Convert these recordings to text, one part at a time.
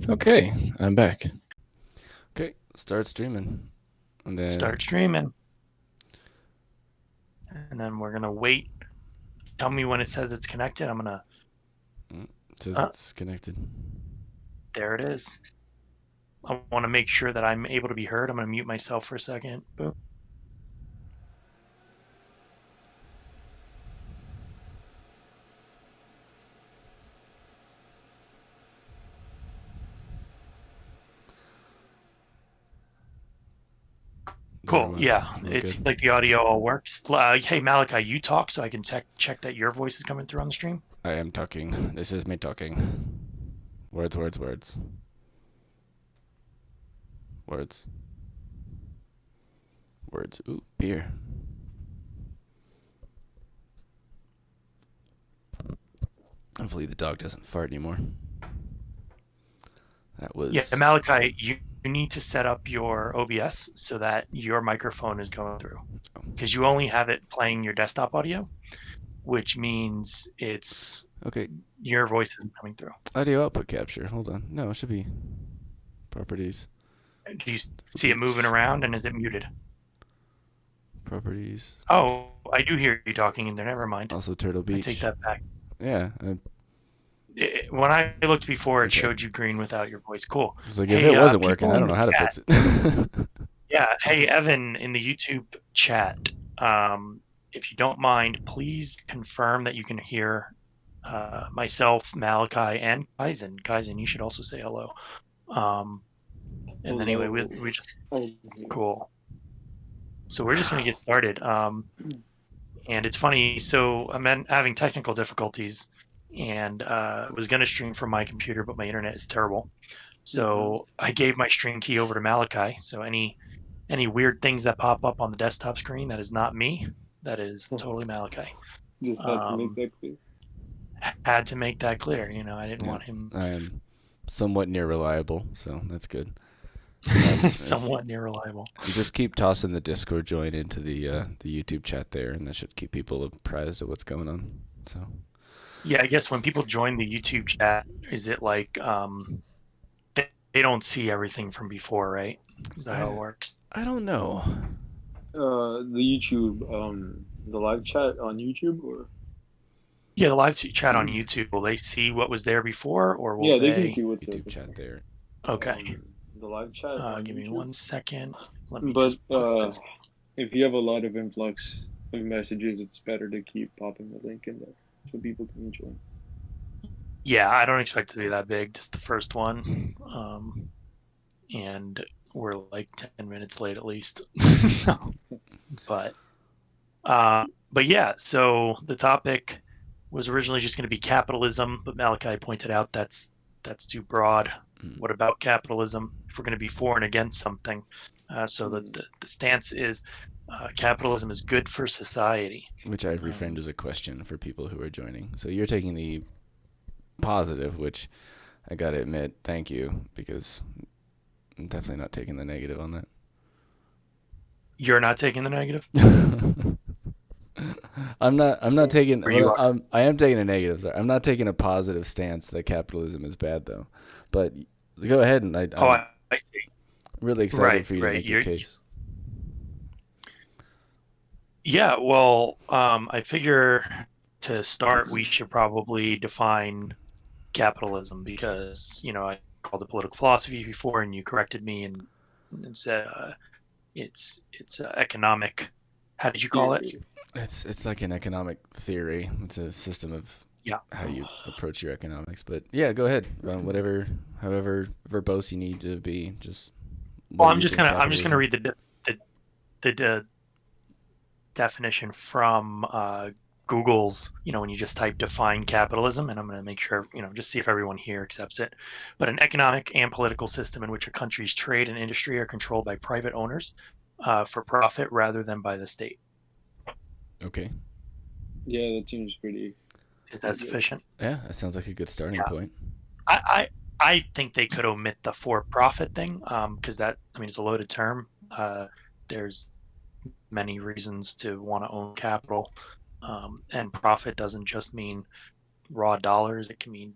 Okay, I'm back. Okay, start streaming. And then Start streaming. And then we're going to wait. Tell me when it says it's connected. I'm going to... It says it's connected. There it is. I want to make sure that I'm able to be heard. I'm going to mute myself for a second. Boom. Cool. Yeah, it seems like the audio all works. Hey, Malachi, you talk so I can check that your voice is coming through on the stream. I am talking. This is me talking. Words, words, words. Words. Words. Ooh, beer. Hopefully the dog doesn't fart anymore. That was... Yeah, Malachi, you need to set up your OBS so that your microphone is going through. Because you only have it playing your desktop audio, which means it's... Okay. Your voice isn't coming through. Audio output capture. Hold on. No, it should be properties. Do you see it moving around, and is it muted? Properties. Oh, I do hear you talking in there. Never mind. Also Turtle Beach. I take that back. Yeah. When I looked before, it showed you green without your voice. Cool. It's like, if it wasn't working, I don't know how to fix it. Yeah. Hey, Evan, in the YouTube chat, if you don't mind, please confirm that you can hear myself, Malachi, and Kaizen. Kaizen, you should also say hello. And anyway, we just... Cool. So we're just going to get started. And it's funny. So I'm having technical difficulties, and was going to stream from my computer, but my internet is terrible. So I gave my stream key over to Malachi. So any weird things that pop up on the desktop screen, that is not me. That is totally Malachi. Just had to make that clear. Had to make that clear. You know, I didn't want him... I am somewhat near reliable, so that's good. Somewhat near reliable. You just keep tossing the Discord join into the YouTube chat there, and that should keep people apprised of what's going on. So, yeah, I guess when people join the YouTube chat, is it like they don't see everything from before, right? Is that how it works? I don't know. The YouTube, the live chat on YouTube, or? Yeah, the live chat on YouTube. Will they see what was there before, or will they can see what's YouTube chat there? Okay. The live chat. Give me 1 second. Let me if you have a lot of influx of messages, it's better to keep popping the link in there so people can join. Yeah, I don't expect to be that big. Just the first one, and we're like 10 minutes late at least. So, but yeah. So the topic was originally just going to be capitalism, but Malachi pointed out that's too broad. What about capitalism? If we're going to be for and against something, so the stance is capitalism is good for society. Which I've reframed as a question for people who are joining. So you're taking the positive, which I got to admit, thank you, because I'm definitely not taking the negative on that. You're not taking the negative? I'm not taking... I am taking a negative. Sorry. I'm not taking a positive stance that capitalism is bad, though. But go ahead, and I'm really excited for you to make your case. Yeah, well, I figure to start, we should probably define capitalism, because, you know, I called it political philosophy before, and you corrected me and said it's economic... How did you call it? It's like an economic theory. It's a system of how you approach your economics. But yeah, go ahead. However verbose you need to be. Just. Well, I'm just gonna read the definition from Google's. You know, when you just type "define capitalism," and I'm gonna make sure, you know, just see if everyone here accepts it. But an economic and political system in which a country's trade and industry are controlled by private owners for profit rather than by the state. Okay. Yeah, that seems pretty... Is that sufficient? Yeah, that sounds like a good starting point. I think they could omit the for-profit thing, because that, I mean, it's a loaded term. There's many reasons to want to own capital. And profit doesn't just mean raw dollars. It can mean,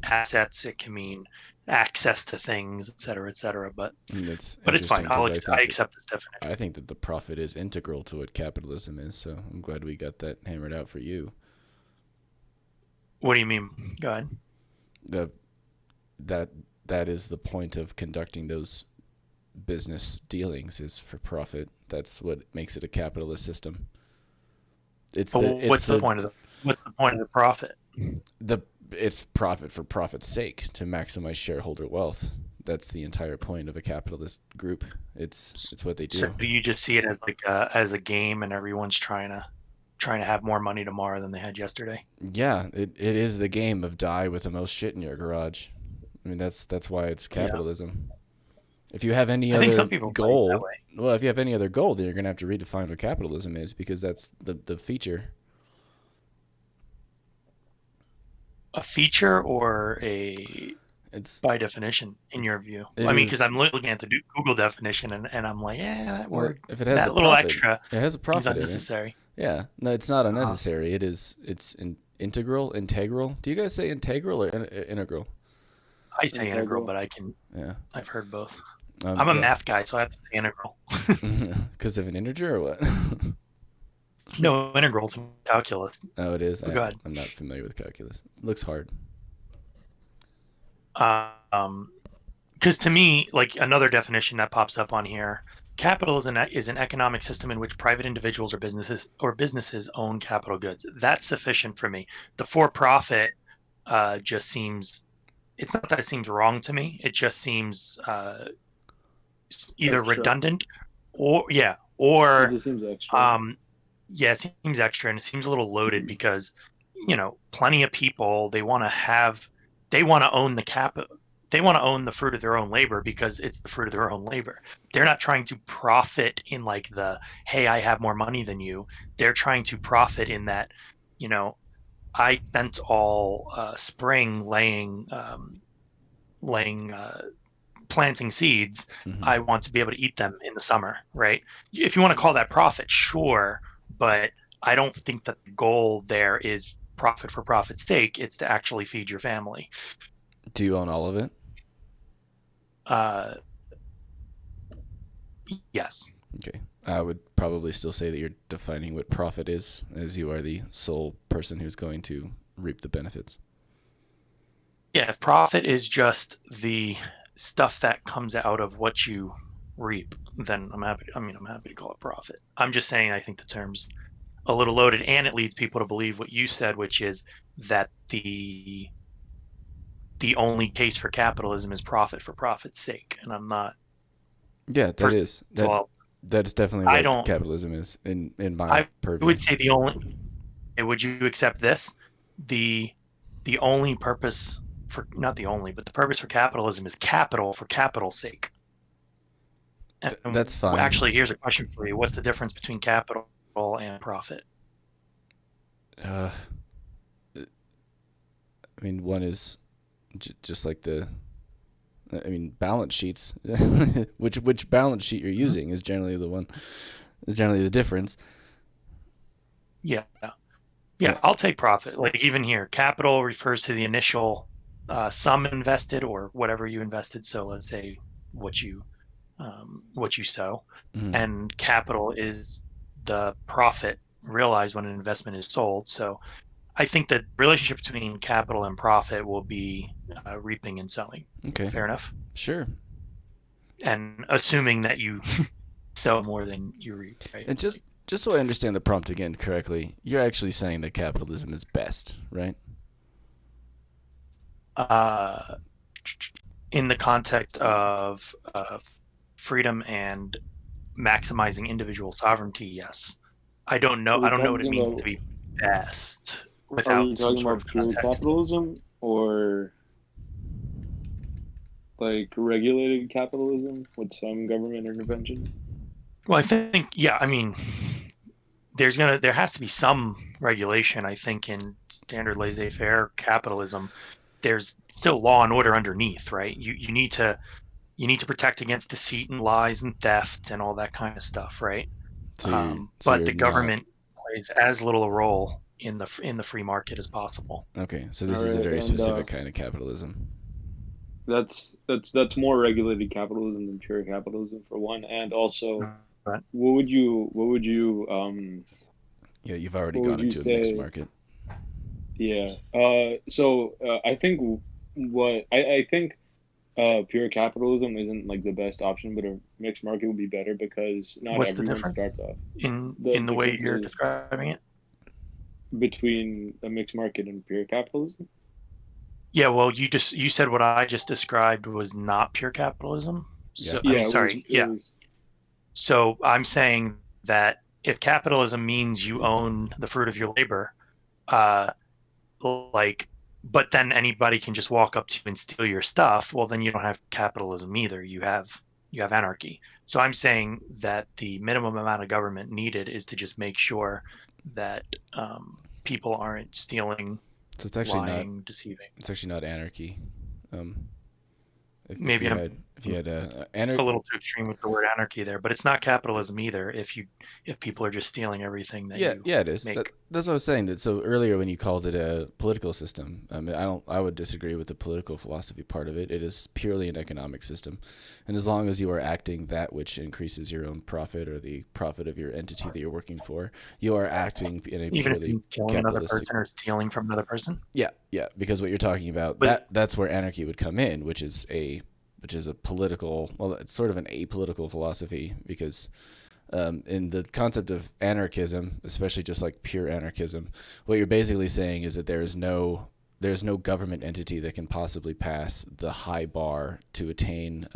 assets. It can mean access to things, et cetera. But it's fine. I accept this definition. I think that the profit is integral to what capitalism is. So I'm glad we got that hammered out for you. What do you mean? Go ahead. That is the point of conducting those business dealings, is for profit. That's what makes it a capitalist system. What's the point of the profit? It's profit for profit's sake, to maximize shareholder wealth. That's the entire point of a capitalist group. It's what they do. So do you just see it as as a game, and everyone's trying to have more money tomorrow than they had yesterday? Yeah, it is the game of die with the most shit in your garage. I mean, that's why it's capitalism. Yeah. If you have any other goal, if you have any other goal, then you're gonna have to redefine what capitalism is, because that's the feature. A feature or it's by definition, in your view? I mean, because I'm looking at the Google definition and I'm like, that word, if it has that little profit, extra, it has a profit unnecessary. Yeah, no, it's not unnecessary. It's integral. Do you guys say integral or integral? I say integral, but I've heard both. I'm a math guy, so I have to say integral. Because of an integer or what? No, integral's calculus. Oh, it is? Go ahead. I'm not familiar with calculus. It looks hard. Because to me, like, another definition that pops up on here, capitalism is an economic system in which private individuals or businesses own capital goods. That's sufficient for me. The for-profit just seems, it's not that it seems wrong to me. It just seems either redundant or it seems extra. it seems extra, and it seems a little loaded because, plenty of people, they want to own they want to own the fruit of their own labor because it's the fruit of their own labor. They're not trying to profit in like hey, I have more money than you. They're trying to profit in that, I spent all spring planting seeds. Mm-hmm. I want to be able to eat them in the summer, right? If you want to call that profit, sure, but I don't think that the goal there is profit for profit's sake. It's to actually feed your family. Do you own all of it? Yes. Okay. I would probably still say that you're defining what profit is, as you are the sole person who's going to reap the benefits. Yeah, if profit is just the stuff that comes out of what you reap, then I'm happy to call it profit. I'm just saying I think the term's a little loaded, and it leads people to believe what you said, which is that the only case for capitalism is profit for profit's sake, and I'm not. Yeah, that is definitely what capitalism is in my purview. I would say the only. Would you accept this? The only purpose for, not the only, but the purpose for capitalism is capital for capital's sake. And that's fine. Actually, here's a question for you: what's the difference between capital and profit? I mean, one is just like balance sheets. which balance sheet you're using is generally the difference. Yeah, I'll take profit. Like, even here, capital refers to the initial sum invested or whatever you invested. So let's say what you sow, mm-hmm. and capital is the profit realized when an investment is sold. So I think the relationship between capital and profit will be reaping and sowing. Okay. Fair enough? Sure. And assuming that you sow more than you reap, right? And just so I understand the prompt again correctly, you're actually saying that capitalism is best, right? In the context of freedom and maximizing individual sovereignty, yes. I don't know what it means to be best without. Are you talking about pure capitalism or like regulated capitalism with some government intervention? Well, I think, I mean, there has to be some regulation. I think in standard laissez-faire capitalism, there's still law and order underneath, right? You need to protect against deceit and lies and theft and all that kind of stuff, right? So but the government plays as little a role in the free market as possible. Okay, so this is a very specific kind of capitalism. That's more regulated capitalism than pure capitalism, for one, and also, right. what would you Yeah, you've already gone into a mixed market. Yeah. So I think I think pure capitalism isn't like the best option, but a mixed market would be better because not What's everyone the difference starts off. in the way you're describing it between a mixed market and pure capitalism? Yeah, well, you said what I just described was not pure capitalism. So yeah. I mean, sorry, So I'm saying that if capitalism means you own the fruit of your labor, but then anybody can just walk up to you and steal your stuff, well, then you don't have capitalism either. You have anarchy. So I'm saying that the minimum amount of government needed is to just make sure that people aren't stealing, so it's actually lying, deceiving. It's actually not anarchy. Maybe if you had a little too extreme with the word anarchy there, but it's not capitalism either. If people are just stealing everything that it is. Make. That's what I was saying. That so earlier when you called it a political system, I would disagree with the political philosophy part of it. It is purely an economic system, and as long as you are acting that which increases your own profit or the profit of your entity that you're working for, you are acting in a even purely if killing another person or stealing from another person. Yeah, because what you're talking about, that's where anarchy would come in, which is a political, well, it's sort of an apolitical philosophy, because in the concept of anarchism, especially just like pure anarchism, what you're basically saying is that there's no government entity that can possibly pass the high bar to attain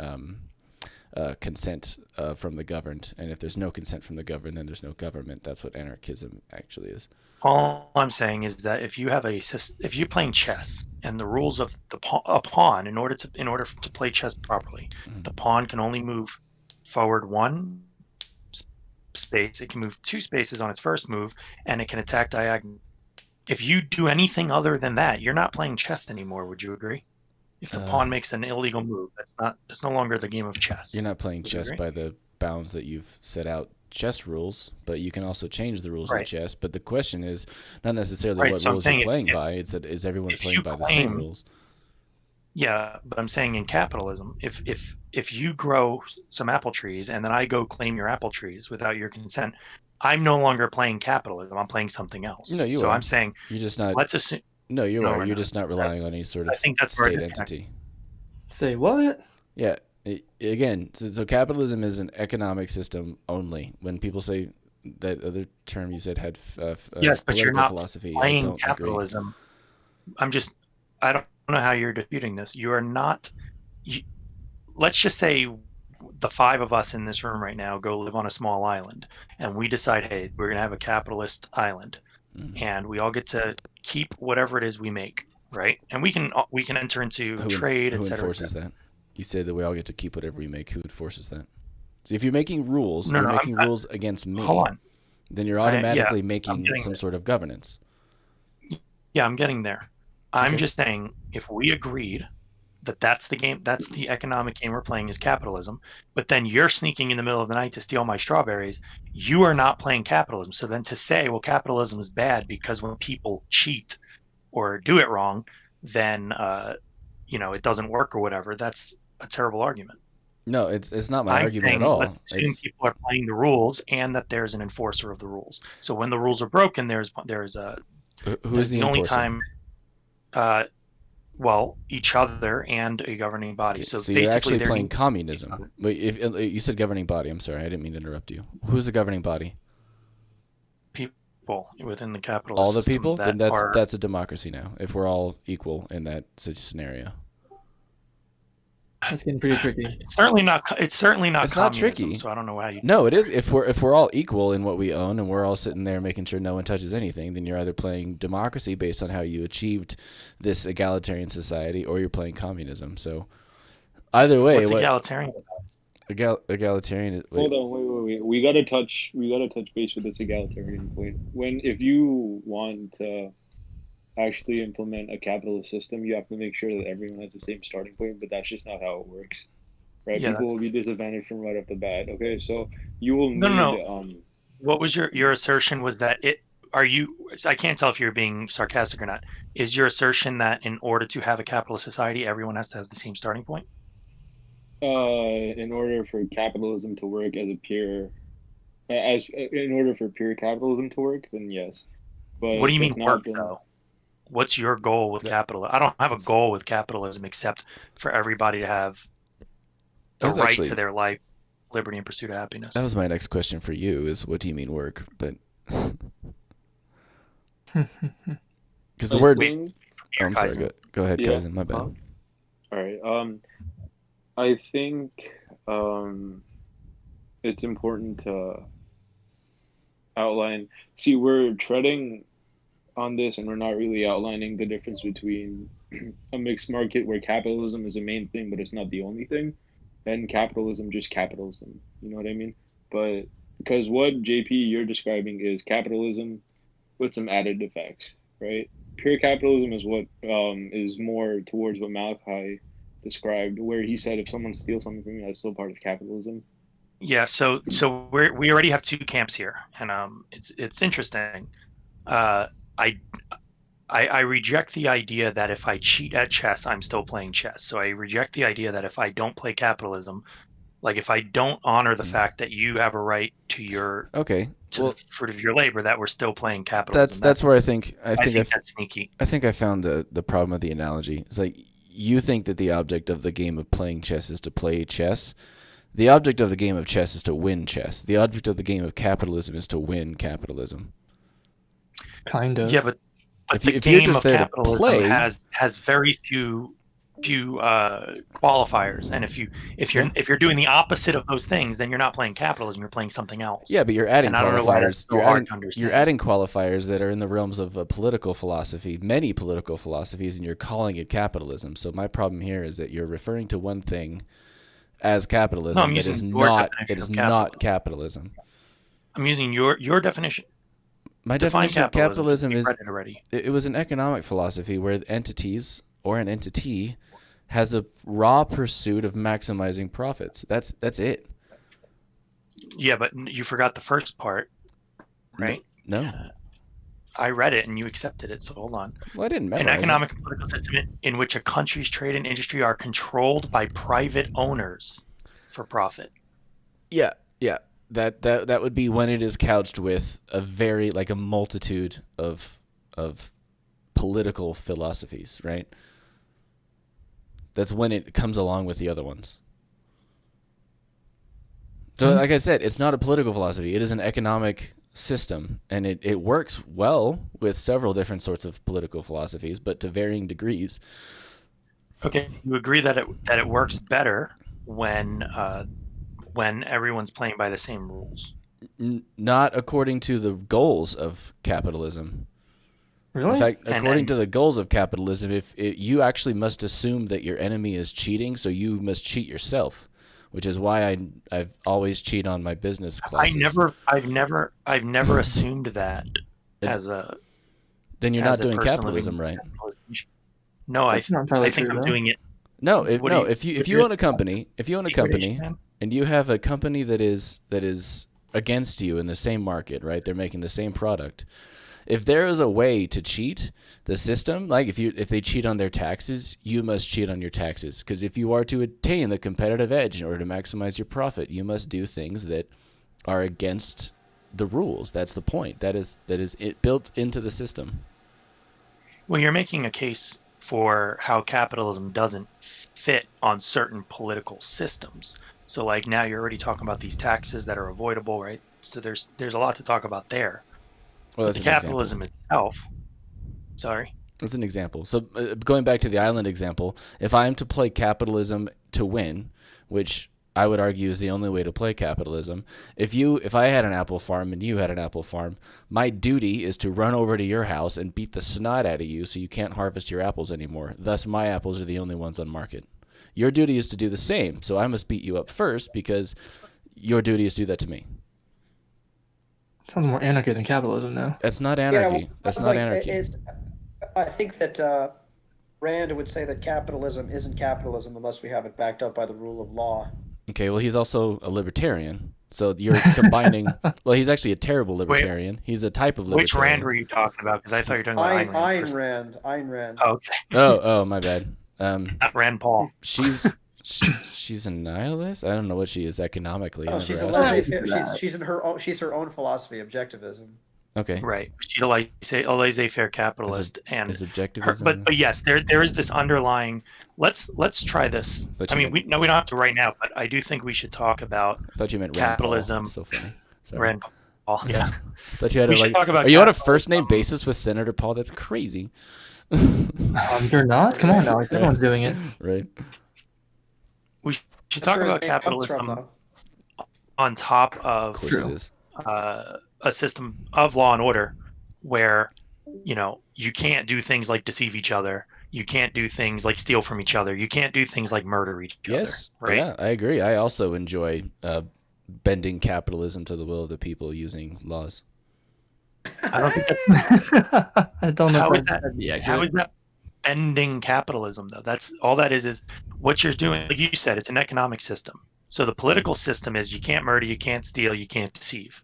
consent from the governed, and if there's no consent from the governed, then there's no government. That's what anarchism actually is. All I'm saying is that if you're playing chess and the rules of a pawn, in order to play chess properly, the pawn can only move forward one space. It can move 2 spaces on its first move, and it can attack diagonally. If you do anything other than that, you're not playing chess anymore. Would you agree? If the pawn makes an illegal move, that's no longer the game of chess. You're not playing chess by the bounds that you've set out chess rules, but you can also change the rules of chess. But the question is not necessarily what rules you're playing by. It's that is everyone playing by the same rules? Yeah, but I'm saying in capitalism, if you grow some apple trees and then I go claim your apple trees without your consent, I'm no longer playing capitalism. I'm playing something else. No, you are. I'm saying you're just not. Let's assume. No, you are. You're just not relying on any sort of state entity. Say what? Yeah. Again, so capitalism is an economic system only. When people say that other term you said had yes, but you're not philosophy, playing capitalism. Agree. I don't know how you're disputing this. You are not. Let's just say the 5 of us in this room right now go live on a small island, and we decide, hey, we're going to have a capitalist island, and we all get to keep whatever it is we make, right? And we can enter into trade, etc. Who enforces that? You said that we all get to keep whatever we make. Who enforces that? So if you're making rules, you're making rules against me. Hold on. Then you're automatically making some sort of governance. Yeah, I'm getting there. I'm just saying, if we agreed that that's the game, that's the economic game we're playing, is capitalism, but then you're sneaking in the middle of the night to steal my strawberries, you are not playing capitalism. So then to say, well, capitalism is bad because when people cheat or do it wrong, then it doesn't work or whatever, that's a terrible argument. No, it's not my argument at all. Let's assume people are playing the rules and that there's an enforcer of the rules. So when the rules are broken, there's a who's the only enforcer? time each other and a governing body. Okay, so you're actually playing communism. Wait, if you said governing body, I'm sorry, I didn't mean to interrupt you. Who's the governing body? People within the capitalist all the system. People? Then that's a democracy now. If we're all equal in that scenario. That's getting pretty tricky. It's certainly not. It's not tricky. So I don't know how you. No, it is. If we're all equal in what we own, and we're all sitting there making sure no one touches anything, then you're either playing democracy based on how you achieved this egalitarian society, or you're playing communism. So either way, what's egalitarian? Egalitarian. Hold on, wait. We gotta touch base with this egalitarian point. If you want to actually implement a capitalist system, you have to make sure that everyone has the same starting point, but that's just not how it works, right? People will be disadvantaged from right off the bat. Okay, so you will need what was your assertion? Was that it? Are you? I can't tell if you're being sarcastic or not. Is your assertion that in order to have a capitalist society, everyone has to have the same starting point? In order for capitalism to work as a pure, as in order for pure capitalism to work, then yes. But what do you mean not, work then though? What's your goal with capitalism? I don't have a goal with capitalism except for everybody to have the right to their life, liberty, and pursuit of happiness. That was my next question for you: is what do you mean work? But because the word. Oh, I'm sorry. Go ahead, Kaizen. My bad. All right. I think it's important to outline. See, we're treading on this, and we're not really outlining the difference between a mixed market where capitalism is the main thing, but it's not the only thing, and capitalism just capitalism. You know what I mean? But because what JP you're describing is capitalism with some added effects, right? Pure capitalism is what is more towards what Malachi described, where he said if someone steals something from you, that's still part of capitalism. Yeah, so we already have two camps here, and it's interesting. I reject the idea that if I cheat at chess, I'm still playing chess. So I reject the idea that if I don't play capitalism, like if I don't honor the fact that you have a right to your the fruit of your labor, that we're still playing capitalism. That's where I think that's sneaky. I think I found the problem with the analogy. It's like you think that the object of the game of playing chess is to play chess. The object of the game of chess is to win chess. The object of the game of capitalism is to win capitalism. Kind of. Yeah, but if you're just there to play, has very few qualifiers, and if you're doing the opposite of those things, then you're not playing capitalism. You're playing something else. Yeah, but you're adding qualifiers. You're adding qualifiers that are in the realms of a political philosophy, many political philosophies, and you're calling it capitalism. So my problem here is that you're referring to one thing as capitalism that is not capitalism. I'm using your definition. My definition of capitalism is it was an economic philosophy where entities or an entity has a raw pursuit of maximizing profits. That's it. Yeah, but you forgot the first part, right? No. I read it and you accepted it, so hold on. Well, I didn't memorize an economic and political system in which a country's trade and industry are controlled by private owners for profit. Yeah. That would be when it is couched with a multitude of political philosophies, right? That's when it comes along with the other ones. So like I said, it's not a political philosophy. It is an economic system, and it works well with several different sorts of political philosophies, but to varying degrees. Okay, you agree that it works better when everyone's playing by the same rules? Not according to the goals of capitalism. Really? In fact, according to the goals of capitalism, you actually must assume that your enemy is cheating, so you must cheat yourself, which is why I've always cheat on my business classes. I've never assumed that as a. Then you're not doing capitalism right. No, I think I'm doing it. No, if you own a company, and you have a company that is against you in the same market, right? They're making the same product. If there is a way to cheat the system, like if they cheat on their taxes, you must cheat on your taxes. Because if you are to attain the competitive edge in order to maximize your profit, you must do things that are against the rules. That's the point. That is it built into the system. Well, you're making a case for how capitalism doesn't fit on certain political systems. So like now you're already talking about these taxes that are avoidable, right? So there's a lot to talk about there. Well, that's capitalism itself. Sorry. That's an example. So going back to the island example, if I am to play capitalism to win, which I would argue is the only way to play capitalism, if I had an apple farm and you had an apple farm, my duty is to run over to your house and beat the snot out of you so you can't harvest your apples anymore. Thus, my apples are the only ones on market. Your duty is to do the same, so I must beat you up first because your duty is to do that to me. Sounds more anarchy than capitalism now. That's not anarchy. Yeah, that's not anarchy. I think that Rand would say that capitalism isn't capitalism unless we have it backed up by the rule of law. Okay, well, he's also a libertarian. So you're combining. Well, he's actually a terrible libertarian. He's a type of libertarian. Which Rand were you talking about? Because I thought you were talking about Ayn Rand. Ayn Rand. Oh, okay. Oh, my bad. Not Rand Paul. She's a nihilist. I don't know what she is economically. Oh, she's a laissez-faire. She's her own philosophy, objectivism. Okay. Right. She's a laissez-faire capitalist, is objectivism. But yes, there is this underlying. Let's try this. I mean, we don't have to right now, but I do think we should talk about. I thought you meant capitalism. Rand Paul. That's so funny. Sorry. Rand Paul. Yeah. I thought you had to talk about are you on a first name basis with Senator Paul? That's crazy. You're not. Come on now. Everyone's doing it. Right. We should talk about capitalism on top of course it is. A system of law and order where, you can't do things like deceive each other. You can't do things like steal from each other. You can't do things like murder each other. Yes. Right? Yeah, I agree. I also enjoy bending capitalism to the will of the people using laws. I don't think that's... I don't know. How is that bending capitalism, though? That's all that is what you're doing. Like you said, it's an economic system. So the political system is you can't murder, you can't steal, you can't deceive.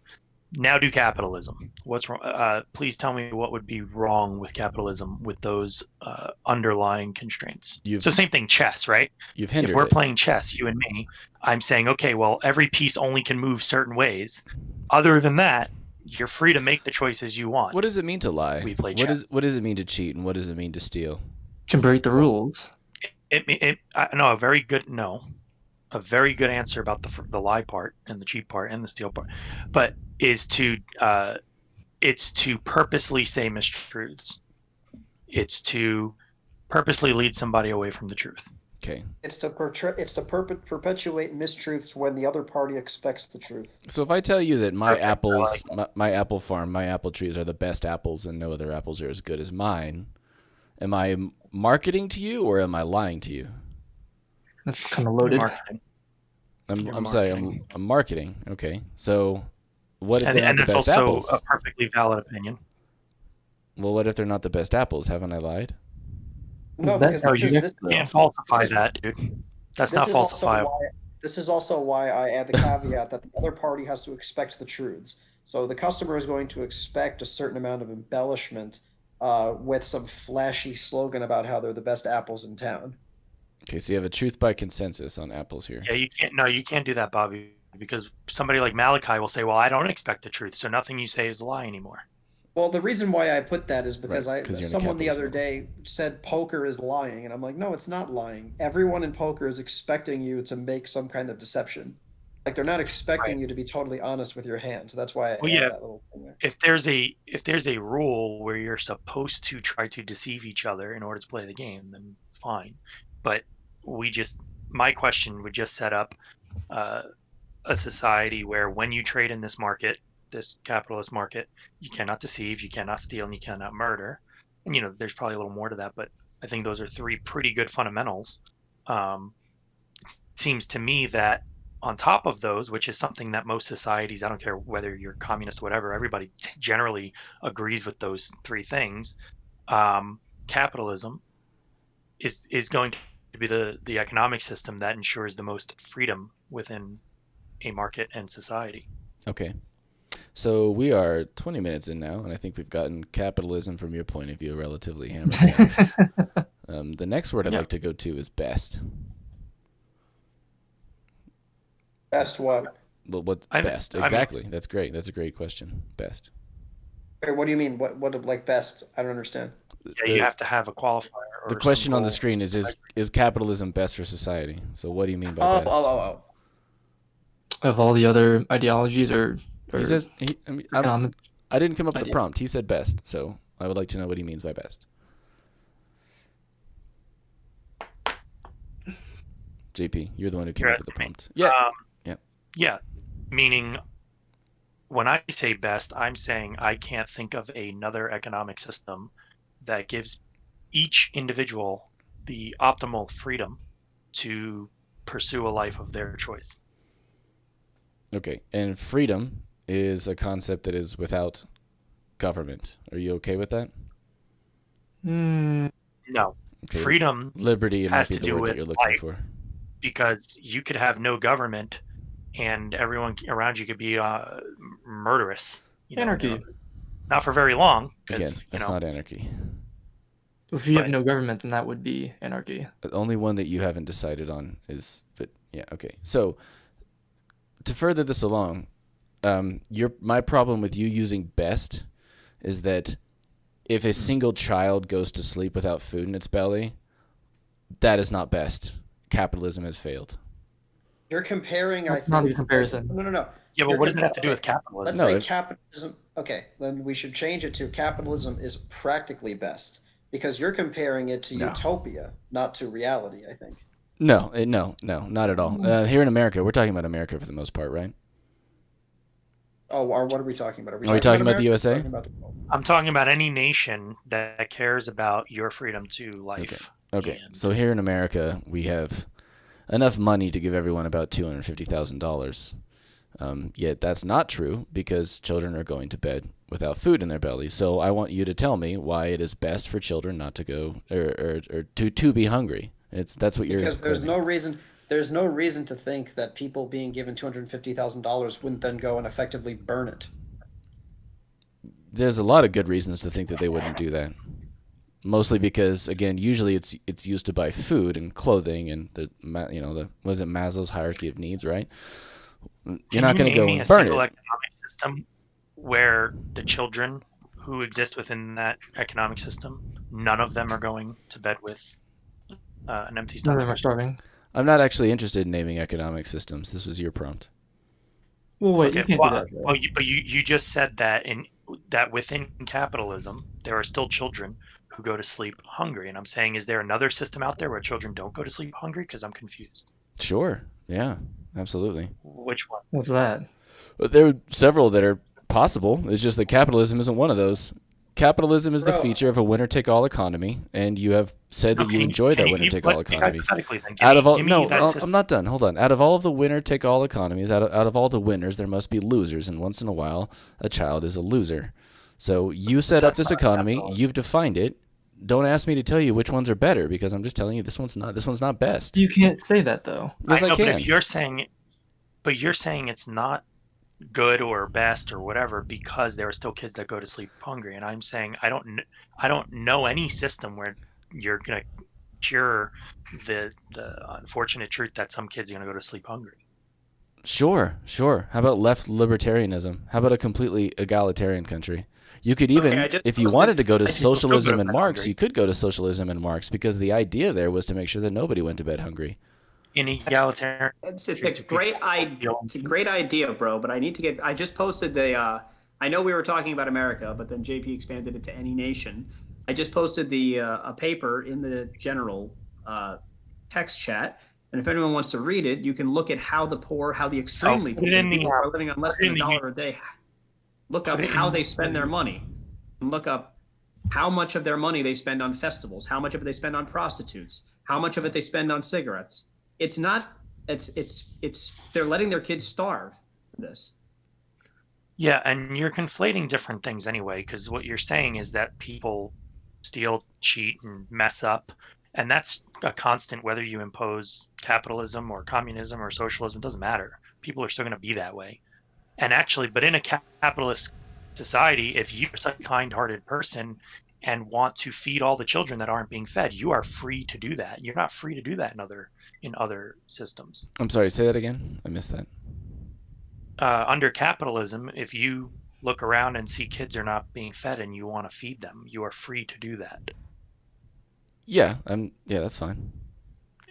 Now do capitalism. What's wrong? Please tell me what would be wrong with capitalism with those underlying constraints. So same thing, chess, right? You've hindered If we're it. playing chess, you and me, I'm saying, okay, well, every piece only can move certain ways. Other than that, you're free to make the choices you want. What does it mean to lie? We play chess. What does it mean to cheat, and what does it mean to steal? Can break the rules. A very good answer about the lie part and the cheat part and the steal part, but is to it's to purposely say mistruths. It's to purposely lead somebody away from the truth. Okay. It's to perpetuate mistruths when the other party expects the truth. So if I tell you that my apples, my apple farm, my apple trees are the best apples and no other apples are as good as mine, am I marketing to you or am I lying to you? That's kind of loaded. I'm sorry, I'm marketing. Okay. So what if they're not the that's best also apples? a perfectly valid opinion. Well, what if they're not the best apples? Haven't I lied? No, because you can't falsify that, dude. That's not falsifiable. This is also why I add the caveat that the other party has to expect the truths. So the customer is going to expect a certain amount of embellishment with some flashy slogan about how they're the best apples in town. Okay, so you have a truth by consensus on apples here. Yeah, you can't. No, you can't do that, Bobby, because somebody like Malachi will say, "Well, I don't expect the truth, so nothing you say is a lie anymore." Well, the reason why I put that is because someone the other world. day said poker is lying, and I'm like, no, it's not lying. Everyone in poker is expecting you to make some kind of deception. Like they're not expecting you to be totally honest with your hand. So that's why I added that little thing there. If there's a rule where you're supposed to try to deceive each other in order to play the game, then fine. But my question would just set up a society where when you trade in this market, this capitalist market, you cannot deceive, you cannot steal, and you cannot murder. And there's probably a little more to that, but I think those are three pretty good fundamentals. It seems to me that on top of those, which is something that most societies, I don't care whether you're communist or whatever, everybody generally agrees with those three things. Capitalism is going to be the economic system that ensures the most freedom within a market and society. Okay. So we are 20 minutes in now, and I think we've gotten capitalism from your point of view relatively hammered down. The next word I'd like to go to is best. Best what? Well, what's best? Exactly. That's great. That's a great question. Best. Wait, what do you mean? What like best? I don't understand. Yeah, you have to have a qualifier. The question on the screen is capitalism best for society? So what do you mean by best? Of all the other ideologies or he says, I didn't come up with the prompt. He said best, so I would like to know what he means by best. JP, you're the one who came up with the prompt. Yeah. Yeah. Meaning, when I say best, I'm saying I can't think of another economic system that gives each individual the optimal freedom to pursue a life of their choice. Okay, and freedom is a concept that is without government. Are you okay with that? No. Okay. Freedom liberty has might be the word that you're looking for. because you could have no government and everyone around you could be murderous. Anarchy. Not for very long. Again, that's not anarchy. If you have no government, then that would be anarchy. The only one that you haven't decided on is, but yeah, okay. So to further this along, my problem with you using best is that if a single child goes to sleep without food in its belly, that is not best. Capitalism has failed. You're comparing, I think. Not a comparison. No. Yeah, but what does that have to do with capitalism? Let's say capitalism. Okay, then we should change it to capitalism is practically best, because you're comparing it to utopia, not to reality, I think. No, not at all. Here in America, we're talking about America for the most part, right? Oh, what are we talking about? Are we talking about the USA? I'm talking about any nation that cares about your freedom to life. Okay. So here in America, we have enough money to give everyone about $250,000. Yet that's not true because children are going to bed without food in their bellies. So I want you to tell me why it is best for children not to go or to be hungry. That's what you're. Because there's no reason to think that people being given $250,000 wouldn't then go and effectively burn it. There's a lot of good reasons to think that they wouldn't do that. Mostly because, again, usually it's used to buy food and clothing and the what is it, Maslow's hierarchy of needs, right? You're not going to go and burn it. Economic system where the children who exist within that economic system, none of them are going to bed with an empty stomach. None of them are starving. I'm not actually interested in naming economic systems. This was your prompt. Well, wait, you can't do that. Well, you just said that that within capitalism there are still children who go to sleep hungry, and I'm saying, is there another system out there where children don't go to sleep hungry? Because I'm confused. Sure. Yeah. Absolutely. Which one? What's that? There are several that are possible. It's just that capitalism isn't one of those. Capitalism is the feature of a winner-take-all economy, and you have said that you enjoy that winner-take-all economy. I'm not done. Hold on. Out of all of the winner-take-all economies, out of all the winners, there must be losers, and once in a while, a child is a loser. So you set up this economy. You've defined it. Don't ask me to tell you which ones are better, because I'm just telling you this one's not best. You can't say that though. Yes, I can. But if you're saying it's not good or best or whatever because there are still kids that go to sleep hungry, and I'm saying I don't know any system where you're gonna cure the unfortunate truth that some kids are gonna go to sleep hungry. Sure. How about left libertarianism? How about a completely egalitarian country? You could even, if you wanted to go to socialism and Marx, you could go to socialism and Marx, because the idea there was to make sure that nobody went to bed hungry. In egalitarian, it's a great idea. It's a great idea, bro. But I just posted I know we were talking about America, but then JP expanded it to any nation. I just posted a paper in the general text chat, and if anyone wants to read it, you can look at how the extremely poor people are living on less than $1 a day. Look up how they spend their money, and look up how much of their money they spend on festivals, how much of it they spend on prostitutes, how much of it they spend on cigarettes. It's they're letting their kids starve for this. Yeah, and you're conflating different things anyway, because what you're saying is that people steal, cheat, and mess up, and that's a constant whether you impose capitalism or communism or socialism. It doesn't matter. People are still going to be that way. And actually, but in a capitalist society, if you're such a kind-hearted person and want to feed all the children that aren't being fed, you are free to do that. You're not free to do that in other systems. I'm sorry, say that again. I missed that. Under capitalism, if you look around and see kids are not being fed and you want to feed them, you are free to do that. Yeah, that's fine.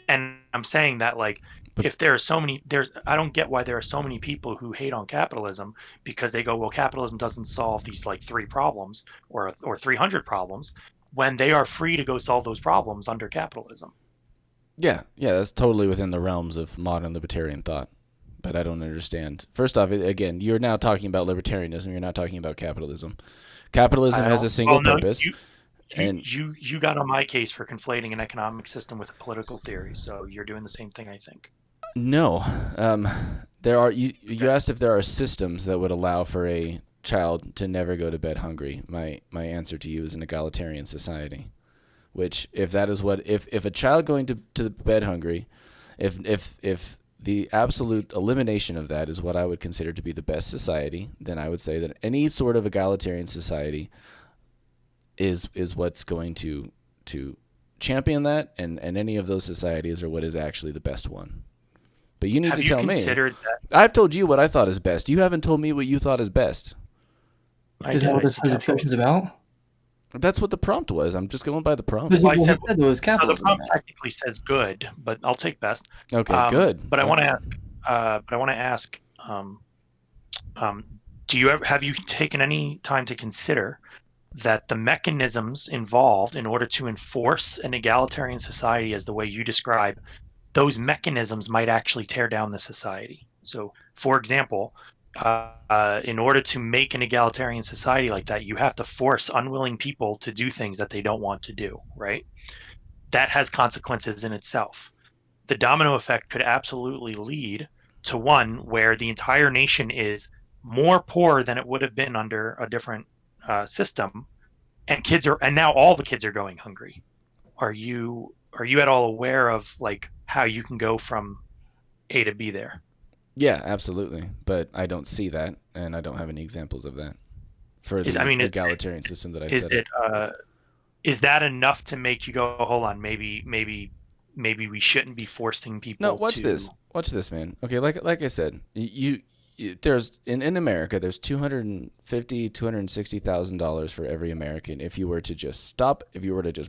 And I'm saying that, like, if there are so many, I don't get why there are so many people who hate on capitalism, because they go, well, capitalism doesn't solve these like 3 problems or 300 problems, when they are free to go solve those problems under capitalism. Yeah, that's totally within the realms of modern libertarian thought. But I don't understand. First off, again, you're now talking about libertarianism. You're not talking about capitalism. Capitalism has a single purpose. You got on my case for conflating an economic system with a political theory, so you're doing the same thing, I think. No, there are. You asked if there are systems that would allow for a child to never go to bed hungry. My answer to you is an egalitarian society, which if that is what if a child going to bed hungry If the absolute elimination of that is what I would consider to be the best society, then I would say that any sort of egalitarian society is what's going to champion that, and any of those societies are what is actually the best one. But you need to tell me. I've told you what I thought is best. You haven't told me what you thought is best. Is that what this discussion's about? That's what the prompt was. I'm just going by the prompt. Well, the prompt technically says good, but I'll take best. Okay, good. But I want to ask. Have you taken any time to consider that the mechanisms involved in order to enforce an egalitarian society as the way you describe, those mechanisms might actually tear down the society? So, for example, in order to make an egalitarian society like that, you have to force unwilling people to do things that they don't want to do, right? That has consequences in itself. The domino effect could absolutely lead to one where the entire nation is more poor than it would have been under a different system, and now all the kids are going hungry. Are you at all aware of like how you can go from A to B there? Yeah, absolutely. But I don't see that, and I don't have any examples of that for the egalitarian system that I set up. Is that enough to make you go, hold on, maybe we shouldn't be forcing people to... No, watch this, man. Okay, like I said, there's in America, there's $260,000 for every American if you were to just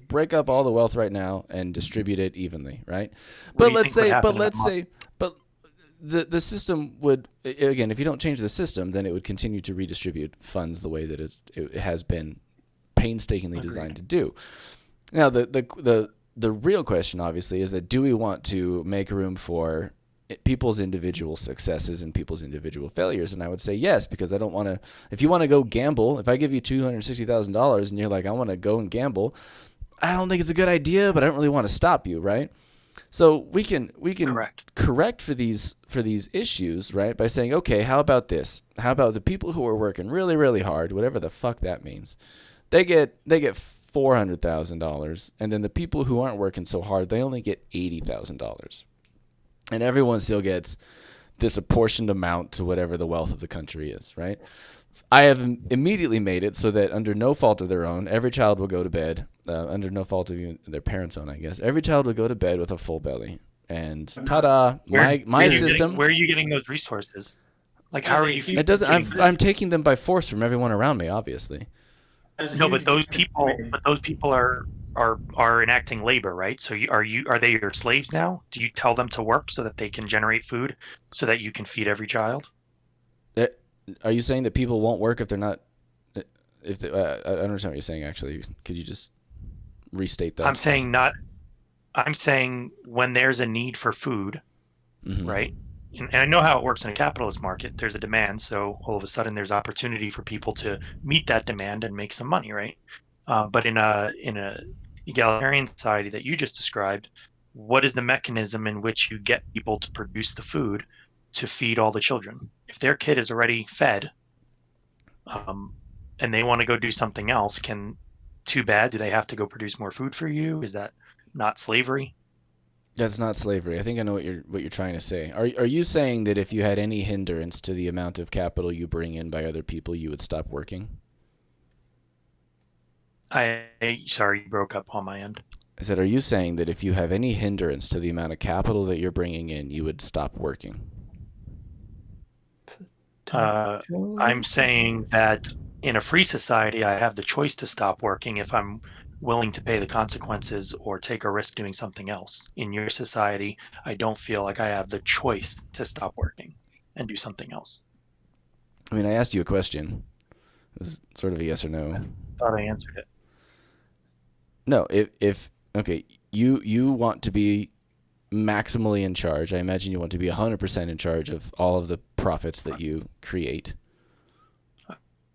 break up all the wealth right now and distribute it evenly, right? But the system would, again, if you don't change the system, then it would continue to redistribute funds the way that it has been painstakingly designed to do. Now, the real question, obviously, is that do we want to make room for people's individual successes and people's individual failures? And I would say yes, because I don't want to. If you want to go gamble, if I give you $260,000 and you're like, I want to go and gamble, I don't think it's a good idea, but I don't really want to stop you, right? So we can correct for these issues, right, by saying, okay, how about this? How about the people who are working really, really hard, whatever the fuck that means, they get $400,000, and then the people who aren't working so hard, they only get $80,000, and everyone still gets this apportioned amount to whatever the wealth of the country is, right? I have immediately made it so that under no fault of their own, every child will go to bed, under no fault of their parents' own, I guess. Every child will go to bed with a full belly. And ta-da, my system... Where are you getting those resources? Like, how are you... I'm taking them by force from everyone around me, obviously. No, but those people are enacting labor, right? So are they your slaves now? Do you tell them to work so that they can generate food so that you can feed every child? Are you saying that people won't work if they're not? I don't understand what you're saying. Actually, could you just restate that? I'm saying when there's a need for food, right? And I know how it works in a capitalist market. There's a demand, so all of a sudden there's opportunity for people to meet that demand and make some money, right? But in a egalitarian society that you just described, what is the mechanism in which you get people to produce the food to feed all the children? If their kid is already fed, and they want to go do something else, too bad. Do they have to go produce more food for you? Is that not slavery? That's not slavery. I think I know what you're trying to say. Are you saying that if you had any hindrance to the amount of capital you bring in by other people, you would stop working? Sorry, you broke up on my end. I said, are you saying that if you have any hindrance to the amount of capital that you're bringing in, you would stop working? I'm saying that in a free society, I have the choice to stop working if I'm willing to pay the consequences or take a risk doing something else. In your society, I don't feel like I have the choice to stop working and do something else. I mean, I asked you a question. It was sort of a yes or no. I thought I answered it. No, okay, you want to be maximally in charge. I imagine you want to be 100% in charge of all of the profits that you create.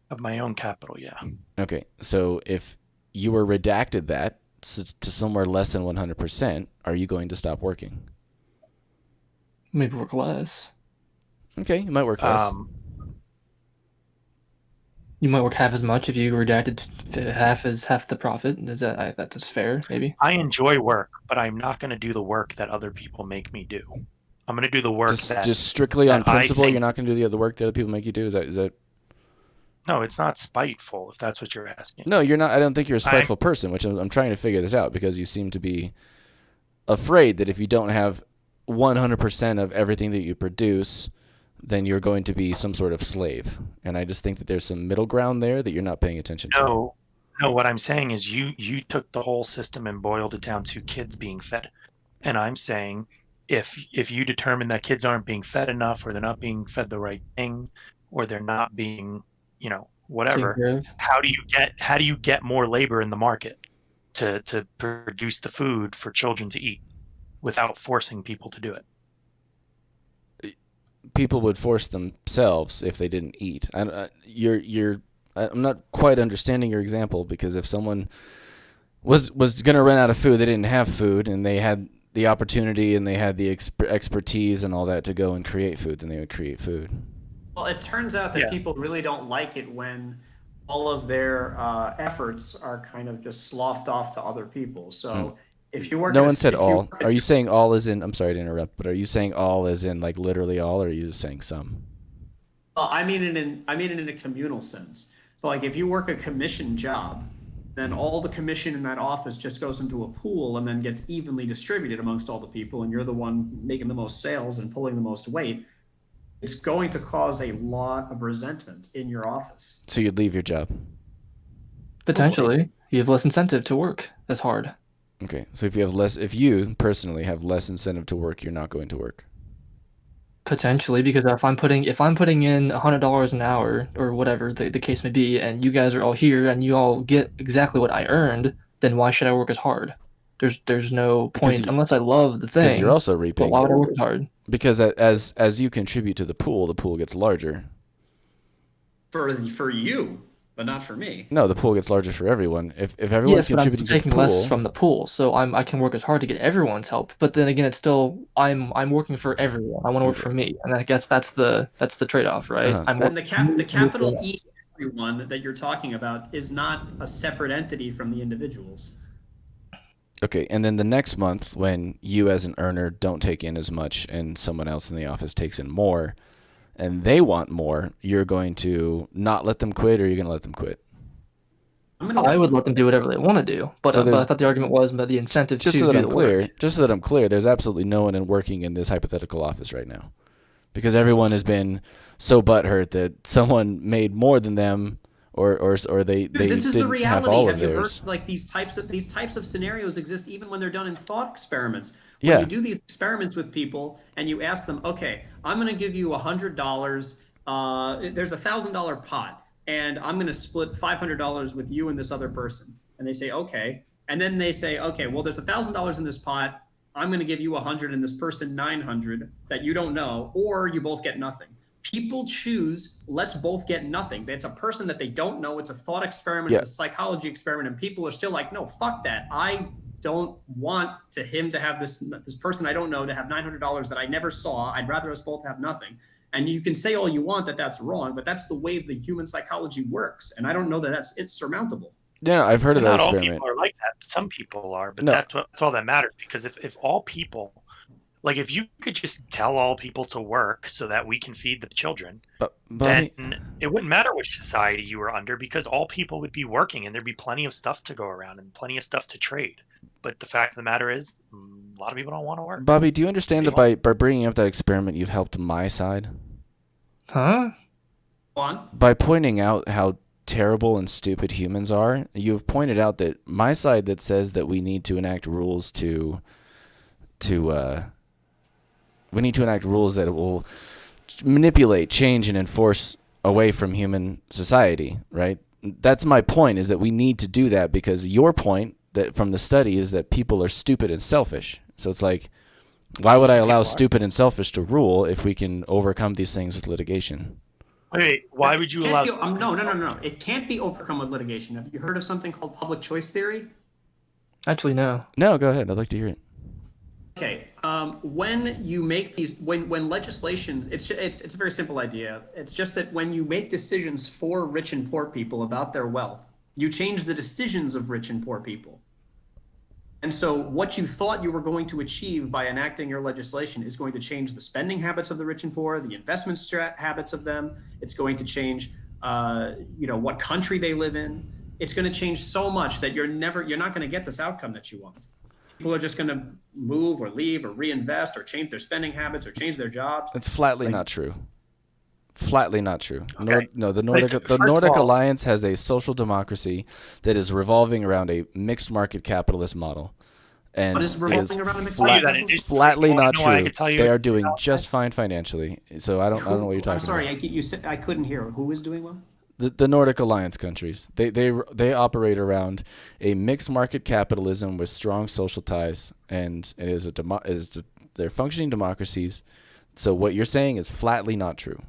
Of my own capital, yeah. Okay, so if you were redacted that to somewhere less than 100%, are you going to stop working? Maybe work less. Okay, you might work less. You might work half as much if you redacted half the profit. Is that's fair? Maybe. I enjoy work, but I'm not going to do the work that other people make me do. I'm going to do the work just strictly on principle. You're not going to do the work that other people make you do. Is that? No, it's not spiteful. If that's what you're asking. No, you're not. I don't think you're a spiteful person. Which I'm trying to figure this out because you seem to be afraid that if you don't have 100% of everything that you produce, then you're going to be some sort of slave. And I just think that there's some middle ground there that you're not paying attention to. No, what I'm saying is you took the whole system and boiled it down to kids being fed. And I'm saying if you determine that kids aren't being fed enough, or they're not being fed the right thing, or they're not being, whatever, how do you get more labor in the market to produce the food for children to eat without forcing people to do it? People would force themselves if they didn't eat. I'm not quite understanding your example, because if someone was going to run out of food, they didn't have food, and they had the opportunity and they had the expertise and all that to go and create food, then they would create food. Well, it turns out that people really don't like it when all of their efforts are kind of just sloughed off to other people. So if you work, no one said all. Are you saying all as in? I'm sorry to interrupt, but are you saying all as in like literally all, or are you just saying some? Well, I mean it in a communal sense. So like if you work a commission job, then all the commission in that office just goes into a pool and then gets evenly distributed amongst all the people, and you're the one making the most sales and pulling the most weight. It's going to cause a lot of resentment in your office. So you'd leave your job? Potentially. You have less incentive to work as hard. Okay, so if you personally have less incentive to work, you're not going to work. Potentially, because if I'm putting in $100 an hour or whatever the case may be, and you guys are all here and you all get exactly what I earned, then why should I work as hard? There's no point unless I love the thing. Because you're also reaping. But why would I work as hard? Because as you contribute to the pool gets larger. For you, but not for me. No, the pool gets larger for everyone. If everyone's contributing but I'm taking to the pool, less from the pool, so I can work as hard to get everyone's help. But then again, it's still I'm working for everyone. I want to work for me, and I guess that's the trade-off, right? And the capital E everyone that you're talking about is not a separate entity from the individuals. Okay, and then the next month, when you as an earner don't take in as much and someone else in the office takes in more, and they want more, you're going to not let them quit, or you're going to let them quit? I would let them do whatever they want to do, but I thought the argument was about the incentive to do the work. Just so that I'm clear, there's absolutely no one working in this hypothetical office right now, because everyone has been so butthurt that someone made more than them, or they this is didn't the reality. have all have of you theirs. heard like these types of scenarios exist even when they're done in thought experiments? When you do these experiments with people and you ask them, okay, I'm going to give you $100. There's $1,000 pot, and I'm going to split $500 with you and this other person. And they say, okay. And then they say, okay, well, there's $1,000 in this pot. I'm going to give you 100 and this person 900 that you don't know, or you both get nothing. People choose, let's both get nothing. It's a person that they don't know. It's a thought experiment. It's a psychology experiment. And people are still like, no, fuck that. I don't want him to have this person I don't know to have $900 that I never saw. I'd rather us both have nothing. And you can say all you want that that's wrong, but that's the way the human psychology works. And I don't know that it's surmountable. Yeah, I've heard of that experiment. Not all people are like that. Some people are, but that's all that matters. Because if all people, like if you could just tell all people to work so that we can feed the children, then it wouldn't matter which society you were under, because all people would be working and there'd be plenty of stuff to go around and plenty of stuff to trade. But the fact of the matter is, a lot of people don't want to work. Bobby, do you understand that by bringing up that experiment, you've helped my side? Huh? Go on. By pointing out how terrible and stupid humans are, you've pointed out that my side that says that we need to enact rules we need to enact rules that will manipulate, change, and enforce away from human society, right? That's my point, is that we need to do that, because your point that from the study is that people are stupid and selfish. So it's like, why would I allow stupid and selfish to rule if we can overcome these things with litigation? Wait, why would you allow... No. It can't be overcome with litigation. Have you heard of something called public choice theory? Actually, no. No, go ahead. I'd like to hear it. Okay. When you make these, when legislation, it's a very simple idea. It's just that when you make decisions for rich and poor people about their wealth, you change the decisions of rich and poor people. And so what you thought you were going to achieve by enacting your legislation is going to change the spending habits of the rich and poor, the investment habits of them. It's going to change, what country they live in. It's going to change so much that you're not going to get this outcome that you want. People are just going to move or leave or reinvest or change their spending habits or change their jobs. It's flatly not true. Flatly not true. Okay. The Nordic Alliance has a social democracy that is revolving around a mixed market capitalist model. And what is revolving around a mixed market? Flatly not true. They are doing just fine financially. So I don't know what you're talking about. I'm sorry, you said I couldn't hear. Who is doing well? The Nordic Alliance countries, they operate around a mixed market capitalism with strong social ties, and it is they're functioning democracies. So what you're saying is flatly not true.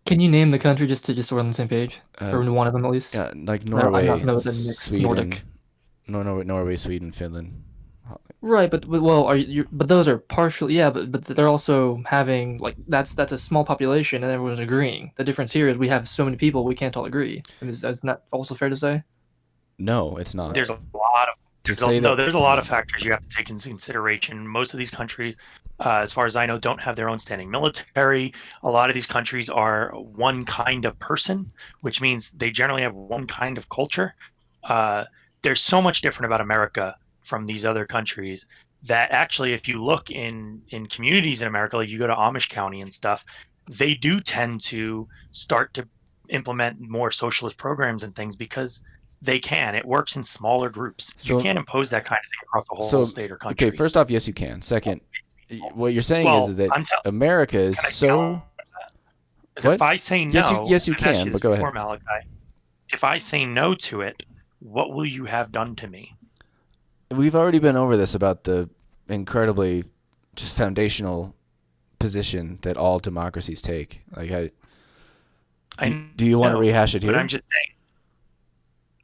Can you name the country just so we're on the same page, or one of them at least? Yeah, like Norway, Sweden, Norway, Sweden, Finland. Right, but those are partially, yeah, but they're also having, like, that's a small population and everyone's agreeing. The difference here is we have so many people we can't all agree. Is that also fair to say? No, it's not. There's a lot of factors you have to take into consideration. Most of these countries, as far as I know, don't have their own standing military. A lot of these countries are one kind of person, which means they generally have one kind of culture. There's so much different about America from these other countries that actually, if you look in communities in America, like you go to Amish County and stuff, they do tend to start to implement more socialist programs and things because they can. It works in smaller groups. So, you can't impose that kind of thing across the whole state or country. Okay, first off, yes, you can. Second, what you're saying is that America is so... What? If I say no... Yes, you can, but go ahead. Malachi, if I say no to it, what will you have done to me? We've already been over this about the incredibly just foundational position that all democracies take. Like, do you want to rehash it here? But I'm just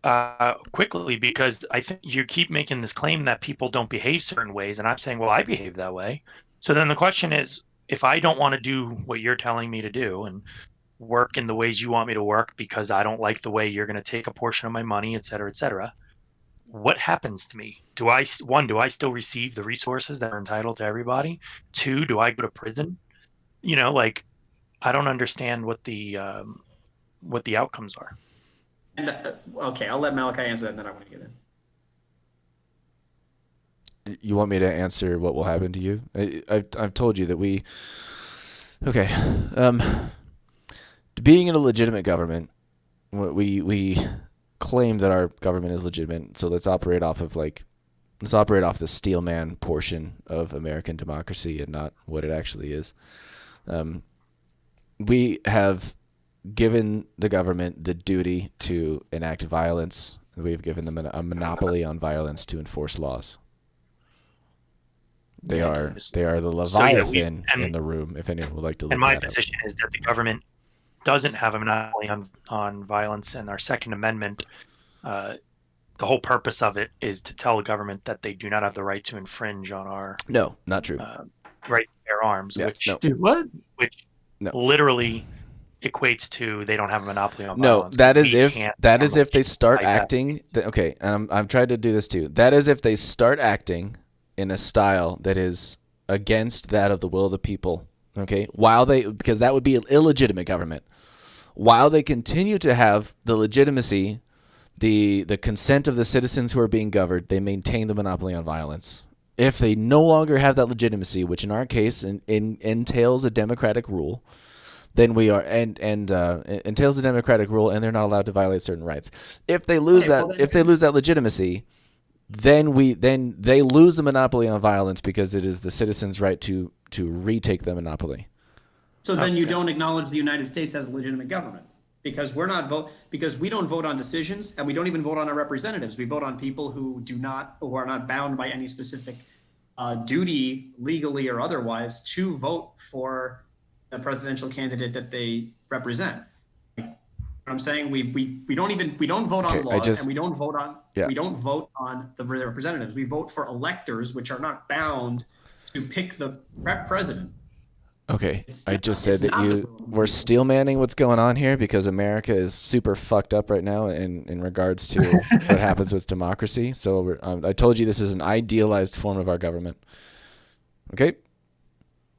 saying quickly, because I think you keep making this claim that people don't behave certain ways, and I'm saying, well, I behave that way. So then the question is, if I don't want to do what you're telling me to do and work in the ways you want me to work because I don't like the way you're going to take a portion of my money, et cetera, what happens to me? Do I still receive the resources that are entitled to everybody? 2, do I go to prison? I don't understand what the outcomes are. And okay, I'll let Malachi answer that, and then I want to get in. You want me to answer what will happen to you? I've told you that we... Okay. Being in a legitimate government, we claim that our government is legitimate, so let's operate off the steelman portion of American democracy and not what it actually is. We have given the government the duty to enact violence. We've given them a monopoly on violence to enforce laws. They are the Leviathan in the room, if anyone would like to look at it. And my position is that the government doesn't have a monopoly on violence, and our Second Amendment, the whole purpose of it is to tell the government that they do not have the right to infringe on our not true right to bear arms, which literally equates to they don't have a monopoly on violence. That is if they start acting. Okay, and I'm trying to do this too. That is if they start acting in a style that is against that of the will of the people. Okay, because that would be an illegitimate government. While they continue to have the legitimacy, the consent of the citizens who are being governed, they maintain the monopoly on violence. If they no longer have that legitimacy, which in our case entails a democratic rule, then we are entails a democratic rule, and they're not allowed to violate certain rights. If they lose that legitimacy, then they lose the monopoly on violence because it is the citizens' right to retake the monopoly. So then you don't acknowledge the United States as a legitimate government because we don't vote on decisions, and we don't even vote on our representatives. We vote on people who are not bound by any specific duty, legally or otherwise, to vote for the presidential candidate that they represent. I'm saying we don't vote on laws, and we don't vote on the representatives. We vote for electors, which are not bound to pick the president. Okay, I just said that we're steel manning what's going on here because America is super fucked up right now in regards to what happens with democracy. So I told you this is an idealized form of our government. Okay?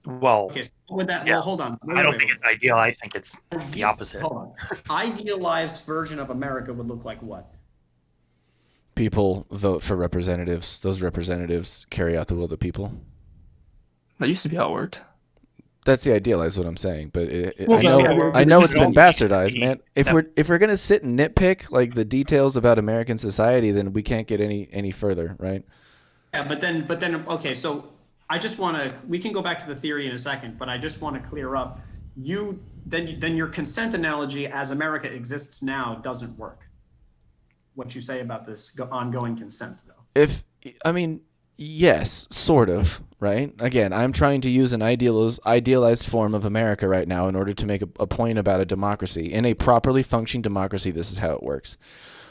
Well, okay, so with that, well, hold on. I don't think it's ideal. I think it's the opposite. Hold on. Idealized version of America would look like what? People vote for representatives. Those representatives carry out the will of the people. That used to be how it worked. That's the idealized, what I'm saying, but I know it's been bastardized, man. If we're gonna sit and nitpick like the details about American society, then we can't get any further, right? Yeah, but then okay, so I just want to. We can go back to the theory in a second, but I just want to clear up. Then your consent analogy, as America exists now, doesn't work. What you say about this ongoing consent, though? Yes, sort of, right? Again, I'm trying to use an idealized form of America right now in order to make a point about a democracy. In a properly functioning democracy, this is how it works.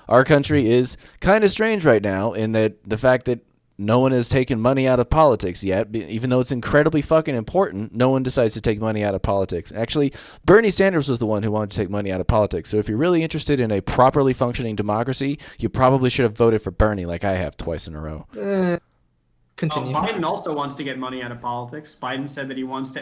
Our country is kind of strange right now in that the fact that no one has taken money out of politics yet, even though it's incredibly fucking important, no one decides to take money out of politics. Actually, Bernie Sanders was the one who wanted to take money out of politics. So if you're really interested in a properly functioning democracy, you probably should have voted for Bernie like I have twice in a row. Continue. Biden also wants to get money out of politics. Biden said that he wants to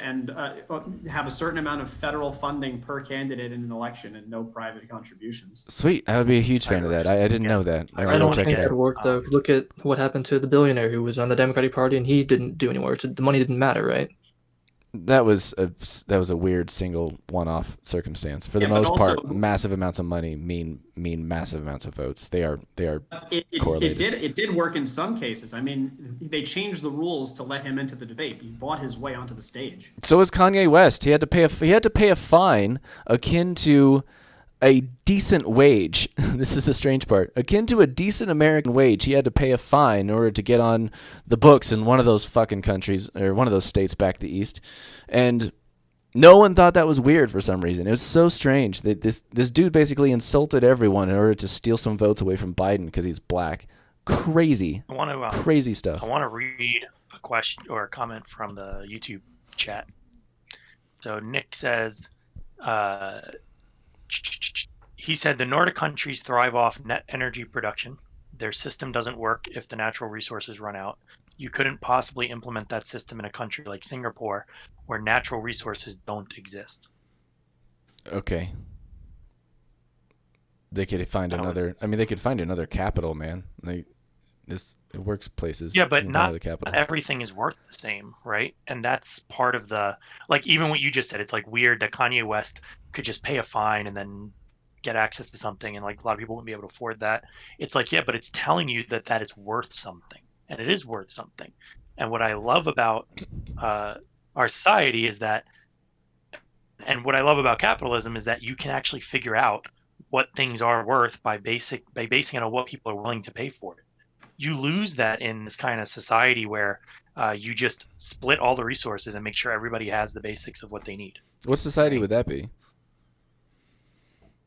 have a certain amount of federal funding per candidate in an election and no private contributions. Sweet. I would be a huge fan of that. I didn't know that. I don't think that would work, though. Look at what happened to the billionaire who was on the Democratic Party and he didn't do any work. So the money didn't matter, right? That was a weird single one-off circumstance. For the most part, massive amounts of money mean massive amounts of votes. They are correlated. It did work in some cases. I mean, they changed the rules to let him into the debate. He bought his way onto the stage. So is Kanye West. He had to pay a fine akin to a decent wage. This is the strange part. Akin to a decent American wage, he had to pay a fine in order to get on the books in one of those fucking countries, or one of those states back the east. And no one thought that was weird for some reason. It was so strange that this dude basically insulted everyone in order to steal some votes away from Biden because he's black. Crazy. Crazy stuff. I want to read a question or a comment from the YouTube chat. So Nick says, he said the Nordic countries thrive off net energy production. Their system doesn't work if the natural resources run out. You couldn't possibly implement that system in a country like Singapore where natural resources don't exist. Okay. They could find another. I mean, they could find another capital, man. It works places. Yeah, but not everything is worth the same, right? And that's part of the, like, even what you just said. It's like weird that Kanye West could just pay a fine and then get access to something, and like a lot of people wouldn't be able to afford that. It's like, yeah, but it's telling you that is worth something, and it is worth something. And what I love about our society is that, and what I love about capitalism is that you can actually figure out what things are worth by basing it on what people are willing to pay for it. You lose that in this kind of society where you just split all the resources and make sure everybody has the basics of what they need. What society would that be?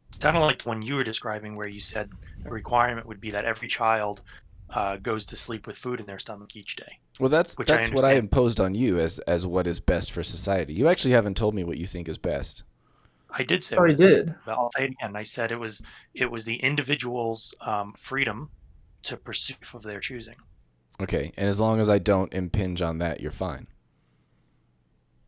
It's kind of like when you were describing where you said a requirement would be that every child goes to sleep with food in their stomach each day. Well, that's what I imposed on you as what is best for society. You actually haven't told me what you think is best. I did say. I did. But I'll say it again. I said it was the individual's freedom to pursue of their choosing. Okay, and as long as I don't impinge on that, you're fine.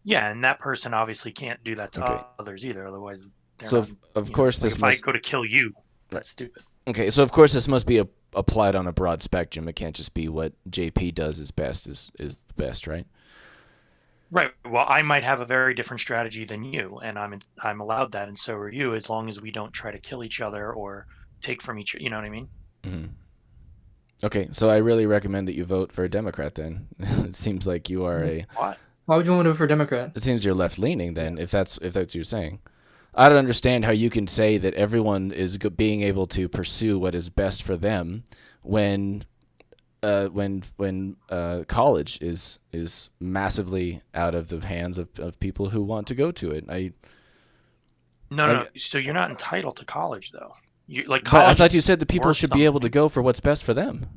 Yeah, and that person obviously can't do that to others either. Otherwise, so of course this. If I go to kill you, that's stupid. Okay, so of course this must be applied on a broad spectrum. It can't just be what JP does is best is the best, right? Right. Well, I might have a very different strategy than you, and I'm allowed that, and so are you, as long as we don't try to kill each other or take from each. You know what I mean? Mm-hmm. Okay, so I really recommend that you vote for a Democrat. Then it seems like you are a. What? Why would you want to vote for a Democrat? It seems you're left leaning. Then, if that's what you're saying, I don't understand how you can say that everyone is being able to pursue what is best for them when college is massively out of the hands of people who want to go to it. No. So you're not entitled to college, though. But I thought you said that people should be able to go for what's best for them.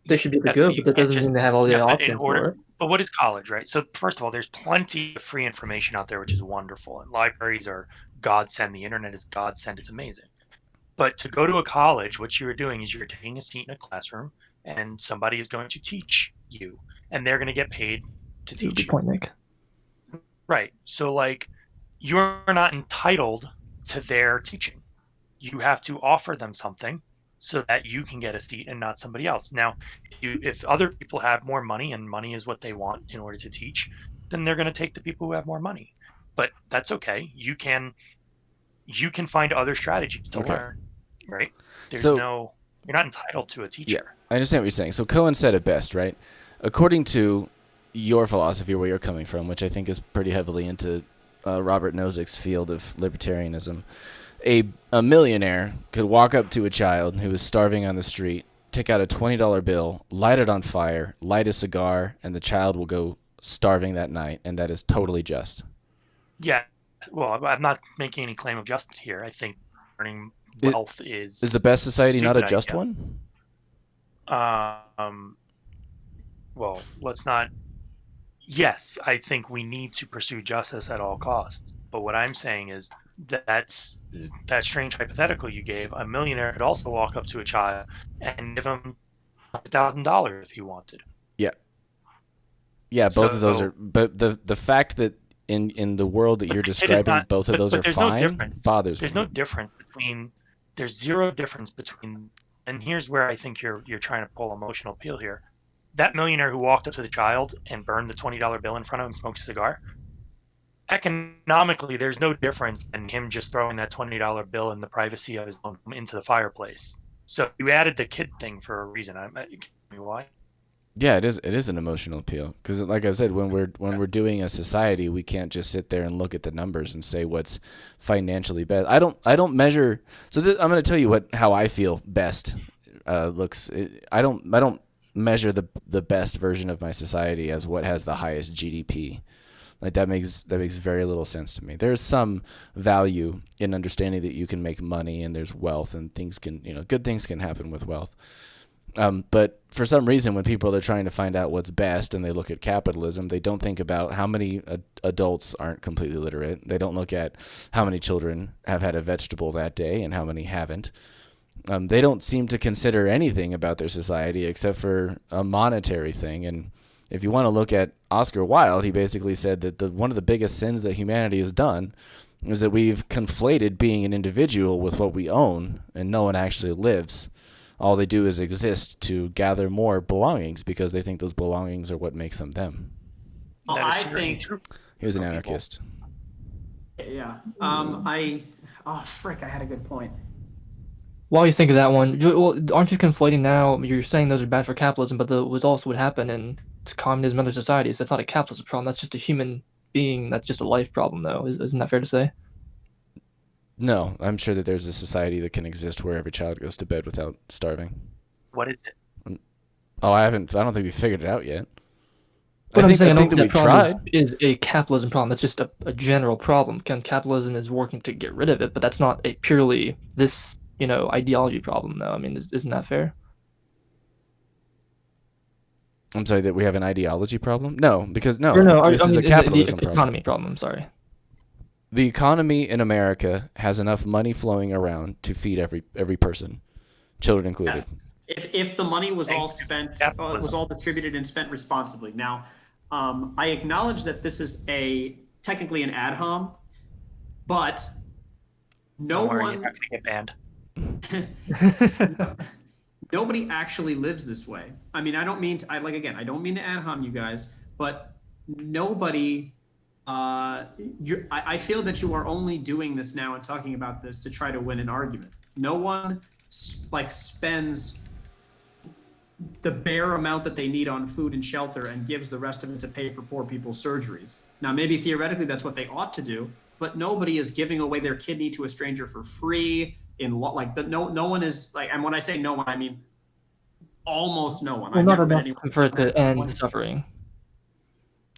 They should be able to go, but that doesn't mean they have all the options for it. But what is college, right? So first of all, there's plenty of free information out there, which is wonderful. And libraries are godsend. The internet is godsend. It's amazing. But to go to a college, what you are doing is you're taking a seat in a classroom, and somebody is going to teach you, and they're going to get paid to teach Good you. point, Nick. Right. So like, you're not entitled to their teaching. You have to offer them something so that you can get a seat and not somebody else. Now, if other people have more money and money is what they want in order to teach, then they're going to take the people who have more money. But that's okay. You can find other strategies to learn, right? You're not entitled to a teacher. Yeah, I understand what you're saying. So Cohen said it best, right? According to your philosophy, where you're coming from, which I think is pretty heavily into Robert Nozick's field of libertarianism, a millionaire could walk up to a child who is starving on the street, take out a $20 bill, light it on fire, light a cigar, and the child will go starving that night, and that is totally just. Yeah. Well, I'm not making any claim of justice here. I think earning wealth is the best society not a just one? Well, let's not. Yes, I think we need to pursue justice at all costs. But what I'm saying is that strange hypothetical you gave, a millionaire could also walk up to a child and give him $1,000 if he wanted. Yeah. Yeah, both of those are. But the fact that in the world that you're describing, both of those are fine bothers me. There's no difference between. There's zero difference between. And here's where I think you're trying to pull emotional appeal here. That millionaire who walked up to the child and burned the $20 bill in front of him and smoked a cigar, economically, there's no difference in him just throwing that $20 bill in the privacy of his home into the fireplace. So you added the kid thing for a reason. Why? Yeah, it is an emotional appeal because, like I said, when we're doing a society, we can't just sit there and look at the numbers and say what's financially best. I don't measure. So I'm going to tell you how I feel best looks. I don't measure the best version of my society as what has the highest GDP. Like that makes very little sense to me. There's some value in understanding that you can make money and there's wealth and good things can happen with wealth. But for some reason, when people are trying to find out what's best and they look at capitalism, they don't think about how many adults aren't completely literate. They don't look at how many children have had a vegetable that day and how many haven't. They don't seem to consider anything about their society except for a monetary thing. And if you want to look at Oscar Wilde, he basically said that one of the biggest sins that humanity has done is that we've conflated being an individual with what we own, and no one actually lives. All they do is exist to gather more belongings because they think those belongings are what makes them them. Well, I think he was an anarchist. Yeah. Frick, I had a good point. While you think of that one, well, aren't you conflating now? You're saying those are bad for capitalism, but was also what happened in communism and other societies. That's not a capitalism problem. That's just a human being. That's just a life problem, though. Isn't that fair to say? No, I'm sure that there's a society that can exist where every child goes to bed without starving. What is it? Oh, I don't think we figured it out yet. But I think that we tried. Is a capitalism problem. That's just a general problem. Capitalism is working to get rid of it, but that's not a purely this ideology problem, though. I mean, isn't that fair? I'm sorry, that we have an ideology problem? No, because this is a capitalism the economy problem. I'm sorry. The economy in America has enough money flowing around to feed every person, children included. Yes. If the money was all spent, was all distributed and spent responsibly. Now, I acknowledge that this is technically an ad hom, but no one. You're not going to get banned. Nobody actually lives this way. I mean, I don't mean to ad hom you guys, but nobody. I feel that you are only doing this now and talking about this to try to win an argument. No one spends the bare amount that they need on food and shelter and gives the rest of it to pay for poor people's surgeries. Now, maybe theoretically that's what they ought to do, but nobody is giving away their kidney to a stranger for free. No one is and when I say no one, I mean almost no one. Well, not enough for it to end suffering.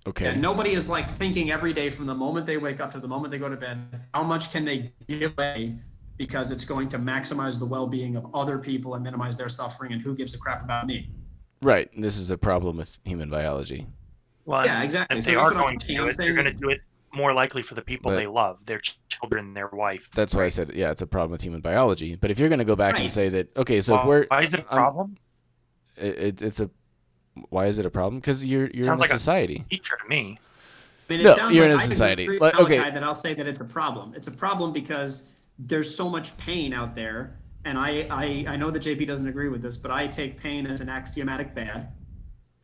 Okay. Yeah, nobody is thinking every day from the moment they wake up to the moment they go to bed, how much can they give away because it's going to maximize the well-being of other people and minimize their suffering, and who gives a crap about me? Right. This is a problem with human biology. Well, yeah, exactly. If So they that's are what I'm going to saying. do I'm it, they're going to do it more likely for the people But- they love, their children, their wife. That's why I said, yeah, it's a problem with human biology. But if you're going to go back and Right. say that, okay, so if we're, Why is it a problem? it's a, why is it a problem? Because you're in Sounds a like society. A teacher to me. I mean, it No, sounds you're like in a I society. agree with But, okay. Malachi that I'll say that it's a problem. It's a problem because there's so much pain out there, and I know that JP doesn't agree with this, but I take pain as an axiomatic bad.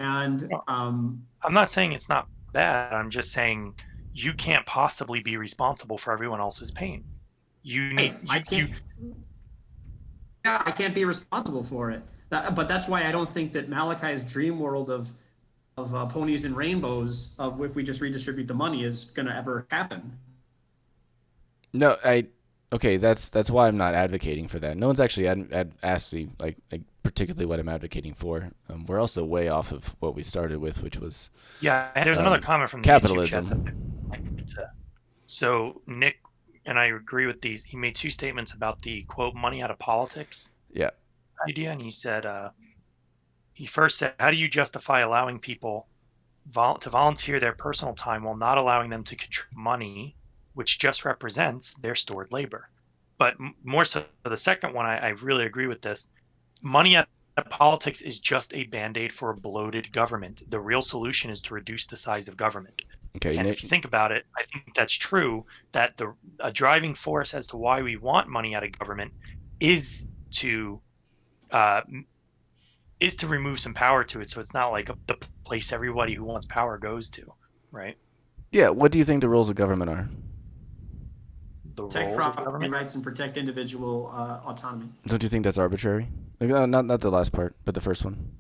And I'm not saying it's not bad. I'm just saying you can't possibly be responsible for everyone else's pain. You need. I can't. Yeah, I can't be responsible for it. But that's why I don't think that Malachi's dream world of ponies and rainbows, of if we just redistribute the money, is going to ever happen. No, okay, that's why I'm not advocating for that. No one's actually asked me like particularly what I'm advocating for. We're also way off of what we started with, which was and there's another comment from the capitalism. YouTube chat. So Nick and I agree with these. He made two statements about the quote money out of politics idea, and he said he first said, how do you justify allowing people to volunteer their personal time while not allowing them to contribute money, which just represents their stored labor? But more so, the second one, I really agree with this. Money out of politics is just a band-aid for a bloated government. The real solution is to reduce the size of government. Okay, and if you think about it, I think that's true, that a driving force as to why we want money out of government is to remove some power to it, so it's not like the place everybody who wants power goes to, right? Yeah, what do you think the rules of government are? The Protect roles of property government? rights and protect individual autonomy. Don't you think that's arbitrary? Like, not the last part, but the first one.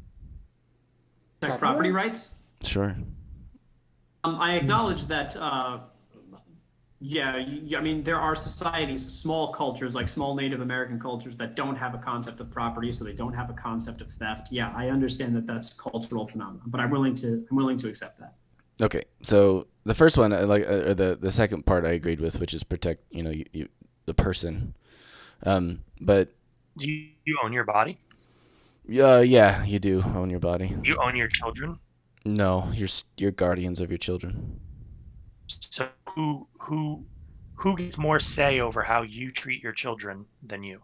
Protect property rights? Sure. I acknowledge that, I mean, there are societies, small cultures, like small Native American cultures, that don't have a concept of property, so they don't have a concept of theft. Yeah, I understand that that's a cultural phenomenon, but I'm willing to accept that. Okay, so the first one, or the second part, I agreed with, which is protect, the person. But do you own your body? Yeah, you do own your body. You own your children? No, you're guardians of your children. So who gets more say over how you treat your children than you?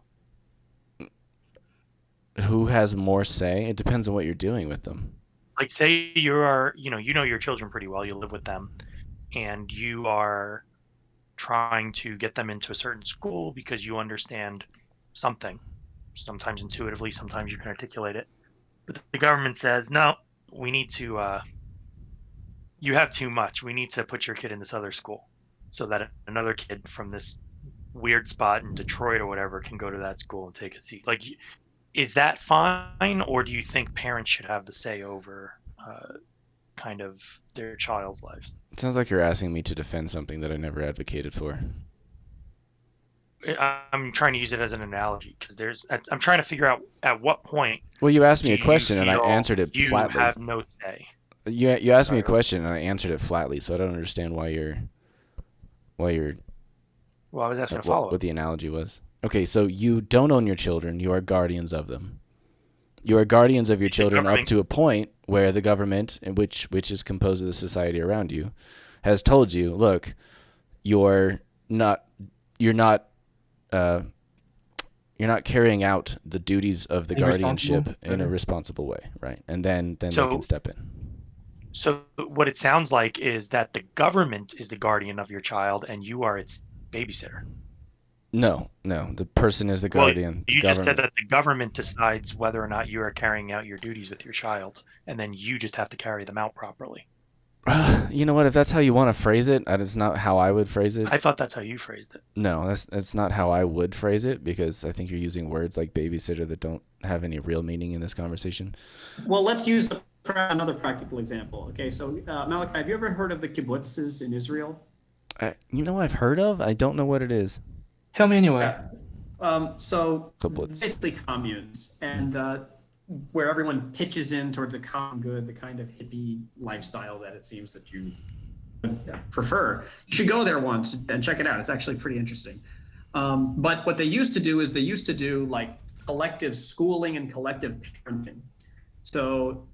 Who has more say? It depends on what you're doing with them. Like, say you know your children pretty well, you live with them, and you are trying to get them into a certain school because you understand something, sometimes intuitively, sometimes you can articulate it. But the government says, no, we need to, you have too much. We need to put your kid in this other school so that another kid from this weird spot in Detroit or whatever can go to that school and take a seat. Like, is that fine, or do you think parents should have the say over kind of their child's lives? It sounds like you're asking me to defend something that I never advocated for. I'm trying to use it as an analogy because I'm trying to figure out at what point. Well, you asked me a question and I answered it flatly. You have no say. You asked me a question and I answered it flatly, so I don't understand why you're. Well, I was asking a follow-up. What the analogy was. Okay, so you don't own your children. You are guardians of them. You are guardians of your children up to a point where the government, which is composed of the society around you, has told you, look, you're not carrying out the duties of the guardianship in a responsible way, right? And then they can step in. So what it sounds like is that the government is the guardian of your child and you are its babysitter. No, the person is the guardian. You just said that the government decides whether or not you are carrying out your duties with your child, and then you just have to carry them out properly. You know what? If that's how you want to phrase it, that's not how I would phrase it. I thought that's how you phrased it. No, that's not how I would phrase it, because I think you're using words like babysitter that don't have any real meaning in this conversation. Well, let's use another practical example. Okay, so Malachi, have you ever heard of the kibbutzes in Israel? I've heard of. I don't know what it is. Tell me anyway. So Kibbutz. basically communes, and where everyone pitches in towards a common good, the kind of hippie lifestyle that it seems that you prefer. You should go there once and check it out. It's actually pretty interesting. But what they used to do is like collective schooling and collective parenting. So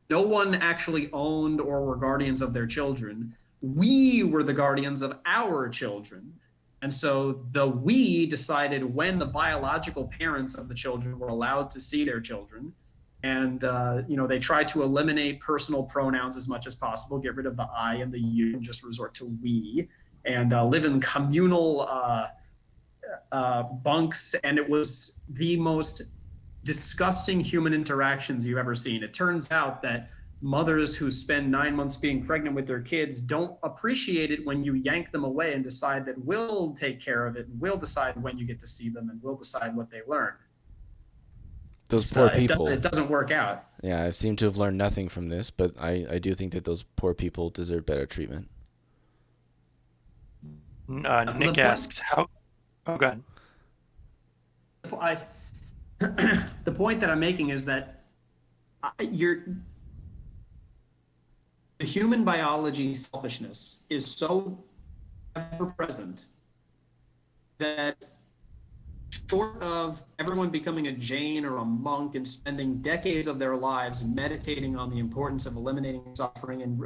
No one actually owned or were guardians of their children. We were the guardians of our children. And so we decided when the biological parents of the children were allowed to see their children. And, they tried to eliminate personal pronouns as much as possible, get rid of the I and the you, and just resort to we, and live in communal bunks. And it was the most disgusting human interactions you've ever seen. It turns out that mothers who spend 9 months being pregnant with their kids don't appreciate it when you yank them away and decide that we'll take care of it, and we'll decide when you get to see them, and we'll decide what they learn. Those poor people. It doesn't work out. Yeah, I seem to have learned nothing from this, but I do think that those poor people deserve better treatment. Nick asks, how... Oh, go ahead. The point that I'm making is that the human biology selfishness is so ever present that short of everyone becoming a Jain or a monk and spending decades of their lives meditating on the importance of eliminating suffering and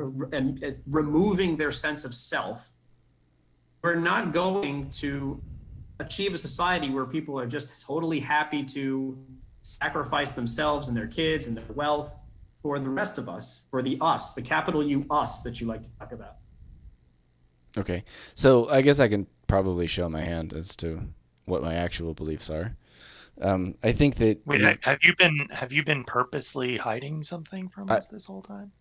removing their sense of self, we're not going to achieve a society where people are just totally happy to sacrifice themselves and their kids and their wealth for the rest of us, for the us, the capital U us that you like to talk about. Okay, so I guess I can probably show my hand as to what my actual beliefs are. I think that... Wait, have you been purposely hiding something from us this whole time?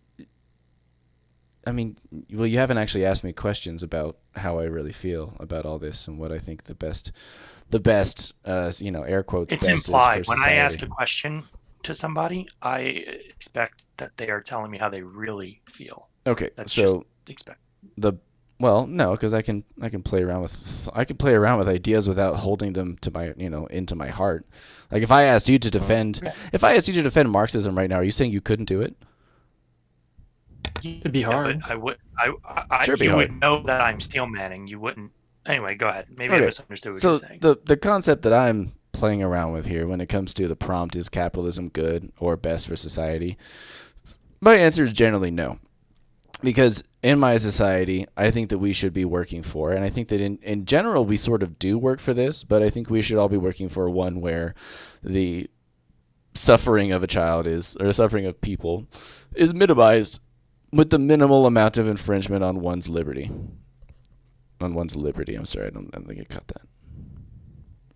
I mean, well, you haven't actually asked me questions about how I really feel about all this and what I think the best, air quotes, it's best implied. is for when society. I ask a question to somebody, I expect that they are telling me how they really feel. Okay, That's so just expect. Well, no, because I can play around with ideas without holding them to my into my heart. Like if I asked you to defend Marxism right now, are you saying you couldn't do it? It'd be hard. But I would. Sure, you would know that I'm steel manning. You wouldn't. Anyway, go ahead. Maybe I misunderstood what you're saying. So the concept that I'm playing around with here when it comes to the prompt is capitalism good or best for society? My answer is generally no. Because in my society, I think that we should be working for, and I think that in general we sort of do work for this, but I think we should all be working for one where the suffering of a child or suffering of people is minimized with the minimal amount of infringement on one's liberty. I'm sorry, I don't think I caught that.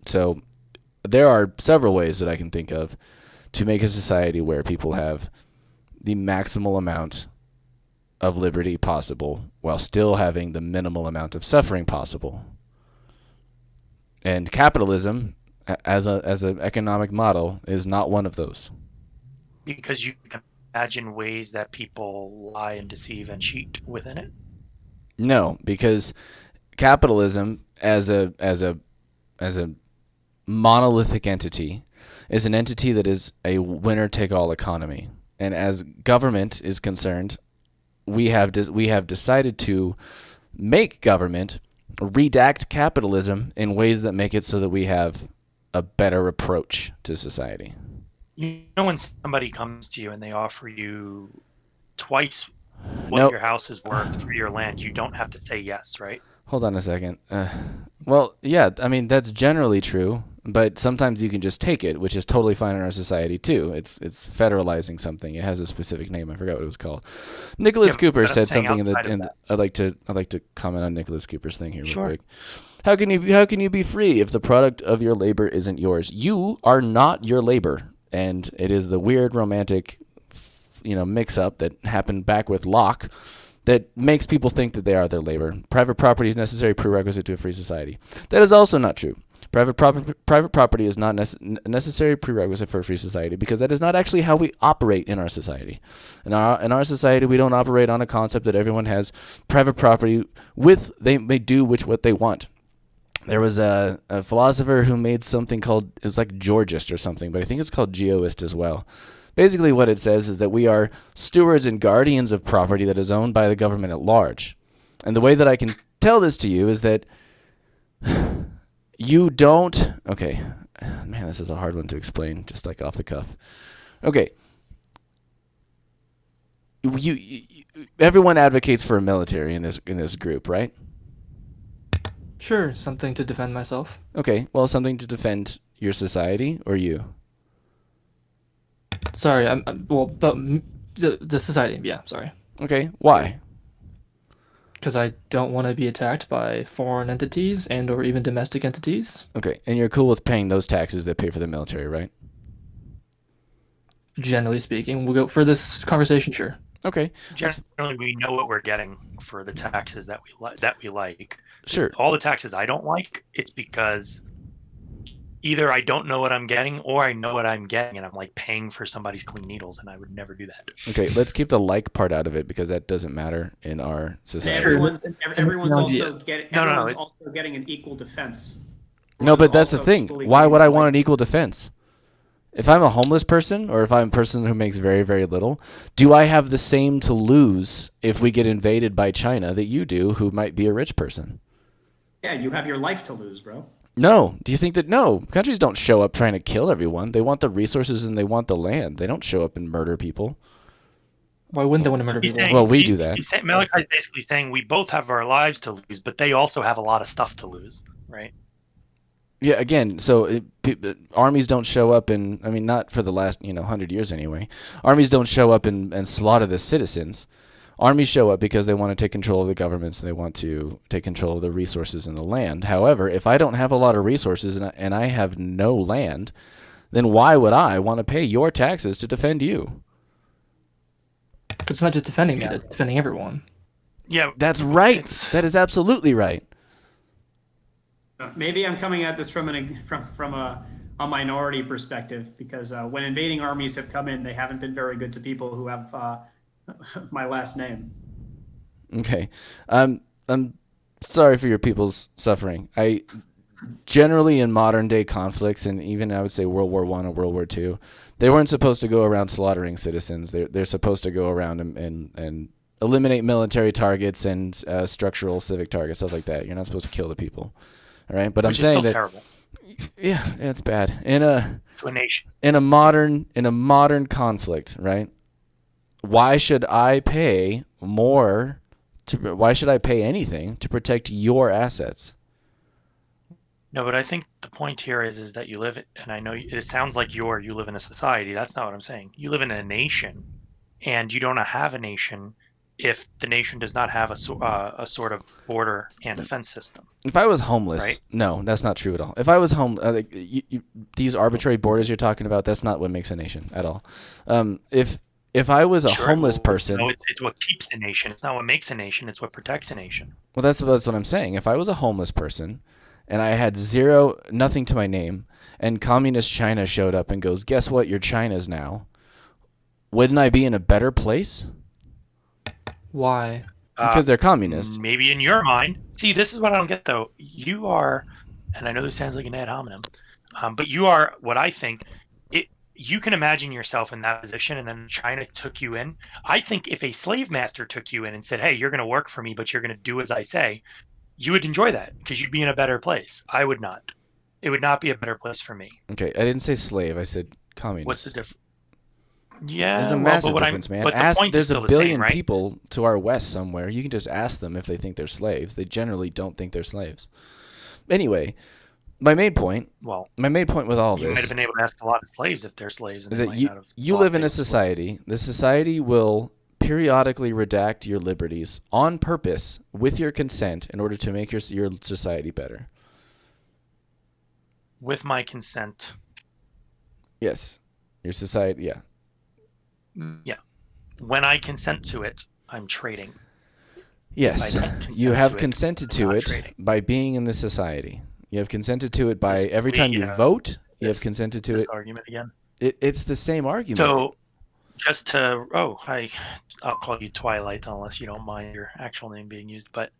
So there are several ways that I can think of to make a society where people have the maximal amount of liberty possible while still having the minimal amount of suffering possible. And capitalism as an economic model is not one of those. Because you can imagine ways that people lie and deceive and cheat within it? No, because capitalism as a monolithic entity is an entity that is a winner-take-all economy. And as government is concerned, we have decided to make government redact capitalism in ways that make it so that we have a better approach to society. You know, when somebody comes to you and they offer you twice what your house is worth for your land, you don't have to say yes, right? Hold on a second. Well, yeah, I mean, that's generally true, but sometimes you can just take it, which is totally fine in our society too. It's federalizing something. It has a specific name. I forgot what it was called. Nicholas Cooper said something I'd like to comment on Nicholas Cooper's thing here real quick. How can you be free if the product of your labor isn't yours? You are not your labor, and it is the weird romantic mix-up that happened back with Locke that makes people think that they are their labor. Private property is a necessary prerequisite to a free society. That is also not true. Private property is not a necessary prerequisite for a free society because that is not actually how we operate in our society. In our society, we don't operate on a concept that everyone has private property they may do what they want. There was a philosopher who made something called, it's like Georgist or something, but I think it's called Geoist as well. Basically what it says is that we are stewards and guardians of property that is owned by the government at large. And the way that I can tell this to you is that you don't... Okay, man, this is a hard one to explain, just like off the cuff. Okay. everyone advocates for a military in this group, right? Sure, something to defend myself. Okay, well, something to defend your society or you. Sorry, but the society. Yeah, sorry. Okay, why? Because I don't want to be attacked by foreign entities and or even domestic entities. Okay, and you're cool with paying those taxes that pay for the military, right? Generally speaking, we'll go for this conversation. Sure. Okay. Generally, we know what we're getting for the taxes that we like. Sure. All the taxes I don't like, it's because either I don't know what I'm getting or I know what I'm getting and I'm like paying for somebody's clean needles, and I would never do that. Okay, let's keep the like part out of it because that doesn't matter in our society. Everyone's also getting an equal defense. No, but that's the thing. Why would I want an equal defense? If I'm a homeless person or if I'm a person who makes very, very little, do I have the same to lose if we get invaded by China that you do, who might be a rich person? Yeah, you have your life to lose, bro. No. Do you think that, no, countries don't show up trying to kill everyone. They want the resources and they want the land. They don't show up and murder people. Why wouldn't they want to murder people? Well, we do that. Malachi's basically saying we both have our lives to lose, but they also have a lot of stuff to lose, right? Yeah, again, so armies don't show up and, I mean, not for the last, 100 years anyway. Armies don't show up and slaughter the citizens. Armies show up because they want to take control of the governments and they want to take control of the resources and the land. However, if I don't have a lot of resources and I have no land, then why would I want to pay your taxes to defend you? It's not just defending me, it's defending everyone. Yeah, that's right. That is absolutely right. Maybe I'm coming at this from a minority perspective, because when invading armies have come in, they haven't been very good to people who have my last name. Okay. I'm sorry for your people's suffering. I generally, in modern day conflicts, and even I would say World War I or World War II, they weren't supposed to go around slaughtering citizens. They're supposed to go around and eliminate military targets and structural civic targets, stuff like that. You're not supposed to kill the people. All right, but I'm saying that terrible. Yeah, it's bad to a nation. In a modern conflict, right? Why should I pay more why should I pay anything to protect your assets? No, but I think the point here is that you live, and I know it sounds like you live in a society. That's not what I'm saying. You live in a nation, and you don't have a nation if the nation does not have a sort of border and defense system. If I was homeless, right? No, that's not true at all. If I was these arbitrary borders you're talking about, that's not what makes a nation at all. If I was a homeless person... No, it's what keeps a nation. It's not what makes a nation. It's what protects a nation. Well, that's what I'm saying. If I was a homeless person and I had nothing to my name, and communist China showed up and goes, guess what? You're China's now. Wouldn't I be in a better place? Why? Because they're communist. Maybe in your mind. See, this is what I don't get, though. You are, and I know this sounds like an ad hominem, but you are what I think... You can imagine yourself in that position, and then China took you in. I think if a slave master took you in and said, hey, you're going to work for me, but you're going to do as I say, you would enjoy that because you'd be in a better place. I would not. It would not be a better place for me. Okay, I didn't say slave. I said communist. What's the difference? Yeah, there's a massive difference, man. But the point there's is a billion right? people to our west somewhere. You can just ask them if they think they're slaves. They generally don't think they're slaves. Anyway... My main point with all this... You might have been able to ask a lot of slaves if they're slaves. Is that you live in a society. Slaves. The society will periodically redact your liberties on purpose with your consent in order to make your society better. With my consent. Yes. Your society, yeah. Yeah. When I consent to it, I'm trading. Yes. You have consented to it by being in this society. You have consented to it by every time you vote. You have consented to it. Argument again. It's the same argument. So, just to I'll call you Twilight unless you don't mind your actual name being used. But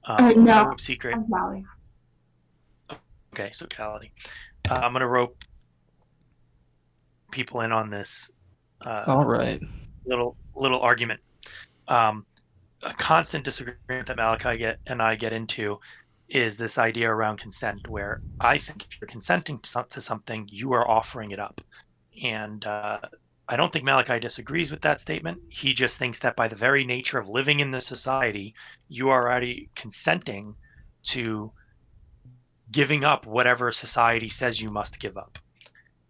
no, rope secret. I'm Callie. Okay, so Callie, I'm gonna rope people in on this. All right. Little argument. A constant disagreement that Malachi and I get into is this idea around consent, where I think if you're consenting to something, you are offering it up. And I don't think Malachi disagrees with that statement. He just thinks that by the very nature of living in this society, you are already consenting to giving up whatever society says you must give up.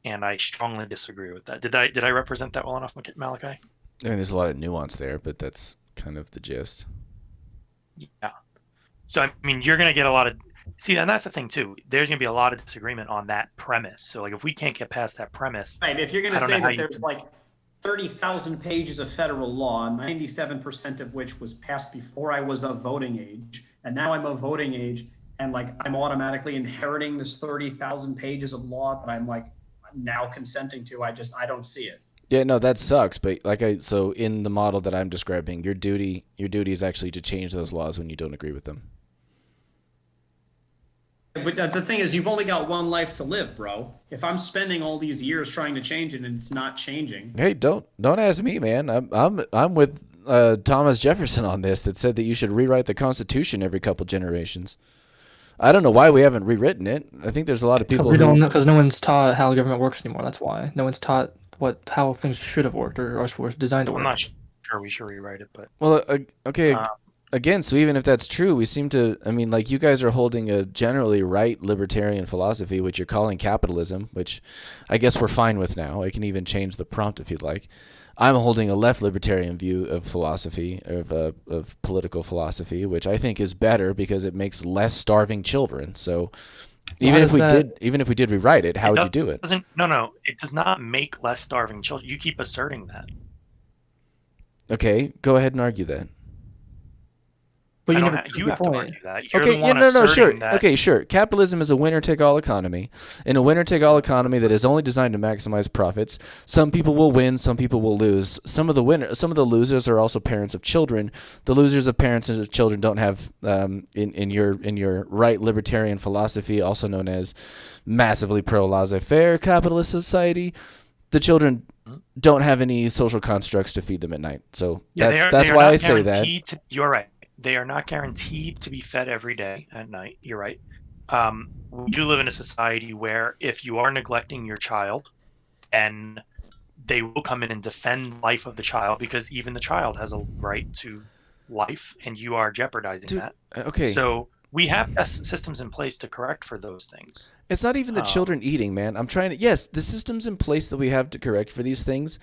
And I strongly disagree with that. Did I represent that well enough, Malachi? I mean, there's a lot of nuance there, but that's kind of the gist. Yeah. So, I mean, you're going to get a lot of... See, and that's the thing, too. There's going to be a lot of disagreement on that premise. So, like, if we can't get past that premise... Right, if you're going to say that there's, like, 30,000 pages of federal law, 97% of which was passed before I was of voting age, and now I'm of voting age, and, like, I'm automatically inheriting this 30,000 pages of law that I'm, like, now consenting to, I don't see it. Yeah, no, that sucks. But so in the model that I'm describing, your duty is actually to change those laws when you don't agree with them. But the thing is, you've only got one life to live, bro. If I'm spending all these years trying to change it and it's not changing. Hey, don't ask me, man. I'm with Thomas Jefferson on this, that said that you should rewrite the Constitution every couple generations. I don't know why we haven't rewritten it. I think there's a lot of people we don't know, because no one's taught how government works anymore. That's why no one's taught how things should have worked or were designed to work. I'm not sure we should rewrite it, but well, okay. Again, so even if that's true, we seem to. I mean, like, you guys are holding a generally right libertarian philosophy, which you're calling capitalism, which I guess we're fine with now. I can even change the prompt if you'd like. I'm holding a left libertarian view of philosophy, of political philosophy, which I think is better because it makes less starving children. So even if we did rewrite it, how would you do it? No, it does not make less starving children. You keep asserting that. Okay, go ahead and argue that. But you have to argue that. You're okay, the one sure. that... Okay, sure. Capitalism is a winner-take-all economy. In a winner-take-all economy that is only designed to maximize profits, some people will win, some people will lose. Some of the losers are also parents of children. The losers of parents of children don't have, in your right libertarian philosophy, also known as massively pro-laissez-faire capitalist society, the children don't have any social constructs to feed them at night. So that's why I say that. You're right. They are not guaranteed to be fed every day at night. You're right. We do live in a society where if you are neglecting your child, and they will come in and defend life of the child, because even the child has a right to life, and you are jeopardizing that. Okay. So we have systems in place to correct for those things. It's not even the children eating, man. Yes, the systems in place that we have to correct for these things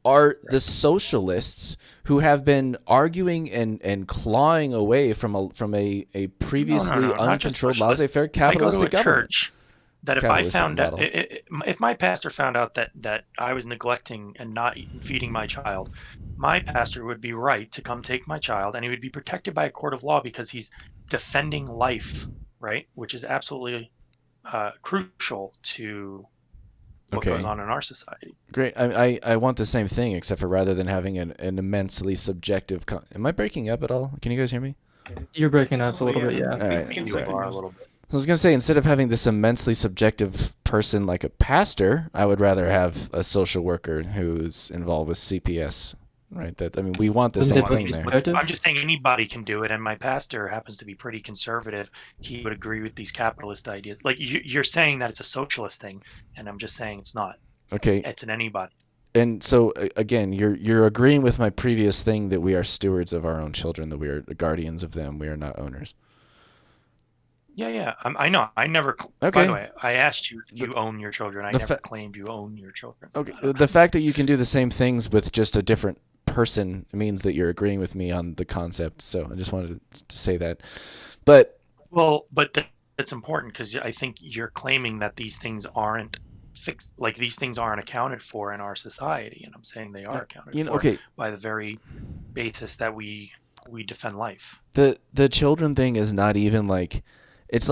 are the socialists who have been arguing and clawing away from a previously uncontrolled laissez-faire capitalistic government. That if I found out, if my pastor found out that I was neglecting and not feeding my child, my pastor would be right to come take my child, and he would be protected by a court of law because he's defending life, right? Which is absolutely crucial to what goes on in our society. Great. I want the same thing, except for rather than having an immensely subjective... Am I breaking up at all? Can you guys hear me? You're breaking up a little bit, yeah. All right. We can do it a little bit. I was going to say, instead of having this immensely subjective person like a pastor, I would rather have a social worker who's involved with CPS, right? We want the same thing there. I'm just saying anybody can do it, and my pastor happens to be pretty conservative. He would agree with these capitalist ideas. Like, you're saying that it's a socialist thing, and I'm just saying it's not. Okay. It's an anybody. And so, again, you're agreeing with my previous thing that we are stewards of our own children, that we are the guardians of them, we are not owners. Yeah. I know. I never. Okay. By the way, I asked you if you own your children. I never claimed you own your children. Okay. The fact that you can do the same things with just a different person means that you're agreeing with me on the concept. So I just wanted to say that. But that's important because I think you're claiming that these things aren't fixed. Like, these things aren't accounted for in our society, and I'm saying they are accounted for by the very basis that we defend life. The children thing is not even like. It's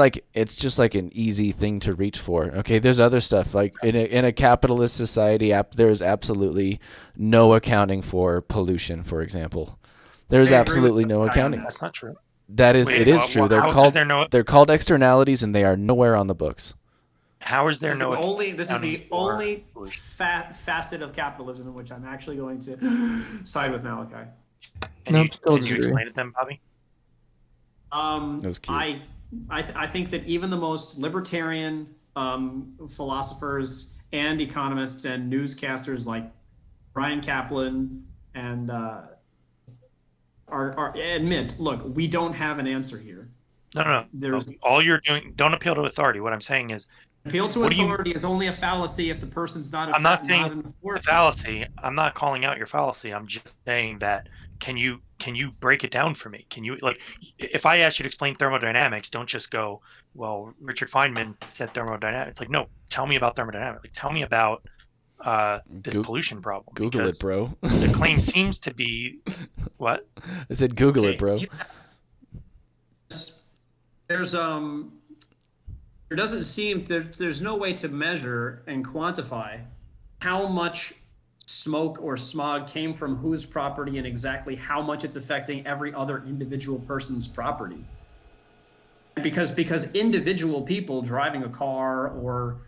just like an easy thing to reach for. Okay, there's other stuff like in a capitalist society, there's absolutely no accounting for pollution, for example. There's absolutely no accounting. That's not true. It is true. They're called externalities, and they are nowhere on the books. How is there no? This is the only facet of capitalism in which I'm actually going to side with Malachi. Can you explain it to them, Bobby? That was cute. I think that even the most libertarian philosophers and economists and newscasters like Brian Kaplan, and admit, look, we don't have an answer here. No. All you're doing, don't appeal to authority. What I'm saying is, appeal to authority is only a fallacy if the person's not. I'm not saying a fallacy. I'm not calling out your fallacy. I'm just saying that can you break it down for me? Can you, like, if I ask you to explain thermodynamics, don't just go, well, Richard Feynman said thermodynamics. It's like, no, tell me about thermodynamics. Like, tell me about this pollution problem. Google it, bro. The claim seems to be what? I said Google it, bro. There's there doesn't seem there's no way to measure and quantify how much smoke or smog came from whose property and exactly how much it's affecting every other individual person's property. Because individual people driving a car or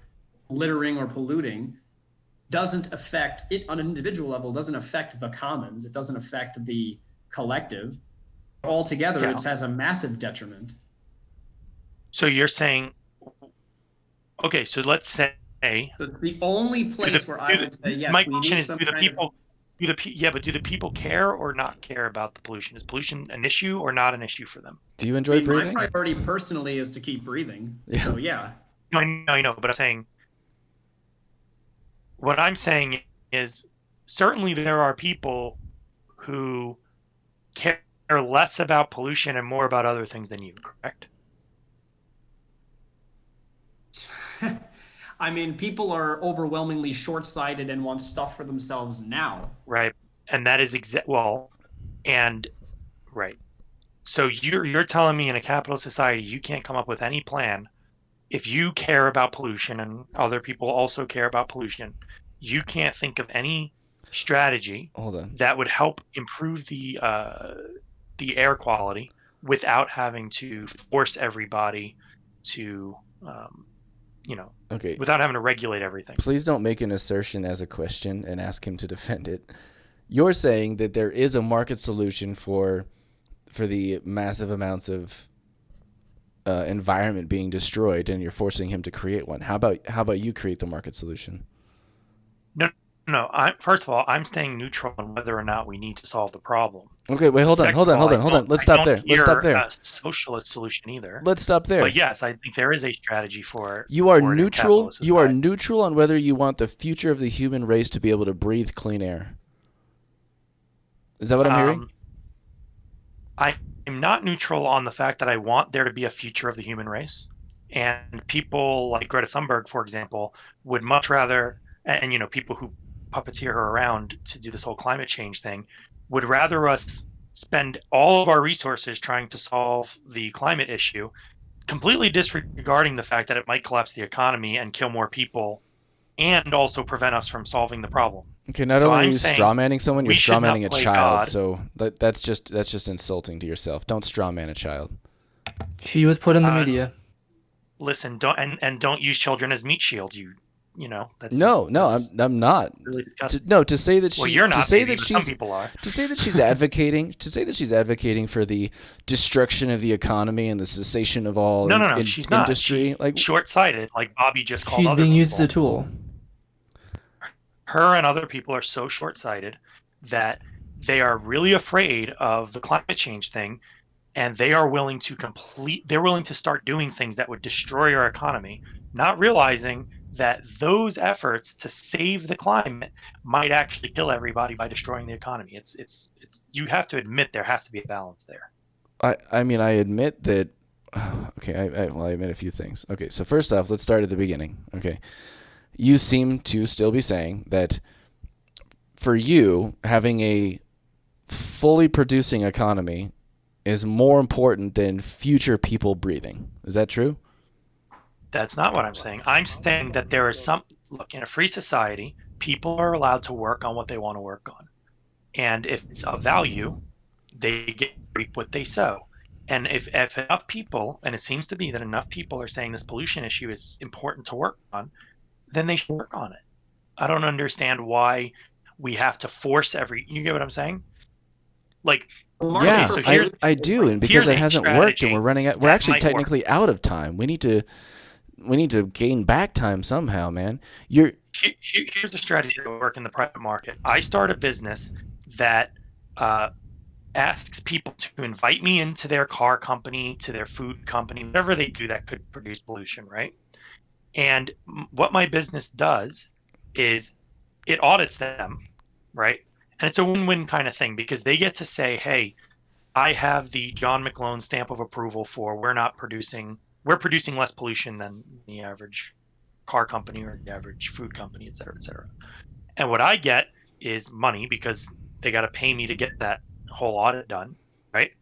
littering or polluting doesn't affect it on an individual level, doesn't affect the commons, it doesn't affect the collective. Altogether, it has a massive detriment. So you're saying, okay, so let's say the only place where I would say yes. My question is, do the people care or not care about the pollution? Is pollution an issue or not an issue for them? Do you enjoy breathing? My priority personally is to keep breathing. Yeah. So yeah. No, I know, but I'm saying, what I'm saying is, certainly there are people who care less about pollution and more about other things than you, correct? I mean, people are overwhelmingly short-sighted and want stuff for themselves now. Right, and that is right. So you're telling me in a capitalist society you can't come up with any plan. If you care about pollution and other people also care about pollution, you can't think of any strategy that would help improve the air quality without having to force everybody to without having to regulate everything. Please don't make an assertion as a question and ask him to defend it. You're saying that there is a market solution for the massive amounts of environment being destroyed, and you're forcing him to create one. How about you create the market solution? No. First of all, I'm staying neutral on whether or not we need to solve the problem. Okay, wait, hold on. Let's stop there. Let's stop there. A socialist solution either. Let's stop there. But yes, I think there is a strategy for. You are neutral. You are neutral on whether you want the future of the human race to be able to breathe clean air. Is that what I'm hearing? I am not neutral on the fact that I want there to be a future of the human race, and people like Greta Thunberg, for example, would much rather, and people who puppeteer her around to do this whole climate change thing, would rather us spend all of our resources trying to solve the climate issue, completely disregarding the fact that it might collapse the economy and kill more people, and also prevent us from solving the problem. Okay, not only are you strawmanning someone, you're strawmanning a child. God. So that's just insulting to yourself. Don't strawman a child. She was put in the media. Listen, don't use children as meat shields. That's I'm not. Really disgusting. To say that you're not. To say that some people are. To say that she's advocating for the destruction of the economy and the cessation of all she's industry. Not. Like short-sighted, like Bobby just called. She's being used as a tool. Her and other people are so short-sighted that they are really afraid of the climate change thing, and they are willing to start doing things that would destroy our economy, not realizing that those efforts to save the climate might actually kill everybody by destroying the economy. It's you have to admit there has to be a balance there. I mean, I admit that. Okay, I admit a few things. Okay, so first off, let's start at the beginning. Okay, you seem to still be saying that for you, having a fully producing economy is more important than future people breathing. Is that true? That's not what I'm saying. I'm saying that there is look, in a free society, people are allowed to work on what they want to work on. And if it's of value, they reap what they sow. And if enough people, and it seems to be that enough people are saying this pollution issue is important to work on, then they should work on it. I don't understand why we have to force you get what I'm saying? Like, yeah, so I do, and because it hasn't worked, and we're running out. We're actually technically out of time. We need to gain back time somehow, man. Here's the strategy that will work in the private market. I start a business that asks people to invite me into their car company, to their food company, whatever they do that could produce pollution, right? And what my business does is it audits them, right? And it's a win-win kind of thing because they get to say, hey, I have the John McLone stamp of approval for we're producing less pollution than the average car company or the average food company, et cetera, et cetera. And what I get is money because they got to pay me to get that whole audit done, right?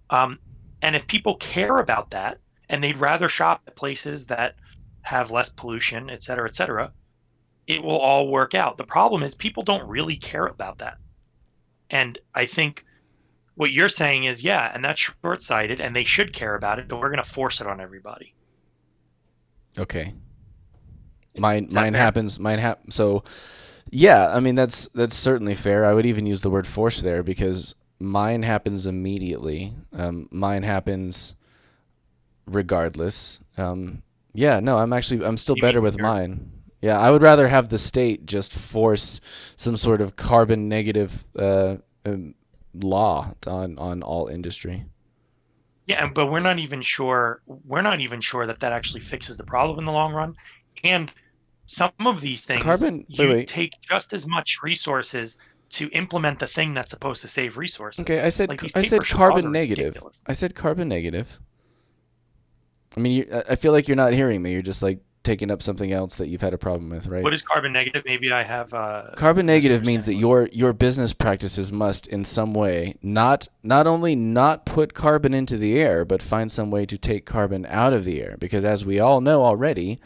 And if people care about that and they'd rather shop at places that have less pollution, et cetera, it will all work out. The problem is people don't really care about that. And I think what you're saying is, yeah, and that's short-sighted and they should care about it, but we're going to force it on everybody. Okay. Mine happens. So, yeah, I mean, that's certainly fair. I would even use the word force there because mine happens immediately. Mine happens regardless. Yeah, no, I'm still better with mine. Yeah, I would rather have the state just force some sort of carbon negative law on all industry. Yeah, but we're not even sure that actually fixes the problem in the long run. And some of these things take just as much resources to implement the thing that's supposed to save resources. Okay, I said carbon negative. Ridiculous. I said carbon negative. I mean, I feel like you're not hearing me. You're just like taking up something else that you've had a problem with, right? What is carbon negative? Maybe I have. Carbon negative means that your business practices must, in some way, not only not put carbon into the air, but find some way to take carbon out of the air. Because as we all know already,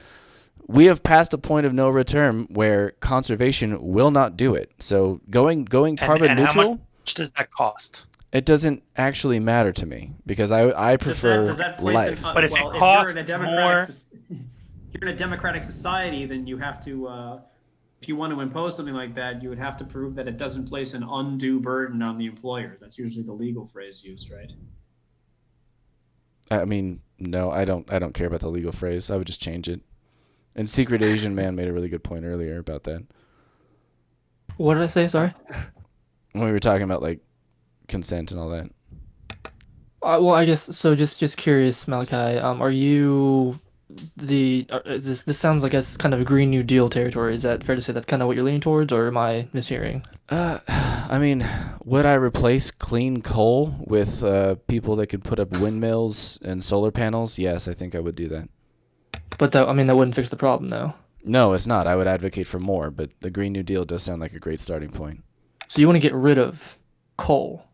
we have passed a point of no return where conservation will not do it. So going carbon neutral. How much does that cost? It doesn't actually matter to me because I prefer does that place life. But if it costs more. If you're in a democratic society, then you have to, if you want to impose something like that, you would have to prove that it doesn't place an undue burden on the employer. That's usually the legal phrase used, right? I mean, no, I don't care about the legal phrase. I would just change it. And Secret Asian Man made a really good point earlier about that. What did I say? Sorry. When we were talking about like consent and all that. Well, I guess so. Just curious, Malachi. Are you this sounds like it's kind of a Green New Deal territory. Is that fair to say that's kind of what you're leaning towards, or am I mishearing? I mean, would I replace clean coal with people that could put up windmills and solar panels? Yes, I think I would do that. But that wouldn't fix the problem, though. No, it's not. I would advocate for more, but the Green New Deal does sound like a great starting point. So you want to get rid of coal?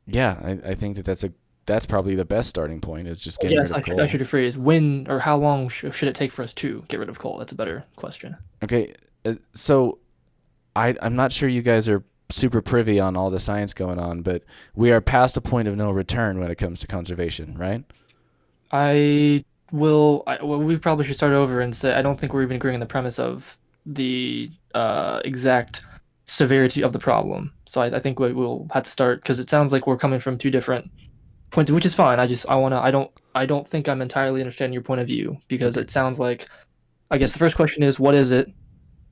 Yeah, I think that's probably the best starting point is just getting rid of coal. I should rephrase. When or how long should it take for us to get rid of coal? That's a better question. Okay, so I'm not sure you guys are super privy on all the science going on, but we are past a point of no return when it comes to conservation, right? We probably should start over and say I don't think we're even agreeing on the premise of the exact severity of the problem. So I think we'll have to start because it sounds like we're coming from two different points, which is fine. I don't think I'm entirely understanding your point of view because it sounds like, I guess the first question is, what is it?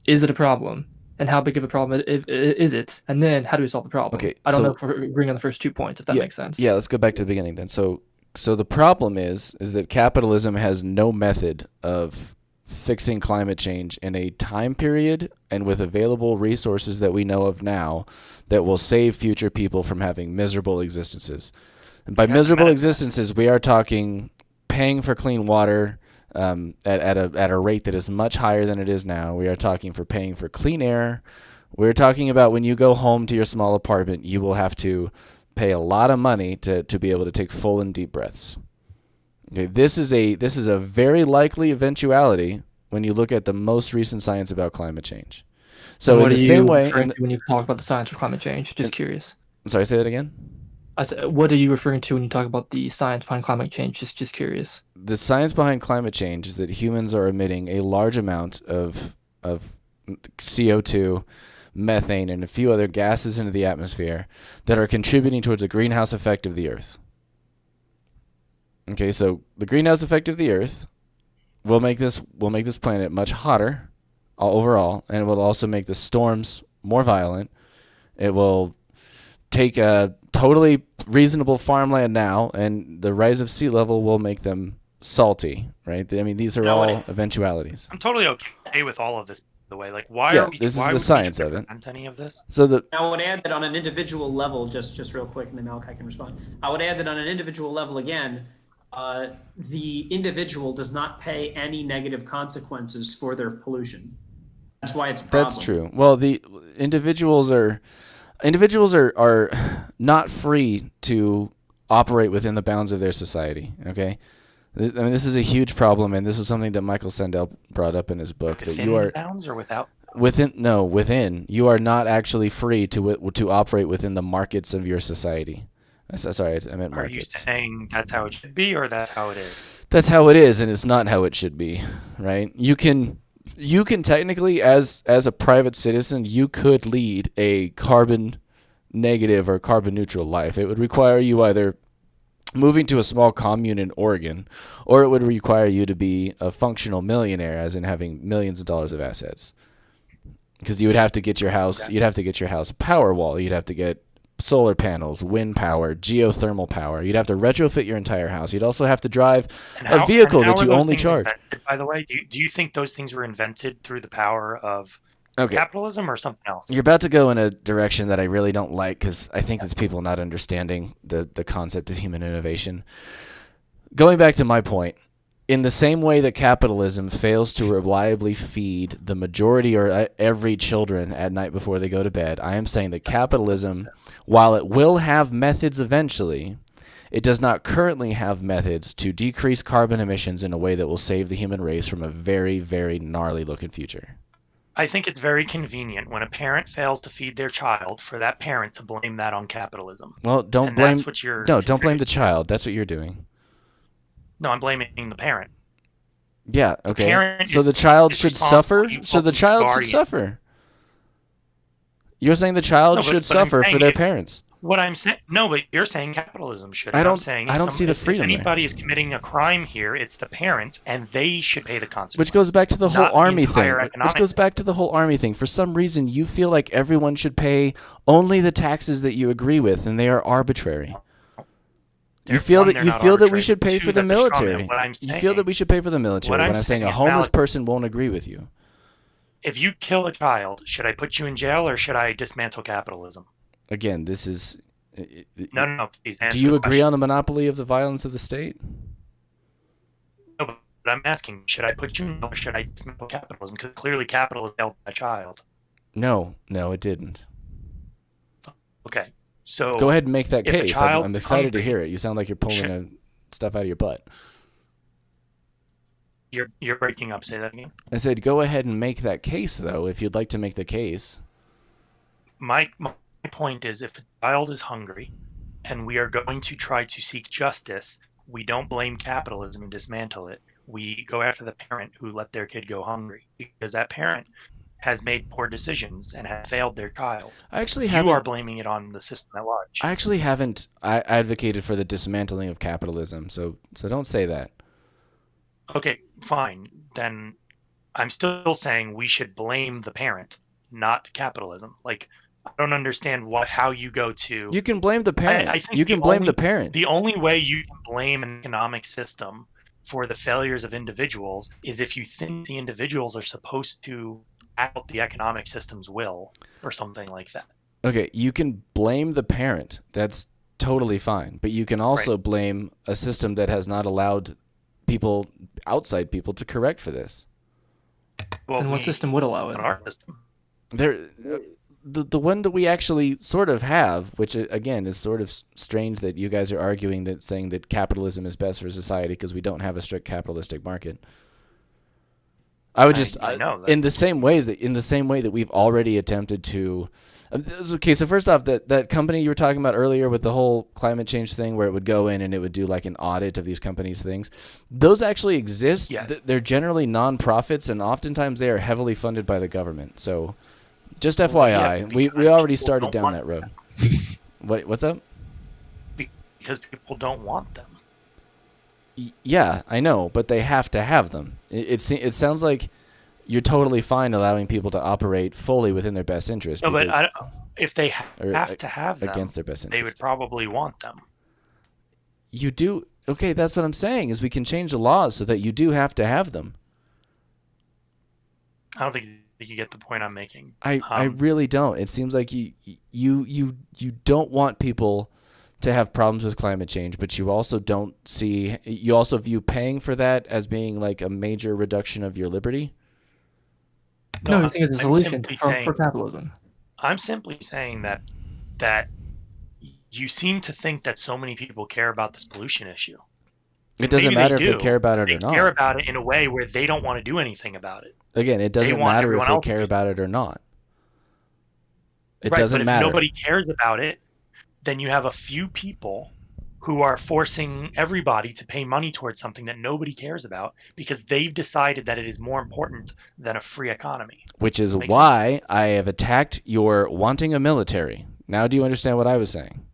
Is it a problem? And how big of a problem is it? And then how do we solve the problem? Okay, I don't know if we're agreeing on the first 2 points, if that makes sense. Yeah, let's go back to the beginning then. So the problem is that capitalism has no method of fixing climate change in a time period and with available resources that we know of now that will save future people from having miserable existences. And by miserable existences, we are talking paying for clean water at a rate that is much higher than it is now. We are talking for paying for clean air. We're talking about when you go home to your small apartment, you will have to pay a lot of money to be able to take full and deep breaths. Okay, this is a very likely eventuality when you look at the most recent science about climate change. So in the same way, when you talk about the science of climate change, just curious. I'm sorry, say that again. I said, what are you referring to when you talk about the science behind climate change? Just curious. The science behind climate change is that humans are emitting a large amount of CO2, methane, and a few other gases into the atmosphere that are contributing towards the greenhouse effect of the Earth. Okay, so the greenhouse effect of the Earth will make this planet much hotter overall, and it will also make the storms more violent. It will take a totally reasonable farmland now, and the rise of sea level will make them salty, right? I mean, these are all eventualities. I'm totally okay with all of this, by the way. Like, why this is the science of it. Any of this? So I would add that on an individual level, just real quick, and then Malachi can respond. I would add that on an individual level, again, the individual does not pay any negative consequences for their pollution. That's why it's a problem. That's true. Well, the individuals are not free to operate within the bounds of their society. Okay, I mean, this is a huge problem, and this is something that Michael Sandel brought up in his book. Within that you are bounds or without. Within. You are not actually free to operate within the markets of your society. Sorry, I meant markets. Are you saying that's how it should be, or that's how it is? That's how it is, and it's not how it should be, right? You can technically, as a private citizen, you could lead a carbon negative or carbon neutral life. It would require you either moving to a small commune in Oregon, or it would require you to be a functional millionaire, as in having millions of dollars of assets. Because you would have to get your house, a power wall. You'd have to get solar panels, wind power, geothermal power. You'd have to retrofit your entire house. You'd also have to drive a vehicle that you only charge. Invented, by the way, do you think those things were invented through the power of capitalism or something else? You're about to go in a direction that I really don't like, because I think it's people not understanding the concept of human innovation. Going back to my point, in the same way that capitalism fails to reliably feed the majority or every children at night before they go to bed, I am saying that capitalism, while it will have methods eventually, it does not currently have methods to decrease carbon emissions in a way that will save the human race from a very, very gnarly looking future. I think it's very convenient when a parent fails to feed their child for that parent to blame that on capitalism. Well, don't blame the child. That's what you're doing. No, I'm blaming the parent. Yeah, okay. So the child should suffer? So the child should suffer. You're saying the child should suffer for their parents. What I'm saying, no, but you're saying capitalism should. I don't see the freedom there. If anybody is committing a crime here, it's the parents, and they should pay the consequences. Which goes back to the whole army thing. For some reason, you feel like everyone should pay only the taxes that you agree with, and they are arbitrary. You feel that we should pay for the military. You feel that we should pay for the military when I'm saying a homeless person won't agree with you. If you kill a child, should I put you in jail or should I dismantle capitalism? Again, this is... No, please answer. Do you agree on the monopoly of the violence of the state? No, but I'm asking, should I put you in jail or should I dismantle capitalism? Because clearly capitalism helped a child. No, it didn't. Okay. So go ahead and make that case. I'm excited to hear it. You sound like you're pulling stuff out of your butt. You're breaking up. Say that again. I said go ahead and make that case, though, if you'd like to make the case. My point is, if a child is hungry and we are going to try to seek justice, we don't blame capitalism and dismantle it. We go after the parent who let their kid go hungry, because that parent has made poor decisions and has failed their child. You are blaming it on the system at large. I actually haven't advocated for the dismantling of capitalism, so don't say that. Okay, fine. Then I'm still saying we should blame the parent, not capitalism. Like, I don't understand how you go to... You can blame the parent. I think you can blame the parent. The only way you can blame an economic system for the failures of individuals is if you think the individuals are supposed to out the economic system's will or something like that. Okay, you can blame the parent. That's totally fine. But you can also blame a system that has not allowed outside people to correct for this. Well, then what system would allow it? Our system. The one that we actually sort of have, which again is sort of strange that you guys are arguing that, saying that capitalism is best for society because we don't have a strict capitalistic market. I know in the same way that we've already attempted to. Okay, so first off, that company you were talking about earlier with the whole climate change thing, where it would go in and it would do like an audit of these companies' things, those actually exist. Yeah. They're generally non-profits, and oftentimes they are heavily funded by the government. So, just FYI, we already started down that road. What's up? Because people don't want them. Yeah, I know, but they have to have them. It sounds like you're totally fine allowing people to operate fully within their best interest. No, but if they have to have them against their best interest, they would probably want them. You do. Okay, that's what I'm saying, is we can change the laws so that you do have to have them. I don't think you get the point I'm making. I really don't. It seems like you don't want people to have problems with climate change, but you also view paying for that as being like a major reduction of your liberty. No, I think it's a solution for capitalism. I'm simply saying that you seem to think that so many people care about this pollution issue. It doesn't matter if they care about it or not. They care about it in a way where they don't want to do anything about it. Again, it doesn't matter if they care about it or not. It doesn't matter. If nobody cares about it, then you have a few people who are forcing everybody to pay money towards something that nobody cares about because they've decided that it is more important than a free economy. Which is why I have attacked your wanting a military. Now do you understand what I was saying?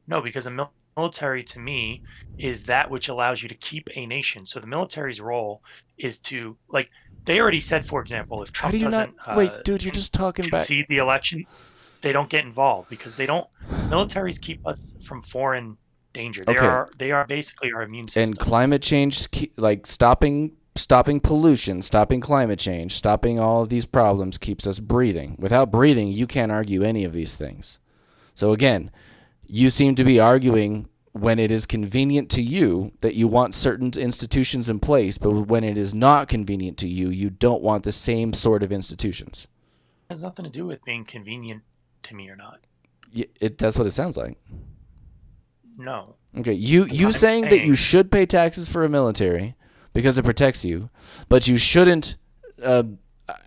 No, because a military to me is that which allows you to keep a nation. So the military's role is to, like, they already said, for example, if Trump doesn't wait, dude, you're just talking about concede the election, they don't get involved because they don't. Militaries keep us from foreign danger. They are basically our immune system. And climate change, like stopping pollution, stopping climate change, stopping all of these problems keeps us breathing. Without breathing, you can't argue any of these things. So again, you seem to be arguing when it is convenient to you that you want certain institutions in place, but when it is not convenient to you, you don't want the same sort of institutions. It has nothing to do with being convenient to me or not. That's what it sounds like. No. Okay, you saying that you should pay taxes for a military because it protects you, but you shouldn't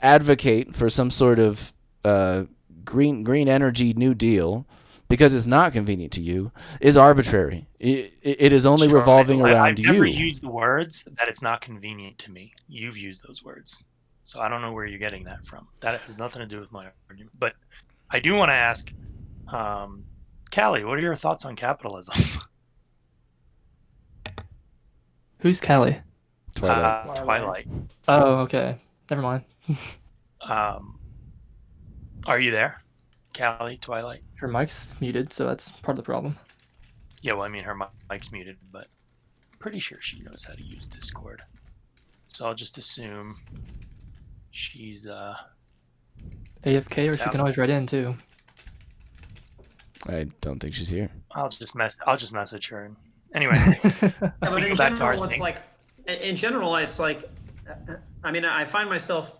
advocate for some sort of green energy New Deal because it's not convenient to you is arbitrary. It is only revolving around you. I've never used the words that it's not convenient to me. You've used those words. So I don't know where you're getting that from. That has nothing to do with my argument. But I do want to ask, Callie, what are your thoughts on capitalism? Who's Callie? Twilight. Oh, okay. Never mind. Are you there? Callie, Twilight? Her mic's muted, so that's part of the problem. Yeah, well, I mean, her mic's muted, but I'm pretty sure she knows how to use Discord. So I'll just assume she's AFK, or she can always write in too. I don't think she's here. I'll just message her. Anyway, but in general, it's like, I mean, I find myself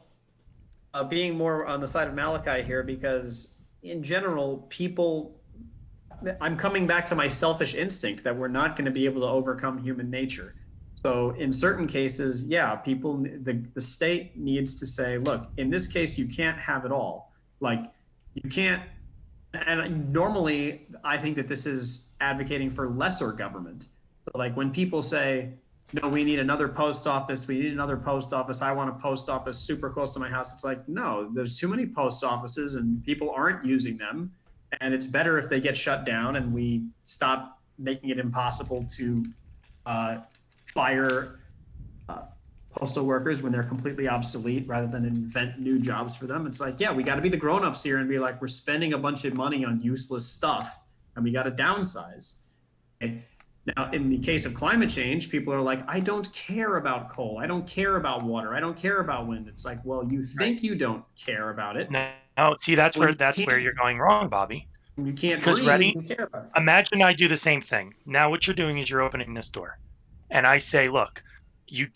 being more on the side of Malachi here because, in general, people. I'm coming back to my selfish instinct that we're not going to be able to overcome human nature. So in certain cases, yeah, people, the state needs to say, look, in this case, you can't have it all. Like, you can't. And normally, I think that this is advocating for lesser government. So, like, when people say, no, we need another post office, I want a post office super close to my house. It's like, no, there's too many post offices and people aren't using them. And it's better if they get shut down and we stop making it impossible to fire postal workers when they're completely obsolete rather than invent new jobs for them. It's like, yeah, we got to be the grown-ups here and be like, we're spending a bunch of money on useless stuff and we got to downsize. Okay? Now, in the case of climate change, people are like, I don't care about coal. I don't care about water. I don't care about wind. It's like, well, you think you don't care about it. No, see, that's where you're going wrong, Bobby. You can't because breathe, you care about it. Imagine I do the same thing. Now what you're doing is you're opening this door. And I say, look, you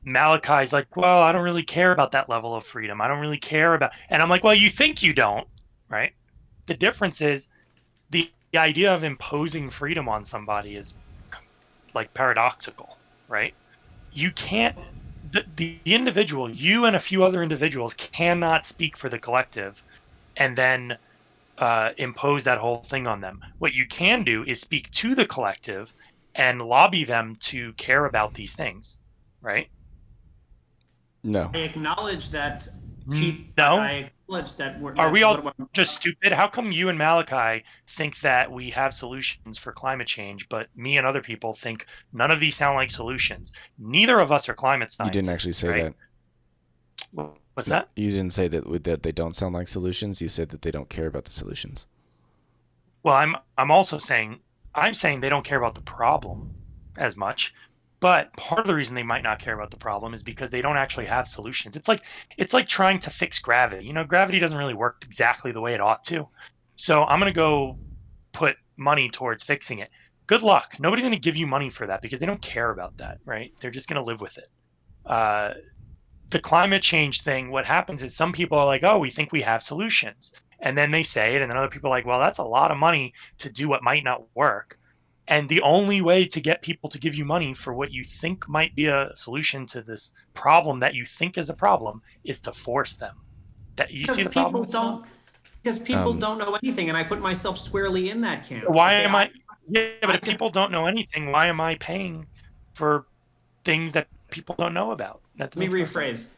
Malachi's like, well, I don't really care about that level of freedom. I don't really care about, and I'm like, well, you think you don't, right? The difference is the idea of imposing freedom on somebody is like paradoxical, right? You can't, the individual, you and a few other individuals cannot speak for the collective and then impose that whole thing on them. What you can do is speak to the collective and lobby them to care about these things, right? No. I acknowledge that. No. I acknowledge that are we all just stupid? How come you and Malachi think that we have solutions for climate change, but me and other people think none of these sound like solutions? Neither of us are climate scientists. You didn't actually say right? that. What's that? You didn't say that they don't sound like solutions. You said that they don't care about the solutions. Well, I'm also saying they don't care about the problem as much. But part of the reason they might not care about the problem is because they don't actually have solutions. It's like trying to fix gravity. You know, gravity doesn't really work exactly the way it ought to. So I'm going to go put money towards fixing it. Good luck. Nobody's going to give you money for that because they don't care about that, right? They're just going to live with it. The climate change thing, what happens is some people are like, oh, we think we have solutions. And then they say it, and then other people are like, well, that's a lot of money to do what might not work. And the only way to get people to give you money for what you think might be a solution to this problem that you think is a problem is to force them. That you see the problem? Because people don't know anything, and I put myself squarely in that camp. Why am I? Yeah, but if people don't know anything, why am I paying for things that people don't know about? Let me rephrase.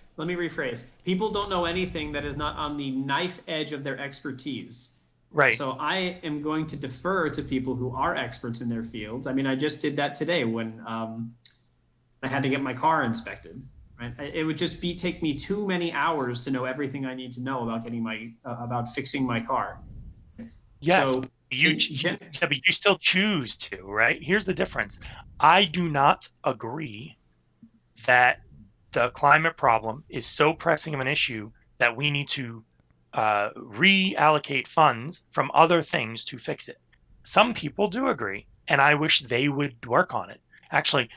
People don't know anything that is not on the knife edge of their expertise. Right. So I am going to defer to people who are experts in their fields. I mean, I just did that today when I had to get my car inspected. Right. It would just take me too many hours to know everything I need to know about about fixing my car. Yes. So, but you still choose to, right? Here's the difference. I do not agree that the climate problem is so pressing of an issue that we need to reallocate funds from other things to fix it. Some people do agree, and I wish they would work on it. Actually,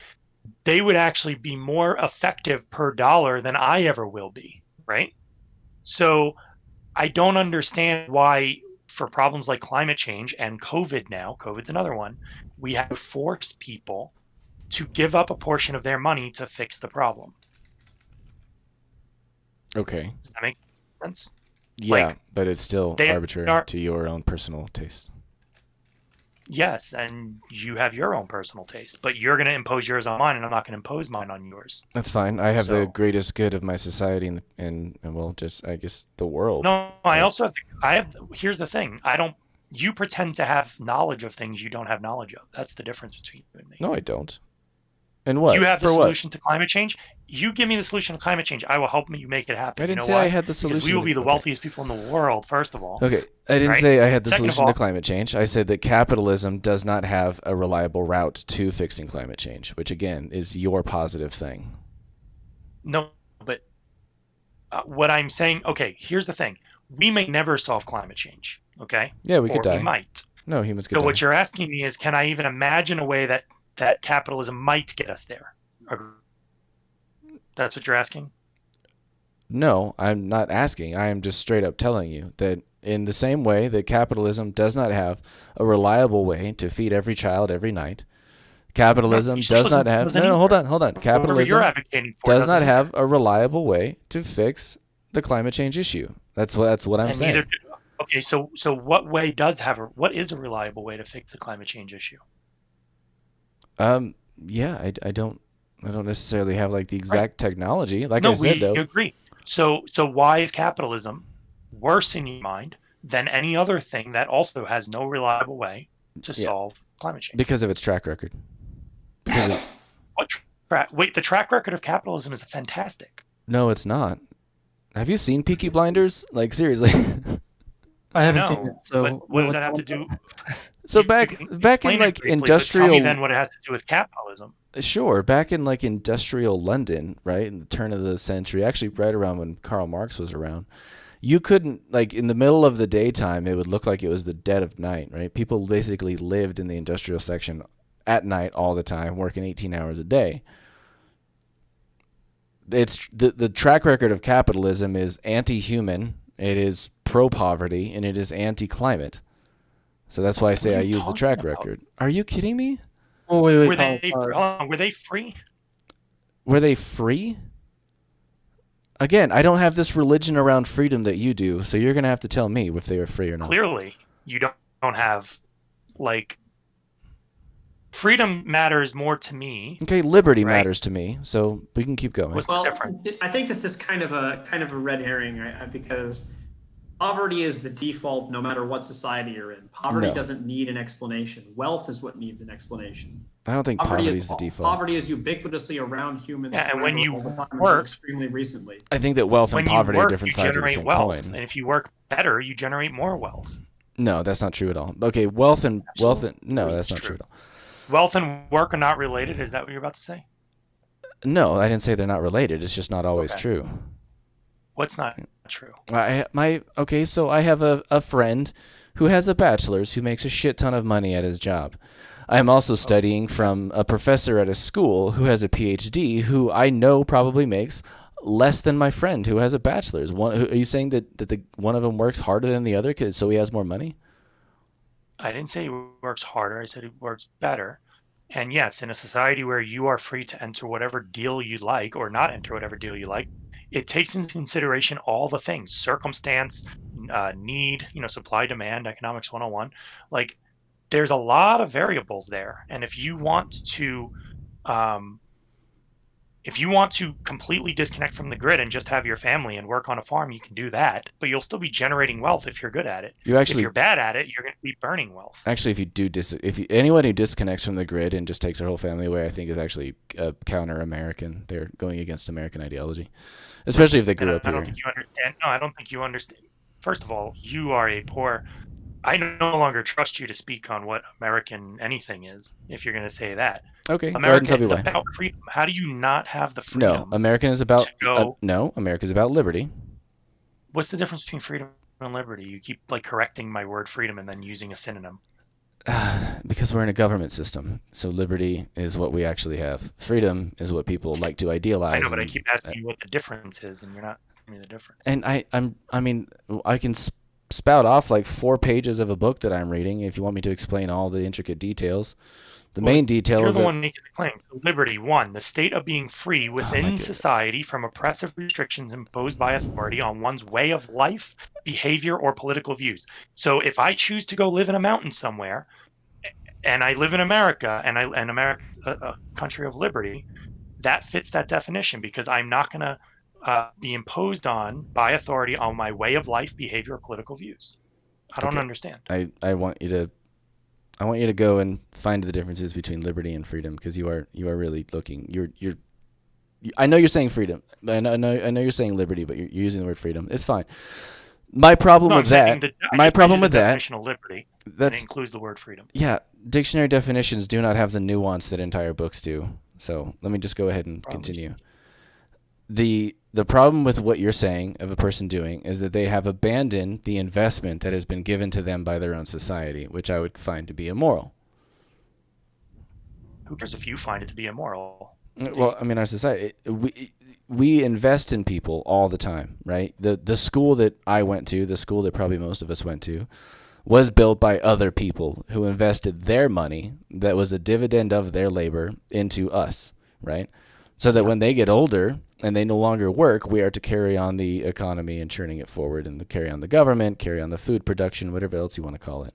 they would actually be more effective per dollar than I ever will be, right? So I don't understand why for problems like climate change and COVID's another one, we have forced people to give up a portion of their money to fix the problem. Okay. Does that make sense? Yeah, but it's still arbitrary to your own personal taste. Yes, and you have your own personal taste, but you're going to impose yours on mine, and I'm not going to impose mine on yours. That's fine. I have the greatest good of my society and well, just I guess the world. No, I also have. Here's the thing. You pretend to have knowledge of things you don't have knowledge of. That's the difference between you and me. No, I don't. And what? You have the solution to climate change. You give me the solution to climate change. I will help you make it happen. I didn't say I had the solution. Because we will be the wealthiest people in the world, first of all. Okay. I didn't say I had the solution to climate change. I said that capitalism does not have a reliable route to fixing climate change, which, again, is your positive thing. No, but what I'm saying, okay, here's the thing. We may never solve climate change, okay? Yeah, we could die. We might. No, humans could die. So what you're asking me is, can I even imagine a way that capitalism might get us there? That's what you're asking? No, I'm not asking. I am just straight up telling you that in the same way that capitalism does not have a reliable way to feed every child every night, capitalism does not have... No, hold on. Capitalism does not have a reliable way to fix the climate change issue. That's what I'm saying. Okay, so what way what is a reliable way to fix the climate change issue? Yeah, I don't necessarily have like the exact technology. Like I said, though. No, we agree. So why is capitalism worse in your mind than any other thing that also has no reliable way to solve climate change? Because of its track record. Wait, the track record of capitalism is fantastic. No, it's not. Have you seen Peaky Blinders? Like, seriously. I haven't seen it. So what does that have to do? So back in like briefly, industrial. Tell me then what it has to do with capitalism. Sure, back in like industrial London, right, in the turn of the century, actually right around when Karl Marx was around, you couldn't, like, in the middle of the daytime, it would look like it was the dead of night, right? People basically lived in the industrial section at night all the time, working 18 hours a day. It's the track record of capitalism is anti-human, it is pro-poverty, and it is anti-climate. So that's why I say I use the track record. Are you kidding me? Oh, wait. Were they free? Were they free? Again, I don't have this religion around freedom that you do, so you're going to have to tell me if they were free or not. Clearly, you don't have, like... Freedom matters more to me. Okay, liberty matters to me, so we can keep going. What's the difference? I think this is kind of a red herring, right? Because Poverty is the default no matter what society you're in. Poverty No. doesn't need an explanation. Wealth is what needs an explanation. I don't think poverty is the default. Poverty is ubiquitously around humans. Yeah, and when you work extremely recently. I think that wealth and poverty are different sides of the generate same wealth, coin. and if you work better, you generate more wealth. No, that's not true at all. Okay, wealth and no, that's not true at all. Wealth and work are not related. Is that what you're about to say? No, I didn't say they're not related. It's just not always true. What's not true? So I have a friend who has a bachelor's who makes a shit ton of money at his job. I am also studying from a professor at a school who has a PhD who I know probably makes less than my friend who has a bachelor's. Are you saying that one of them works harder than the other so he has more money? I didn't say he works harder. I said he works better. And yes, in a society where you are free to enter whatever deal you like or not enter whatever deal you like, it takes into consideration all the things: circumstance, need, supply, demand, economics 101. Like, there's a lot of variables there. And if you want to completely disconnect from the grid and just have your family and work on a farm, you can do that, but you'll still be generating wealth if you're good at it. If you're bad at it, you're going to be burning wealth. Actually, anyone who disconnects from the grid and just takes their whole family away, I think is actually counter-American. They're going against American ideology, especially if they grew up here. I don't think you understand. No, I don't think you understand. First of all, you are a poor. I no longer trust you to speak on what American anything is if you're going to say that. Okay, America is about freedom. How do you not have the freedom? No, American is about America's about liberty. What's the difference between freedom and liberty? You keep correcting my word freedom and then using a synonym. Because we're in a government system, so liberty is what we actually have. Freedom is what people like to idealize. I know, but I keep asking you what the difference is, and you're not telling me the difference. And I can spout off 4 pages of a book that I'm reading if you want me to explain all the intricate details. The main detail you're is the one making the claim. Liberty, 1, the state of being free within society from oppressive restrictions imposed by authority on one's way of life, behavior, or political views. So if I choose to go live in a mountain somewhere, and I live in America, and America's a country of liberty, that fits that definition, because I'm not going to be imposed on by authority on my way of life, behavior, or political views. I don't understand. I want you to go and find the differences between liberty and freedom, because you are really looking. I know you're saying freedom. I know you're saying liberty, but you're using the word freedom. It's fine. My problem with that. Definition of liberty. That includes the word freedom. Yeah, dictionary definitions do not have the nuance that entire books do. So let me just go ahead and continue. The problem with what you're saying of a person doing is that they have abandoned the investment that has been given to them by their own society, which I would find to be immoral. Who cares if you find it to be immoral? Well, our society, we invest in people all the time, right? The school that I went to, the school that probably most of us went to, was built by other people who invested their money that was a dividend of their labor into us, right? So that when they get older and they no longer work, we are to carry on the economy and churning it forward, and carry on the government, carry on the food production, whatever else you want to call it.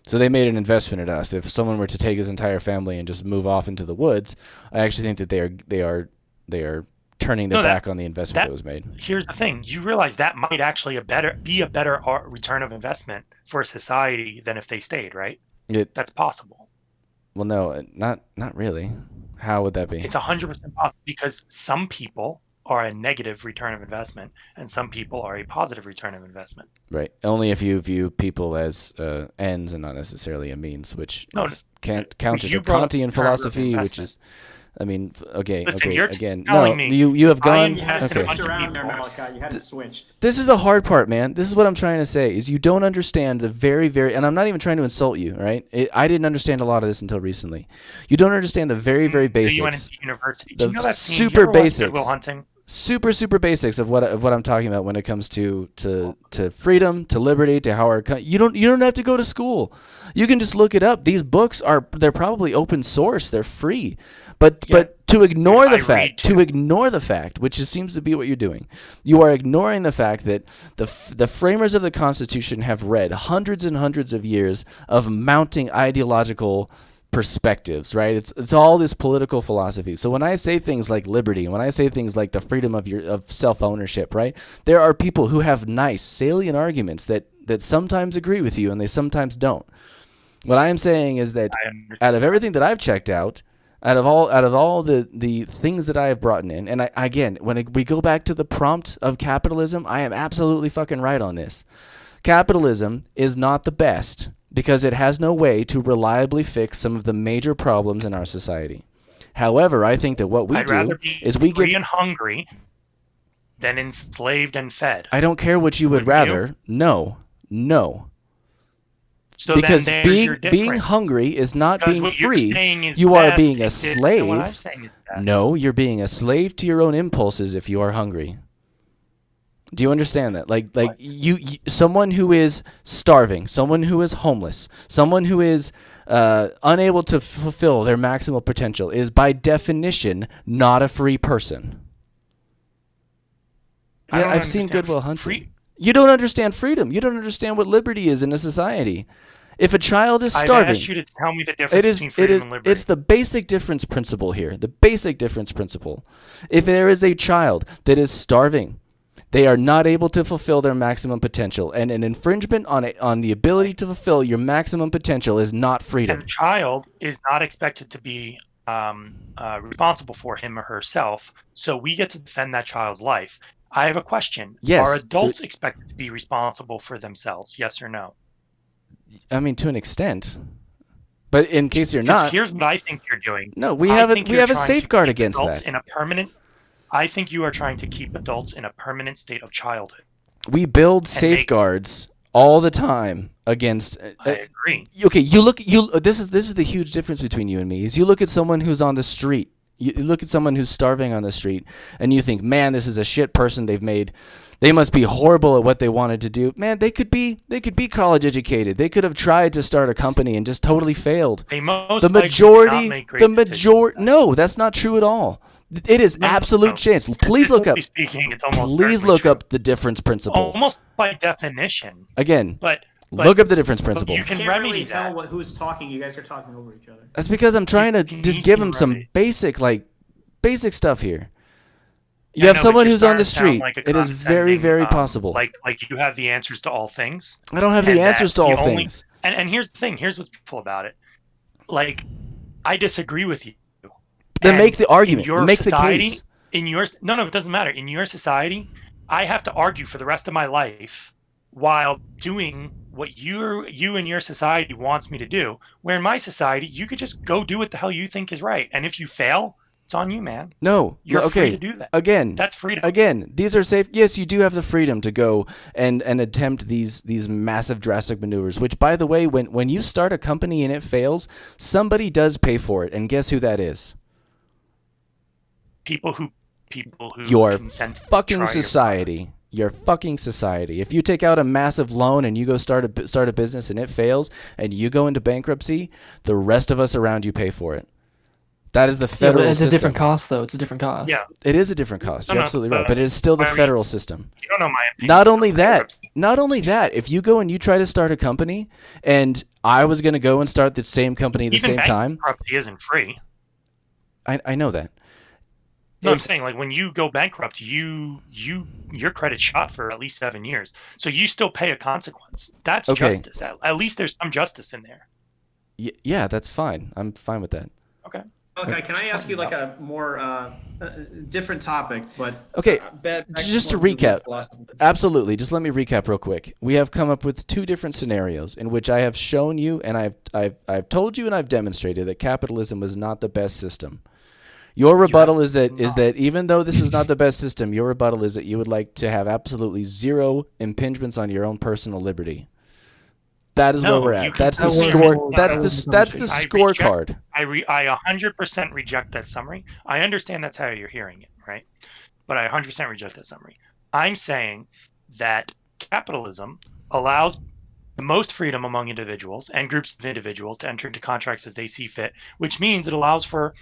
So they made an investment in us. If someone were to take his entire family and just move off into the woods, I actually think that they are turning their back on the investment that was made. Here's the thing: you realize that might actually be a better return of investment for a society than if they stayed, right? That's possible. Well, no, not really. How would that be? It's 100% possible, because some people are a negative return of investment and some people are a positive return of investment. Right. Only if you view people as ends and not necessarily a means, which can't counter to Kantian philosophy, which is, okay. Listen, okay. You're again, telling me you have gone. You had okay. to around there, Malachi. You had to switch. This is the hard part, man. This is what I'm trying to say: is you don't understand the very, very, and I'm not even trying to insult you, right? I didn't understand a lot of this until recently. You don't understand the very, very basics. You went into university. The super basics. Super basics of what I'm talking about when it comes to freedom, to liberty, to how our you don't have to go to school. You can just look it up. These books they're probably open source. They're free. But to ignore the fact, which seems to be what you're doing, you are ignoring the fact that the framers of the Constitution have read hundreds and hundreds of years of mounting ideological perspectives, right? It's all this political philosophy. So when I say things like liberty, when I say things like the freedom of self-ownership, right? There are people who have nice, salient arguments that sometimes agree with you and they sometimes don't. What I am saying is that out of everything that I've checked out, out of all the things that I have brought in, and again, when we go back to the prompt of capitalism, I am absolutely fucking right on this. Capitalism is not the best because it has no way to reliably fix some of the major problems in our society. However, I think that what we do is we free and hungry than enslaved and fed. I don't care what you would rather. No. So because then being hungry is not because being what free. Is you are best, being a slave. What I'm saying is best. No, you're being a slave to your own impulses if you are hungry. Do you understand that? Like you someone who is starving, someone who is homeless, someone who is unable to fulfill their maximal potential is by definition not a free person. Yeah, I've seen Good Will Hunting. You don't understand freedom. You don't understand what liberty is in a society. If a child is starving, I've asked you to tell me the difference between freedom and liberty. It's the basic difference principle here. The basic difference principle. If there is a child that is starving, they are not able to fulfill their maximum potential, and an infringement on the ability to fulfill your maximum potential is not freedom. And the child is not expected to be responsible for him or herself, so we get to defend that child's life. I have a question. Yes. Are adults expected to be responsible for themselves? Yes or no? I mean, to an extent. But in case you're not, here's what I think you're doing. No, we have a safeguard against that. I think you are trying to keep adults in a permanent state of childhood. We build safeguards all the time against. I agree. Okay, this is the huge difference between you and me. Is you look at someone who's on the street. You look at someone who's starving on the street, and you think, man, this is a shit person they've made. They must be horrible at what they wanted to do. Man, they could be college educated. They could have tried to start a company and just totally failed. No, that's not true at all. It is absolute chance. Please look up. Please look up the difference principle. Almost by definition. Again. But look up the difference principle. You can't really tell who's talking. You guys are talking over each other. That's because I'm trying to just give them some basic stuff here. You have someone who's on the street. It is very, very possible. Like you have the answers to all things. I don't have the answers to all things. And here's the thing. Here's what's beautiful about it. Like, I disagree with you. Then make the argument. Make the case. No, it doesn't matter. In your society, I have to argue for the rest of my life while doing what you and your society wants me to do. Where in my society, you could just go do what the hell you think is right. And if you fail, it's on you, man. No, you're free to do that. Again, that's freedom. Again, these are safe. Yes, you do have the freedom to go and attempt these massive drastic maneuvers. Which, by the way, when you start a company and it fails, somebody does pay for it, and guess who that is? People who your fucking society. Your fucking society. If you take out a massive loan and you go start a business and it fails and you go into bankruptcy, the rest of us around you pay for it. That is the federal it's system. It's a different cost, though. It's a different cost. Yeah, it is a different cost. You're absolutely right, but it is still the federal system. You don't know my opinion. Not only that, if you go and you try to start a company, and I was going to go and start the same company at the same time, bankruptcy isn't free. I know that. No, I'm saying, like, when you go bankrupt, your credit's shot for at least 7 years. So you still pay a consequence. That's justice. At least there's some justice in there. Yeah, that's fine. I'm fine with that. Okay, can I ask you like a more different topic? But okay, just to recap, absolutely. Just let me recap real quick. We have come up with two different scenarios in which I have shown you, and I've told you, and I've demonstrated that capitalism is not the best system. Your rebuttal is that even though this is not the best system, your rebuttal is that you would like to have absolutely zero impingements on your own personal liberty. That is where we're at. That's the score. That's the scorecard. I 100% reject that summary. I understand that's how you're hearing it, right? But I 100% reject that summary. I'm saying that capitalism allows the most freedom among individuals and groups of individuals to enter into contracts as they see fit, which means it allows for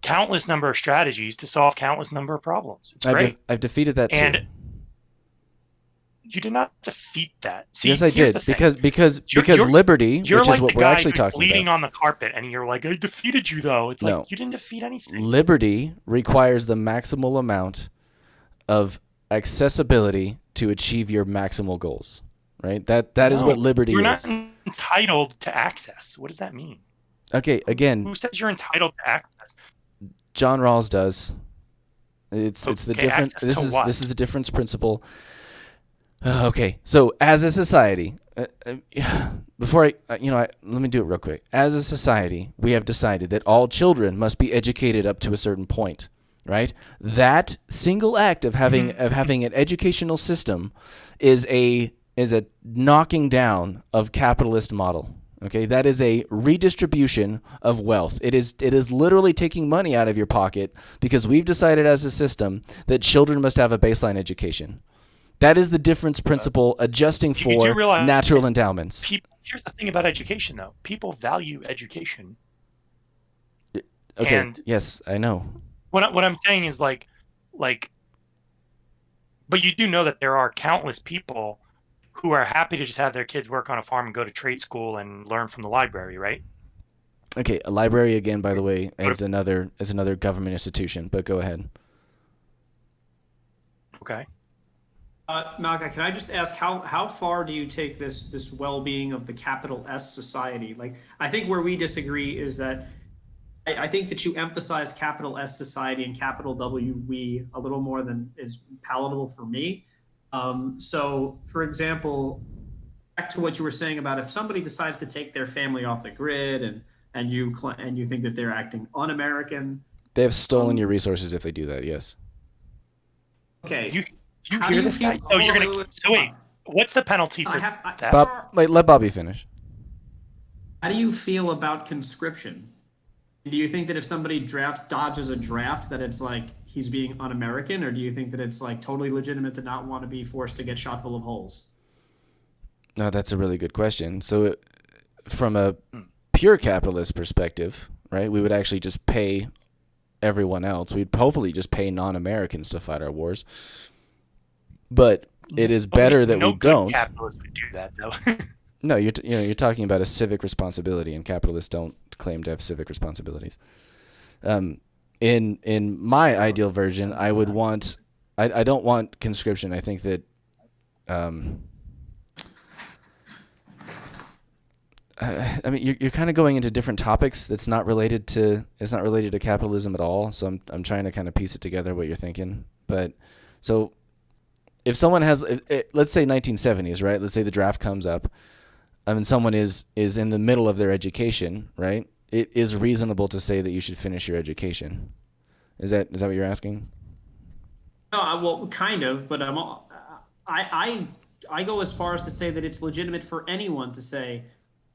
countless number of strategies to solve countless number of problems. It's great. I've defeated that too. You did not defeat that. See, yes, I did, because liberty, you're which like is what the we're guy actually who's talking bleeding about. on the carpet, and you're like, I defeated you, though. It's No. like, you didn't defeat anything. Liberty requires the maximal amount of accessibility to achieve your maximal goals, right? That is what liberty you're is. You're not entitled to access. What does that mean? Okay, again. Who says you're entitled to access? John Rawls does. It's the difference. This is the difference principle. Okay, so as a society, before let me do it real quick. As a society, we have decided that all children must be educated up to a certain point, right? That single act of having an educational system is a knocking down of capitalist model. Okay, that is a redistribution of wealth. It is literally taking money out of your pocket because we've decided as a system that children must have a baseline education. That is the difference principle adjusting for natural endowments. Here's the thing about education, though. People value education. Okay, yes, I know. What I'm saying is but you do know that there are countless people who are happy to just have their kids work on a farm and go to trade school and learn from the library, right? Okay, a library, again, by the way, is another government institution, but go ahead. Okay. Malka, can I just ask how far do you take this well-being of the capital S society? Like, I think where we disagree is that I think that you emphasize capital S society and capital W we a little more than is palatable for me. So, for example, back to what you were saying about if somebody decides to take their family off the grid and you think that they're acting un-American, they have stolen your resources if they do that. Yes. Okay. You hear this guy? So you're gonna. So wait, what's the penalty for that? Bob, let Bobby finish. How do you feel about conscription? Do you think that if somebody dodges a draft that it's like he's being un-American, or do you think that it's like totally legitimate to not want to be forced to get shot full of holes? No, that's a really good question. So from a pure capitalist perspective, right, we would actually just pay everyone else. We'd hopefully just pay non-Americans to fight our wars. But it is better that we don't. No capitalist would do that, though. No, you're talking about a civic responsibility, and capitalists don't claim to have civic responsibilities. In my ideal version, I would want. I don't want conscription. I think that. I mean, you're kind of going into different topics. It's not related to capitalism at all. So I'm trying to kind of piece it together what you're thinking. But so if someone has, let's say 1970s, right? Let's say the draft comes up. I mean, someone is in the middle of their education, right? It is reasonable to say that you should finish your education. Is that what you're asking? No, well, kind of, but I go as far as to say that it's legitimate for anyone to say,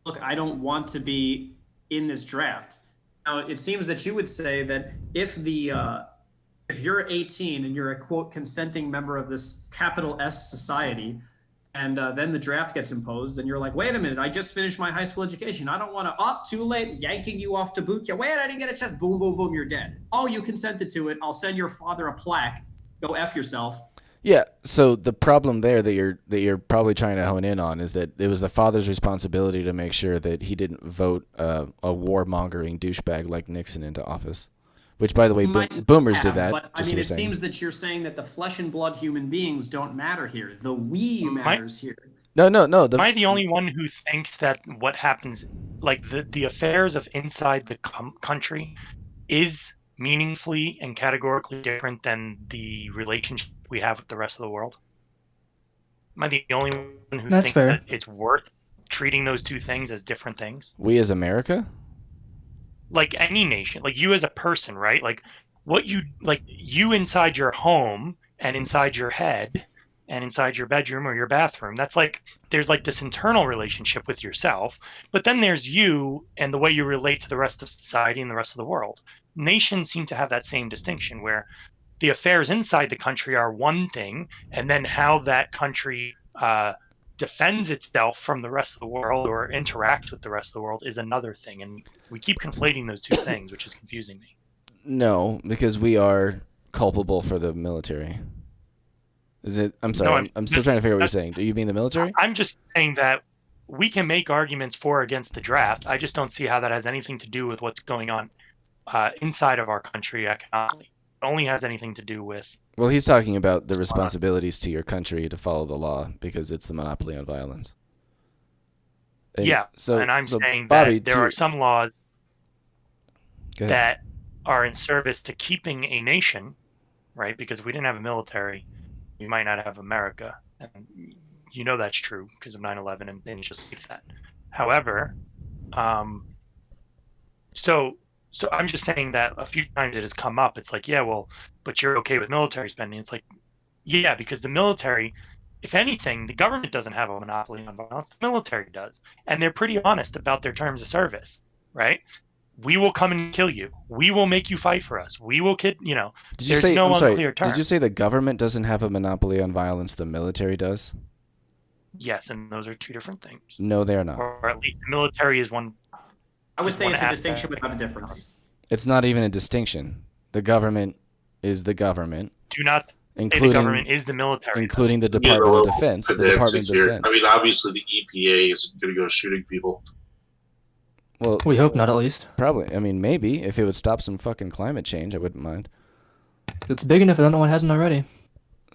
look, I don't want to be in this draft. Now, it seems that you would say that if you're 18 and you're a quote consenting member of this capital S society, and then the draft gets imposed, and you're like, wait a minute, I just finished my high school education. I don't want to, too late, yanking you off to boot you. Wait, I didn't get a chance. Boom, boom, boom, you're dead. Oh, you consented to it. I'll send your father a plaque. Go F yourself. Yeah, so the problem there that you're probably trying to hone in on is that it was the father's responsibility to make sure that he didn't vote a warmongering douchebag like Nixon into office. Which, by the way, boomers did that. But I mean, it seems that you're saying that the flesh and blood human beings don't matter here. The we matters here. No. Am I the only one who thinks that what happens, like the affairs of inside the country, is meaningfully and categorically different than the relationship we have with the rest of the world? Am I the only one who thinks that it's worth treating those two things as different things? We as America? Like any nation, like you as a person, right? Like what you inside your home and inside your head and inside your bedroom or your bathroom, that's like, there's like this internal relationship with yourself, but then there's you and the way you relate to the rest of society and the rest of the world. Nations seem to have that same distinction where the affairs inside the country are one thing, and then how that country defends itself from the rest of the world or interacts with the rest of the world is another thing. And we keep conflating those two things, which is confusing me. No, because we are culpable for the military. Is it? I'm sorry. No, I'm still trying to figure out what you're saying. Do you mean the military? I'm just saying that we can make arguments for or against the draft. I just don't see how that has anything to do with what's going on inside of our country economically. It only has anything to do with. Well, he's talking about the responsibilities to your country to follow the law because it's the monopoly on violence. And yeah, so, and I'm so saying Bobby, that there are some laws Go ahead. that are in service to keeping a nation, right? Because if we didn't have a military, we might not have America. And you know that's true because of 9/11 and things just like that. However, so I'm just saying that a few times it has come up. It's like, yeah, well, but you're okay with military spending. It's like, yeah, because the military, if anything, the government doesn't have a monopoly on violence. The military does. And they're pretty honest about their terms of service, right? We will come and kill you. We will make you fight for us. We will Did you there's say, no I'm sorry, unclear term. Did you say the government doesn't have a monopoly on violence, the military does? Yes, and those are two different things. No, they're not. Or at least the military is one. I would say one it's a aspect. distinction without a difference. It's not even a distinction. The government is the government. Do not say including the government is the military. Including the Department of Defense. The Department of Defense. I mean, obviously the EPA isn't going to go shooting people. Well, We hope not, at least. probably. I mean, maybe if it would stop some fucking climate change, I wouldn't mind. It's big enough that no one hasn't already.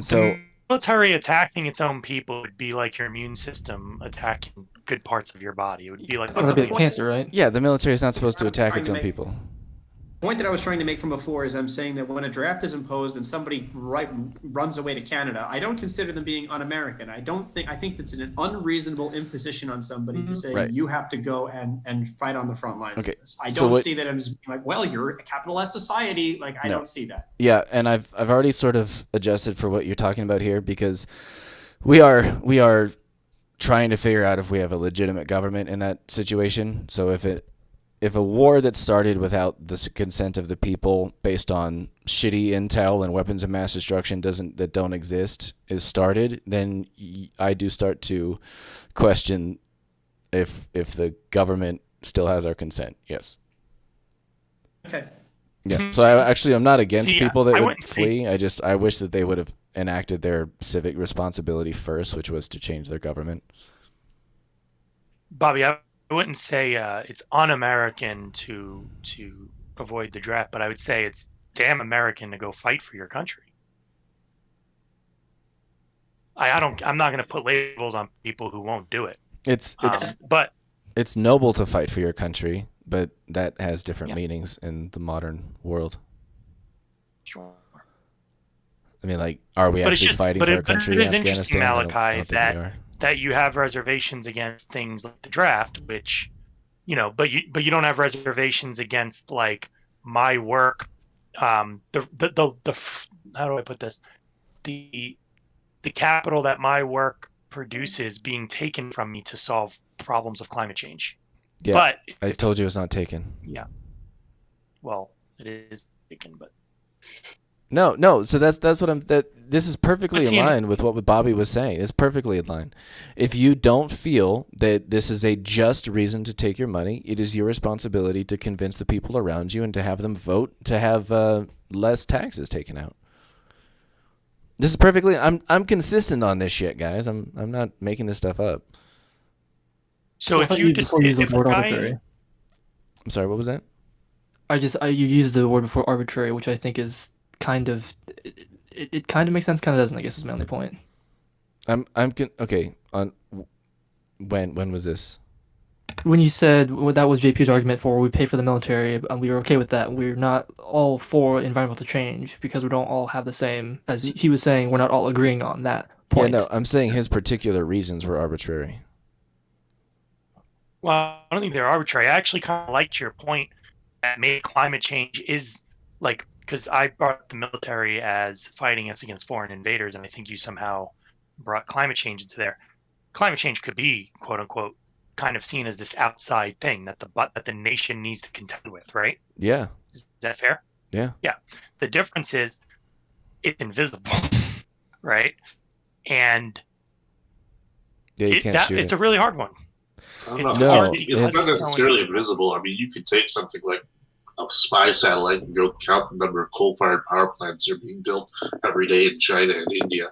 So The military attacking its own people would be like your immune system attacking good parts of your body. It would be like That would be cancer, right? yeah, the military is not supposed to attack its own Trying to make- people. The point that I was trying to make from before is I'm saying that when a draft is imposed and somebody runs away to Canada, I don't consider them being un-American. I think that's an unreasonable imposition on somebody to say Right. you have to go and fight on the front lines Okay, of this. I so don't what- see that as like, well, you're a capitalist society. Like I No. don't see that. Yeah, and I've already sort of adjusted for what you're talking about here because we are trying to figure out if we have a legitimate government in that situation. So if a war that started without the consent of the people based on shitty intel and weapons of mass destruction that don't exist is started, then I do start to question if the government still has our consent. Yes. Okay. Yeah. So I'm not against See, people that I would wouldn't say- flee. I wish that they would have enacted their civic responsibility first, which was to change their government. Bobby, I wouldn't say it's un-American to avoid the draft, but I would say it's damn American to go fight for your country. I'm not going to put labels on people who won't do it. But It's noble to fight for your country, but that has different Yeah. meanings in the modern world. sure. I mean, like, are we But it's actually just- fighting but for it- our but country it in is interesting, Afghanistan? I don't Malachi, think we are. that you have reservations against things like the draft, which, but you don't have reservations against like my work. The how do I put this? The capital that my work produces being taken from me to solve problems of climate change. Yeah, But I told you it's not taken. yeah, well, it is taken, but No. So that's what this is perfectly But in see, line with what Bobby was saying. It's perfectly in line. If you don't feel that this is a just reason to take your money, it is your responsibility to convince the people around you and to have them vote to have less taxes taken out. This is perfectly. I'm consistent on this shit, guys. I'm not making this stuff up. so if you just before you use if the word a guy- arbitrary. I'm sorry. What was that? You used the word before arbitrary, which I think is kind of it kind of makes sense, kind of doesn't. I guess is my only point. Okay. On when was this? When you said that was JP's argument for we pay for the military, and we were okay with that. We're not all for environmental change because we don't all have the same. As he was saying, we're not all agreeing on that point. Yeah, no. I'm saying his particular reasons were arbitrary. Well, I don't think they're arbitrary. I actually kind of liked your point that maybe climate change is like, because I brought the military as fighting us against foreign invaders, and I think you somehow brought climate change into there. Climate change could be, quote unquote, kind of seen as this outside thing that the nation needs to contend with, right? Yeah. Is that fair? Yeah. Yeah. The difference is it's invisible, right? And Yeah. You can't shoot it's it. a really hard one. I don't know. No, It's not it's- necessarily invisible. I mean, you could take something like a spy satellite and go count the number of coal-fired power plants that are being built every day in China and India.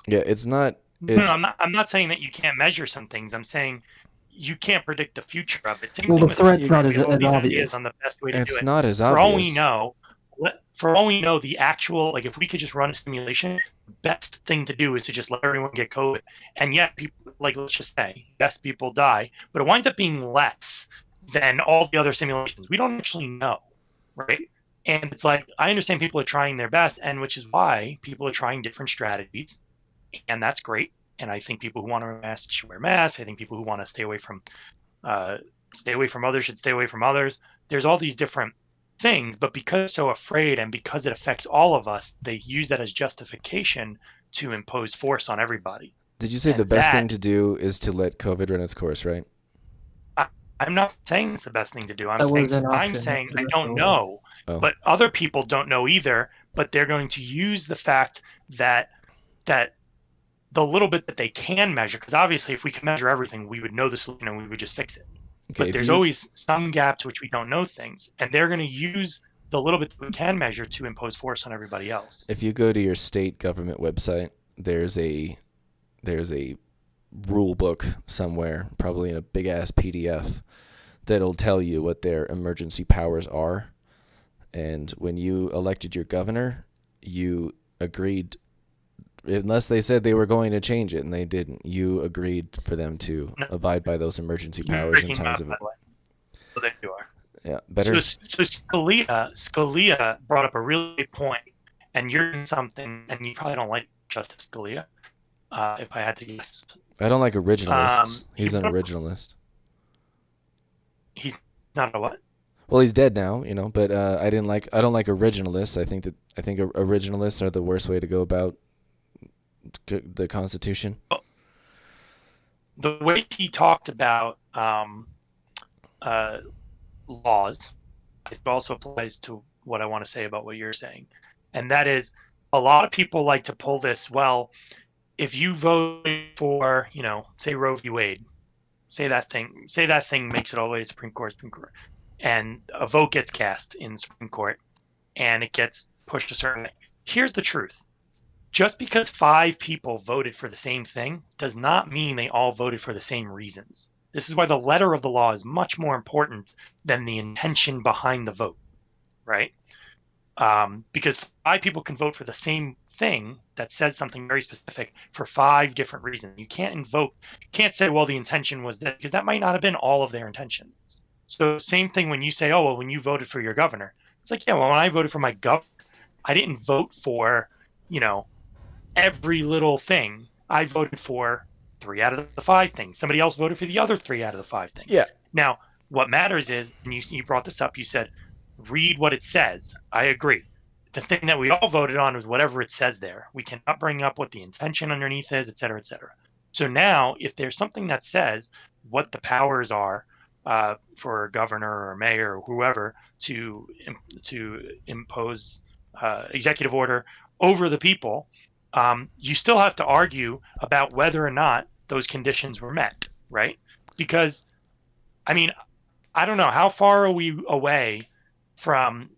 Yeah, it's not. No, I'm not saying that you can't measure some things. I'm saying you can't predict the future of it. Well, the threat's not as obvious. On the best way to do It's it. not as For all we obvious. know, the actual, like, if we could just run a simulation, the best thing to do is to just let everyone get COVID. And yet, people, like, let's just say, yes, people die, but it winds up being less than all the other simulations. We don't actually know, right? And it's like, I understand people are trying their best, and which is why people are trying different strategies, and that's great. And I think people who want to wear masks should wear masks. I think people who want to stay away from others should stay away from others. There's all these different things, but because they're so afraid and because it affects all of us, they use that as justification to impose force on everybody. Did you say the best thing to do is to let COVID run its course, right? I'm not saying it's the best thing to do. I'm saying I don't know, but other people don't know either. But they're going to use the fact that the little bit that they can measure, because obviously if we can measure everything, we would know the solution and we would just fix it. Okay, but there's always some gap to which we don't know things, and they're going to use the little bit that we can measure to impose force on everybody else. If you go to your state government website, there's a rule book somewhere, probably in a big ass PDF, that'll tell you what their emergency powers are. And when you elected your governor, you agreed, unless they said they were going to change it and they didn't, you agreed for them to abide by those emergency powers in times of it. So there you are. Yeah, better. So Scalia brought up a really good point, and you're in something, and you probably don't like Justice Scalia. If I had to guess, I don't like originalists. He's an originalist. He's not a what? Well, he's dead now, but I don't like originalists. I think originalists are the worst way to go about the Constitution. The way he talked about laws, it also applies to what I want to say about what you're saying, and that is, a lot of people like to pull this. Well, if you vote for, say Roe v. Wade, say that thing makes it all the way to Supreme Court, and a vote gets cast in the Supreme Court, and it gets pushed a certain way. Here's the truth. Just because 5 people voted for the same thing does not mean they all voted for the same reasons. This is why the letter of the law is much more important than the intention behind the vote, right? Because 5 people can vote for the same thing that says something very specific for 5 different reasons. You can't say, well, the intention was that, because that might not have been all of their intentions. So same thing when you say, oh, well, when you voted for your governor, it's like, yeah, well, when I voted for my governor, I didn't vote for, every little thing. I voted for 3 out of the 5 things. Somebody else voted for the other 3 out of the 5 things. Yeah. Now, what matters is, and you brought this up, you said, read what it says. I agree. The thing that we all voted on was whatever it says there. We cannot bring up what the intention underneath is, et cetera, et cetera. So now, if there's something that says what the powers are for a governor or mayor or whoever to impose executive order over the people, you still have to argue about whether or not those conditions were met, right? Because, I mean, I don't know, how far are we away from,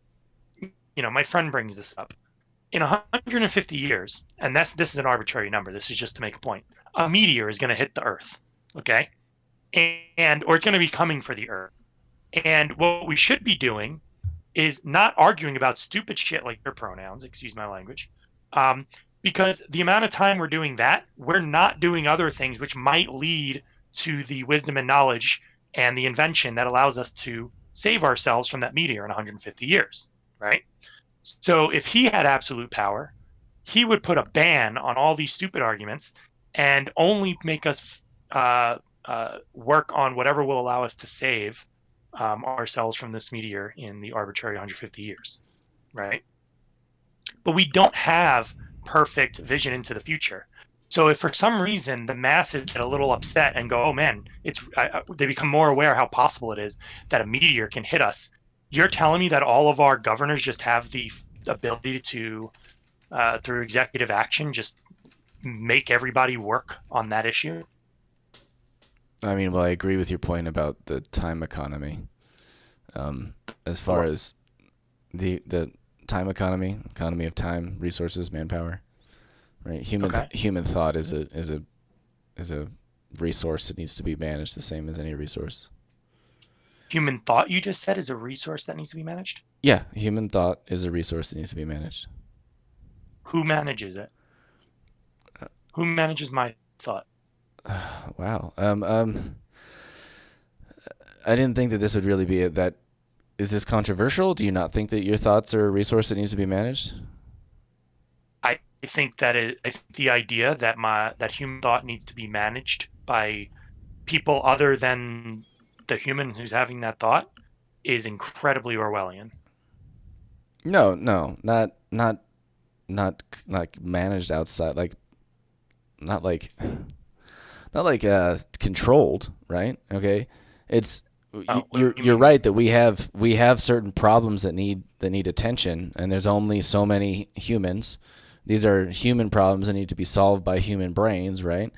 my friend brings this up. In 150 years, and this is an arbitrary number, this is just to make a point, a meteor is going to hit the Earth, okay? Or it's going to be coming for the Earth. And what we should be doing is not arguing about stupid shit like their pronouns, excuse my language, because the amount of time we're doing that, we're not doing other things which might lead to the wisdom and knowledge and the invention that allows us to save ourselves from that meteor in 150 years, right? So if he had absolute power, he would put a ban on all these stupid arguments and only make us work on whatever will allow us to save ourselves from this meteor in the arbitrary 150 years, right? But we don't have perfect vision into the future. So if for some reason the masses get a little upset and go, oh man, they become more aware how possible it is that a meteor can hit us, you're telling me that all of our governors just have the ability to, through executive action, just make everybody work on that issue? I mean, well, I agree with your point about the time economy. As far as The time economy of time, resources, manpower. Right. Human thought is a resource that needs to be managed the same as any resource. Human thought, you just said, is a resource that needs to be managed? Yeah, human thought is a resource that needs to be managed. Who manages it? Who manages my thought? Wow. I didn't think that this would really be that. Is this controversial? Do you not think that your thoughts are a resource that needs to be managed? I think that the idea that human thought needs to be managed by people other than the human who's having that thought is incredibly Orwellian. No, not like managed outside, like not like controlled, right? Okay, it's you're right that we have certain problems that need attention, and there's only so many humans. These are human problems that need to be solved by human brains, right?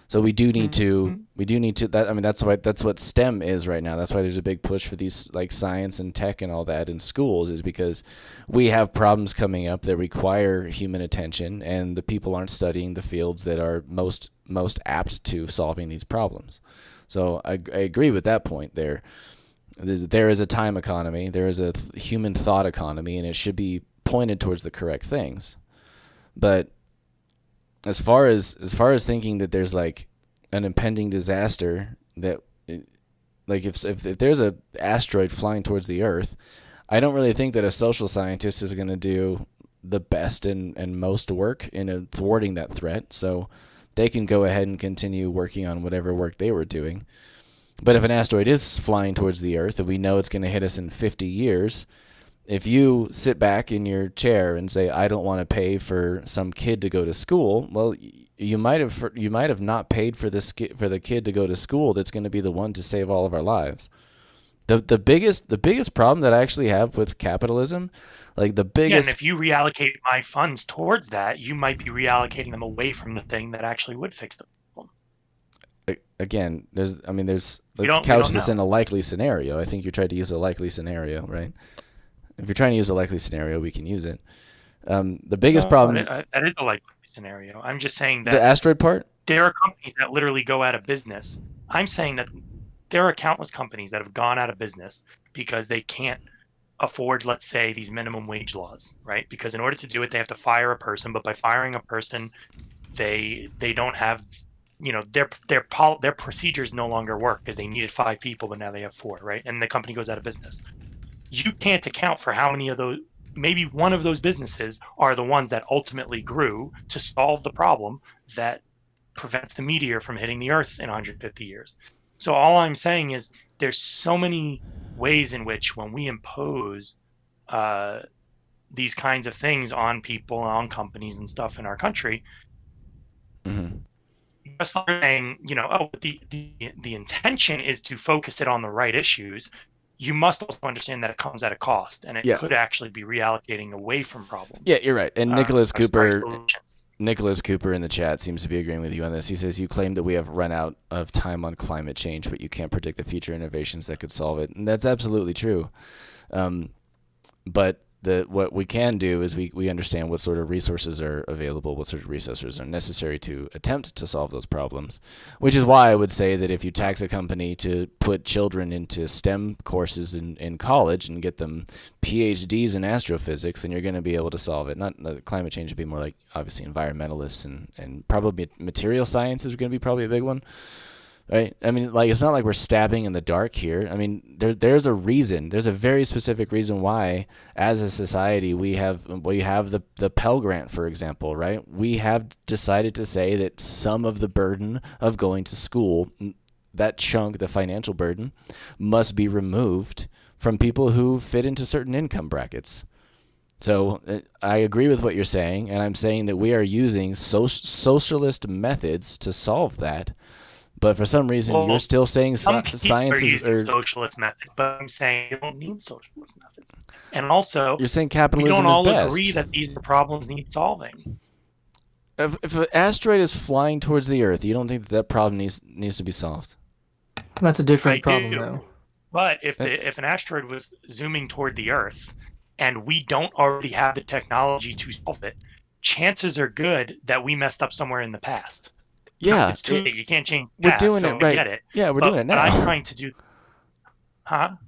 So we do need to that. I mean, that's what STEM is right now. That's why there's a big push for these like science and tech and all that in schools, is because we have problems coming up that require human attention, and the people aren't studying the fields that are most apt to solving these problems. So I agree with that point there. There is a time economy, there is a human thought economy, and it should be pointed towards the correct things. But as far as thinking that there's like an impending disaster, that like if there's a asteroid flying towards the Earth, I don't really think that a social scientist is going to do the best and most work in thwarting that threat. So they can go ahead and continue working on whatever work they were doing. But if an asteroid is flying towards the Earth and we know it's going to hit us in 50 years, if you sit back in your chair and say, I don't want to pay for some kid to go to school, well, you might have not paid for the kid to go to school that's going to be the one to save all of our lives. The biggest problem that I actually have with capitalism, like the biggest. Yeah, and if you reallocate my funds towards that, you might be reallocating them away from the thing that actually would fix the problem. Again, let's couch this in a likely scenario. I think you tried to use a likely scenario, right? If you're trying to use a likely scenario, we can use it. The biggest problem. That is a likely scenario. I'm just saying that the asteroid part. There are companies that literally go out of business. I'm saying that there are countless companies that have gone out of business because they can't afford, let's say, these minimum wage laws, right? Because in order to do it, they have to fire a person. But by firing a person, they don't have, their procedures no longer work because they needed 5 people, but now they have 4, right? And the company goes out of business. You can't account for how many of those. Maybe one of those businesses are the ones that ultimately grew to solve the problem that prevents the meteor from hitting the Earth in 150 years. So all I'm saying is there's so many ways in which when we impose these kinds of things on people, on companies and stuff in our country, just saying, the intention is to focus it on the right issues. You must also understand that it comes at a cost, and it could actually be reallocating away from problems. Yeah, you're right. And Nicholas Cooper in the chat seems to be agreeing with you on this. He says, you claim that we have run out of time on climate change, but you can't predict the future innovations that could solve it. And that's absolutely true. But what we can do is we understand what sort of resources are available, what sort of resources are necessary to attempt to solve those problems, which is why I would say that if you tax a company to put children into STEM courses in college and get them PhDs in astrophysics, then you're going to be able to solve it. Not climate change would be more like obviously environmentalists and probably material science is going to be probably a big one. Right? I mean, like, it's not like we're stabbing in the dark here. I mean, there's a reason. There's a very specific reason why, as a society, we have the Pell Grant, for example, right? We have decided to say that some of the burden of going to school, that chunk, the financial burden, must be removed from people who fit into certain income brackets. So I agree with what you're saying, and I'm saying that we are using socialist methods to solve that. But for some reason, you're still saying science is socialist methods. But I'm saying you don't need socialist methods. And also, you're saying capitalism is best. We don't all agree that these problems need solving. If an asteroid is flying towards the Earth, you don't think that problem needs to be solved? That's a different problem, though. But if an asteroid was zooming toward the Earth, and we don't already have the technology to solve it, chances are good that we messed up somewhere in the past. Yeah, it's too late. You can't change the we're past, doing so it right. I get it. Yeah, we're doing it now. What I'm trying to do,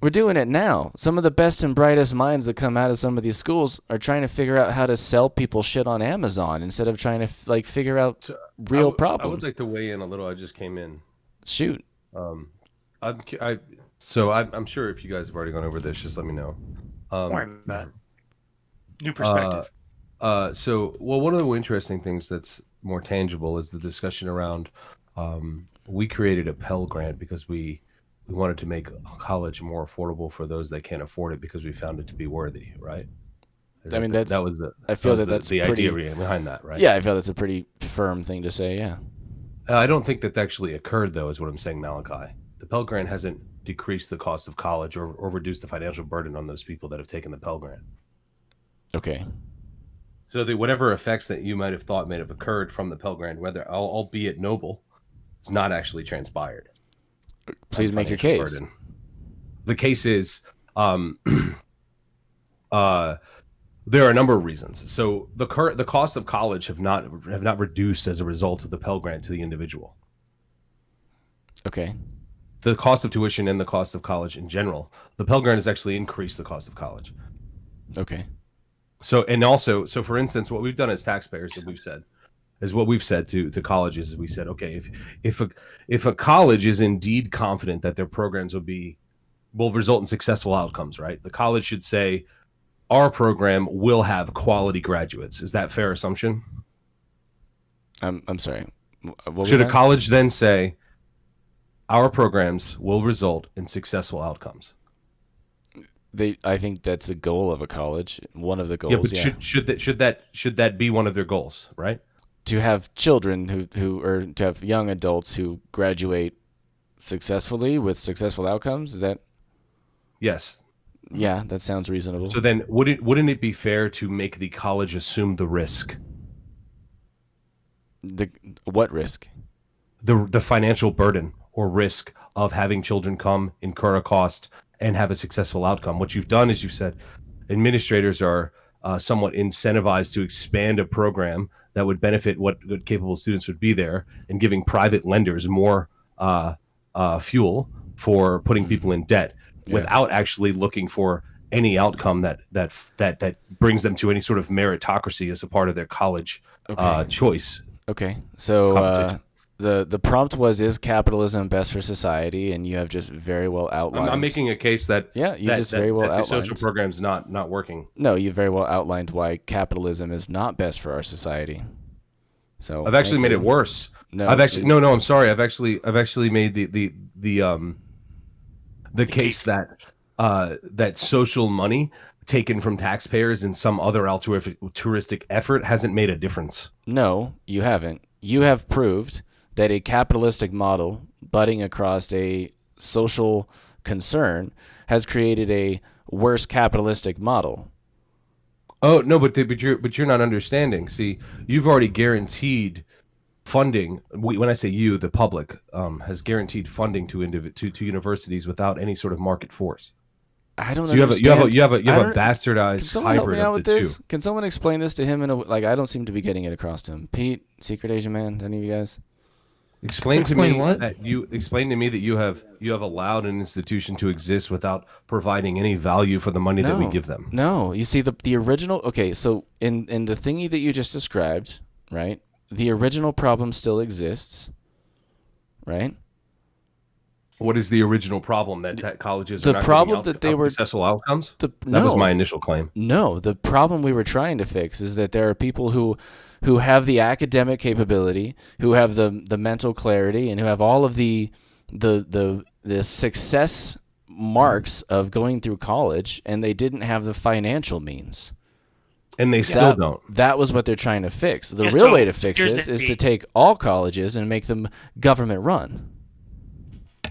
We're doing it now. Some of the best and brightest minds that come out of some of these schools are trying to figure out how to sell people shit on Amazon instead of trying to like figure out real problems. I would like to weigh in a little. I just came in. Shoot. I'm sure if you guys have already gone over this, just let me know. New perspective. One of the interesting things that's more tangible is the discussion around. We created a Pell Grant because we wanted to make college more affordable for those that can't afford it because we found it to be worthy, right? I mean, that's the idea behind that, right? Yeah, I feel that's a pretty firm thing to say. Yeah. I don't think that actually occurred, though, is what I'm saying, Malachi. The Pell Grant hasn't decreased the cost of college or reduced the financial burden on those people that have taken the Pell Grant. Okay. So whatever effects that you might have thought may have occurred from the Pell Grant, whether albeit noble, it's not actually transpired. Please make your case. Burden. The case is, there are a number of reasons. So the cost of college have not reduced as a result of the Pell Grant to the individual. Okay. The cost of tuition and the cost of college in general, the Pell Grant has actually increased the cost of college. Okay. So for instance, what we've done as taxpayers we've said to colleges is we said, okay, if a college is indeed confident that their programs will result in successful outcomes, right? The college should say, our program will have quality graduates. Is that a fair assumption? I'm sorry. Should a college then say, our programs will result in successful outcomes? I think that's the goal of a college. One of the goals. Yeah, but should that be one of their goals, right? To have children or to have young adults who graduate successfully with successful outcomes. Is that? Yes. Yeah, that sounds reasonable. So then, wouldn't it be fair to make the college assume the risk? What risk? The financial burden or risk of having children come, incur a cost, and have a successful outcome. What you've done is you've said administrators are somewhat incentivized to expand a program that would benefit what capable students would be there, and giving private lenders more fuel for putting people in debt without actually looking for any outcome that brings them to any sort of meritocracy as a part of their college choice. Okay, so the prompt was, is capitalism best for society? And you have just very well outlined. I'm making a case that very well outlined. The social program's not working. No, you very well outlined why capitalism is not best for our society. So I've actually made it worse. No, I'm sorry. I've actually made the case that social money taken from taxpayers in some other altruistic effort hasn't made a difference. No, you haven't. You have proved that a capitalistic model butting across a social concern has created a worse capitalistic model. Oh no, but you're not understanding. See, you've already guaranteed funding. When I say you, the public has guaranteed funding to universities without any sort of market force. I don't understand. You have a Can bastardized hybrid of the two. Can someone explain this to him I don't seem to be getting it across to him. Pete, Secret Asian Man, any of you guys? Explain to me that you have allowed an institution to exist without providing any value for the money that we give them. No, you see the original. Okay, so in the thingy that you just described, right? The original problem still exists, right? What is the original problem that colleges are not problem that they were successful outcomes? That was my initial claim. No, the problem we were trying to fix is that there are people who have the academic capability, who have the mental clarity, and who have all of the success marks of going through college, and they didn't have the financial means. And they still don't. That was what they're trying to fix. The real way to fix this is to take all colleges and make them government run.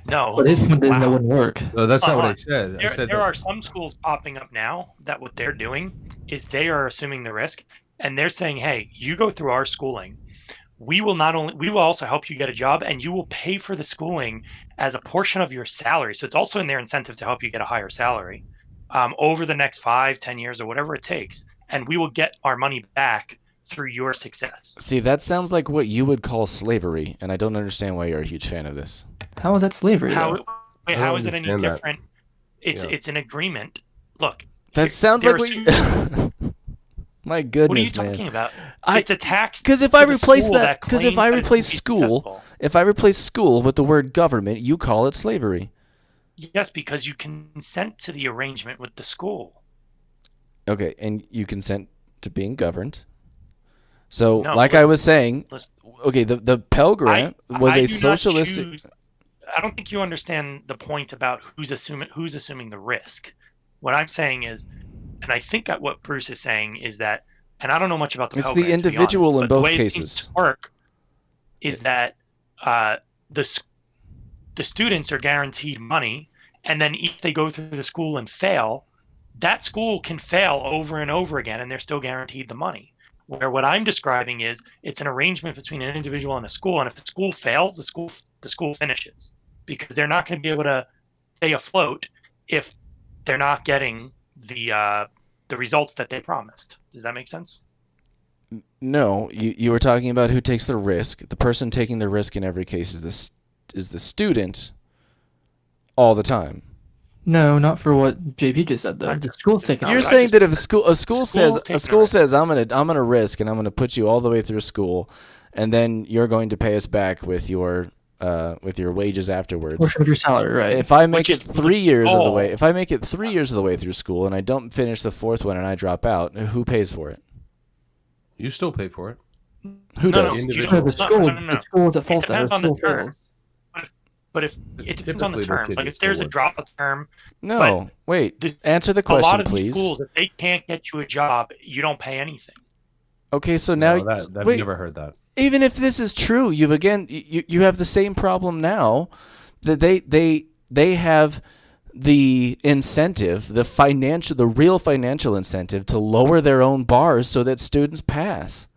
No, but that wouldn't work. No, that's not what I said. There are some schools popping up now that what they're doing is they are assuming the risk, and they're saying, "Hey, you go through our schooling. We will also help you get a job, and you will pay for the schooling as a portion of your salary. So it's also in their incentive to help you get a higher salary. over the next 5-10 years or whatever it takes, and we will get our money back through your success. See, that sounds like what you would call slavery, and I don't understand why you're a huge fan of this. How is that slavery? How is it any different? It's an agreement. Look, that sounds like what you... My goodness, what are you talking about? It's a tax. Because if I replace that, because if I replace school with the word government, you call it slavery. Yes, because you consent to the arrangement with the school. Okay, and you consent to being governed. So, like I was saying, okay, the Pell Grant was a socialistic. I don't think you understand the point about who's assuming the risk. What I'm saying is, and I think that what Bruce is saying is that, and I don't know much about the Pell Grant, the individual honest, in both the way cases. It seems to work is that the students are guaranteed money, and then if they go through the school and fail, that school can fail over and over again, and they're still guaranteed the money. Where what I'm describing is it's an arrangement between an individual and a school, and if the school fails, the school finishes, because they're not going to be able to stay afloat if they're not getting the results that they promised. Does that make sense? No, you were talking about who takes the risk. The person taking the risk in every case is the student all the time. No, not for what JP just said though. The school's taking. You're saying that if a school says I'm gonna risk and I'm gonna put you all the way through school, and then you're going to pay us back with your wages afterwards. Portion of your salary, right? If I make it 3 years of the way, through school and I don't finish the fourth one and I drop out, who pays for it? You still pay for it. Who does? The school is at fault. It depends on the terms. But if it depends on the terms, like if there's a drop term. No, wait. Answer the question, please. A lot of these schools, if they can't get you a job, you don't pay anything. Okay, so now I've never heard that. Even if this is true, you have the same problem now that they have the incentive, the real financial incentive to lower their own bars so that students pass.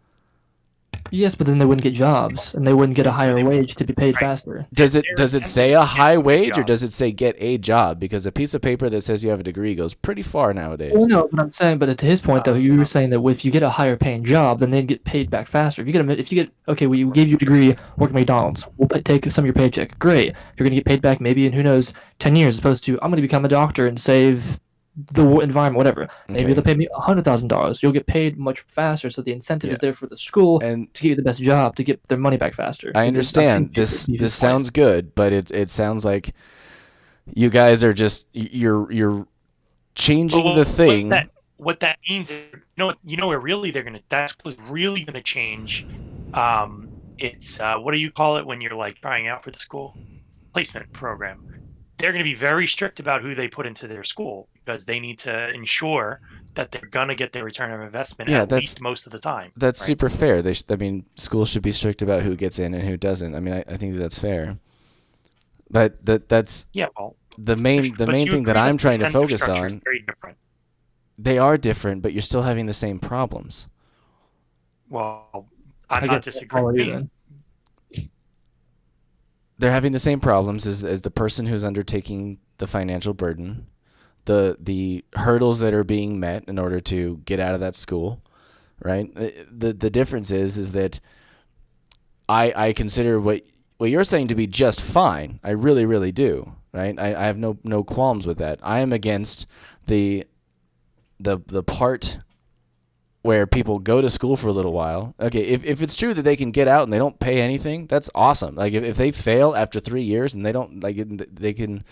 Yes, but then they wouldn't get jobs, and they wouldn't get a higher wage to be paid faster. Does it say a high wage, or does it say get a job? Because a piece of paper that says you have a degree goes pretty far nowadays. Well, no, but I'm saying, but to his point though, you were saying that if you get a higher paying job, then they'd get paid back faster. We gave you a degree, work at McDonald's, we'll take some of your paycheck. Great, you're gonna get paid back maybe in who knows 10 years, as opposed to I'm gonna become a doctor and save the environment, whatever. Maybe they'll pay me $100,000. You'll get paid much faster, so the incentive is there for the school and to get you the best job to get their money back faster. I understand. This sounds good, but it sounds like you guys are just you're changing the thing. What that means is, you know where really that school is really gonna change. It's what do you call it when you're like trying out for the school? Placement program. They're going to be very strict about who they put into their school because they need to ensure that they're going to get their return of investment at least most of the time. That's super fair. Schools should be strict about who gets in and who doesn't. I mean, I think that's fair. But that's the main thing that I'm trying to focus on. Very different. They are different, but you're still having the same problems. Well, I'm not disagreeing. They're having the same problems as the person who's undertaking the financial burden, the hurdles that are being met in order to get out of that school, right? The difference is that I consider what you're saying to be just fine. I really, really do, right? I have no qualms with that. I am against the part where people go to school for a little while. Okay, if it's true that they can get out and they don't pay anything, that's awesome. Like if they fail after 3 years and they don't they can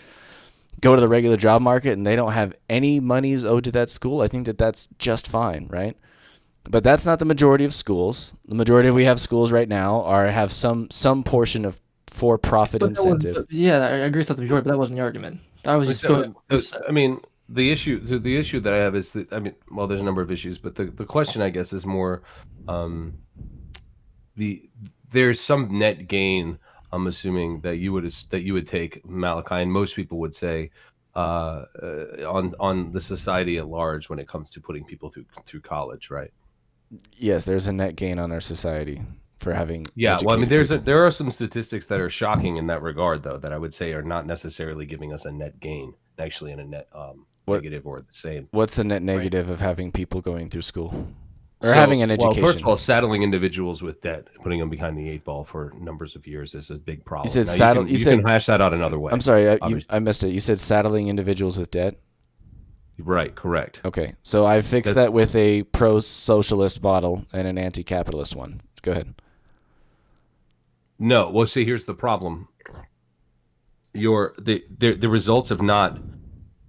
go to the regular job market and they don't have any monies owed to that school, I think that's just fine, right? But that's not the majority of schools. The majority we have schools right now have some portion of for-profit incentive. I agree with the majority, but that wasn't the argument. I was just going. I mean, the issue that I have is that there's a number of issues, but the question I guess is more there's some net gain. I'm assuming that you would take, Malachi, and most people would say on the society at large when it comes to putting people through college, right? Yes, there's a net gain on our society for having. Yeah, well, I mean, there are some statistics that are shocking in that regard, though, that I would say are not necessarily giving us a net gain, actually, in a net negative or the same. What's the net negative of having people going through school or having an education? Well, first of all, saddling individuals with debt, putting them behind the 8 ball for numbers of years is a big problem. You said you can hash that out another way. I'm sorry, I missed it. You said saddling individuals with debt? Right, correct. Okay, so I fixed that with a pro-socialist model and an anti-capitalist one. Go ahead. No, well, see, here's the problem. The results have not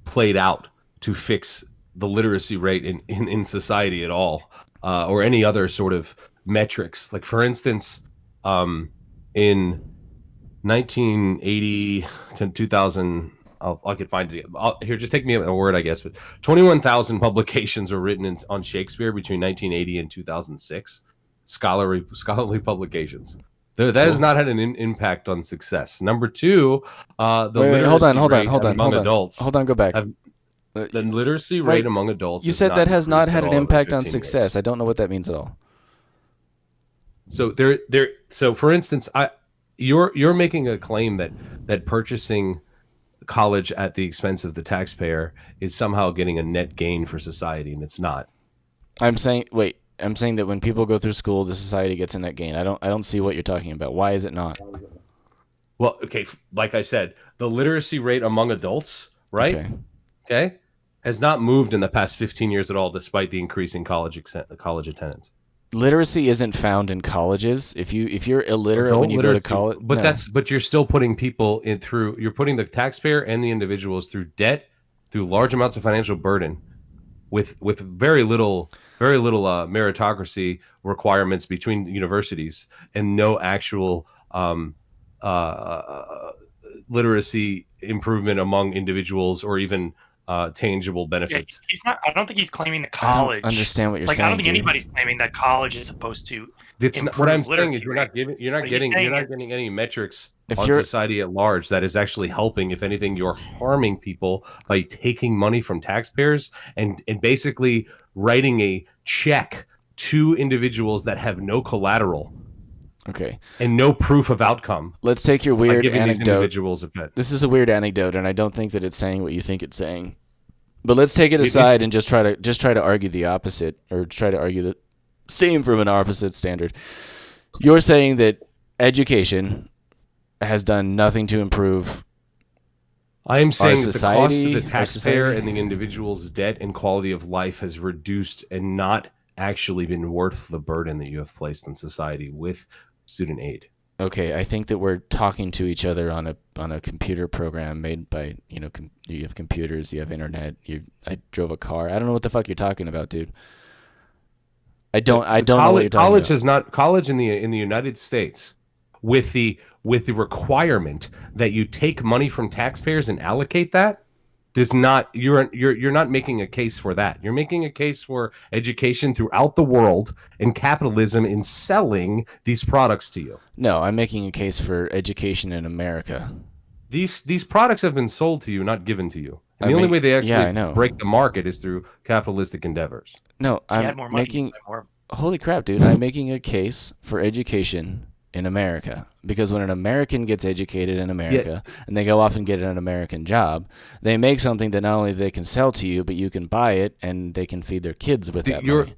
played out to fix the literacy rate in society at all, or any other sort of metrics. Like, for instance, in 1980 to 2000, I could find it. Here, just take me a word, I guess. But 21,000 publications were written on Shakespeare between 1980 and 2006. Scholarly publications. That has not had an impact on success. Number two, the literacy rate among adults. Hold on, go back. The literacy rate among adults. You said that has not had an impact on success. I don't know what that means at all. So So for instance, you're making a claim that purchasing college at the expense of the taxpayer is somehow getting a net gain for society, and it's not. I'm saying that when people go through school, the society gets a net gain. I don't see what you're talking about. Why is it not? Well, okay, like I said, the literacy rate among adults, right? Okay, has not moved in the past 15 years at all, despite the increase in college attendance. Literacy isn't found in colleges. If you're illiterate when you go to college, but you're still putting people you're putting the taxpayer and the individuals through debt, through large amounts of financial burden, with very little meritocracy requirements between universities, and no actual literacy improvement among individuals, or even tangible benefits. Yeah, he's not. I don't think he's claiming that college. I don't understand what you're saying. I don't think anybody's claiming that college is supposed to. What I'm saying is you're not getting any metrics on society at large that is actually helping. If anything, you're harming people by taking money from taxpayers and basically writing a check to individuals that have no collateral. Okay. And no proof of outcome. Let's take your weird anecdote. Individuals a bit. This is a weird anecdote, and I don't think that it's saying what you think it's saying. But let's take it aside and just try to argue the opposite, or try to argue the same from an opposite standard. You're saying that education has done nothing to improve. I am saying that the cost of the taxpayer and the individual's debt and quality of life has reduced and not actually been worth the burden that you have placed on society with student aid. Okay, I think that we're talking to each other on a computer program made by, you have computers, you have internet, I drove a car. I don't know what the fuck you're talking about, dude. I don't know what you're talking about. College in the United States, with the requirement that you take money from taxpayers and allocate that, does not. You're not making a case for that. You're making a case for education throughout the world and capitalism in selling these products to you. No, I'm making a case for education in America. These products have been sold to you, not given to you. And the only way they actually break the market is through capitalistic endeavors. No, I'm making. Holy crap, dude! I'm making a case for education in America, because when an American gets educated in America and they go off and get an American job, they make something that not only they can sell to you, but you can buy it and they can feed their kids with that money.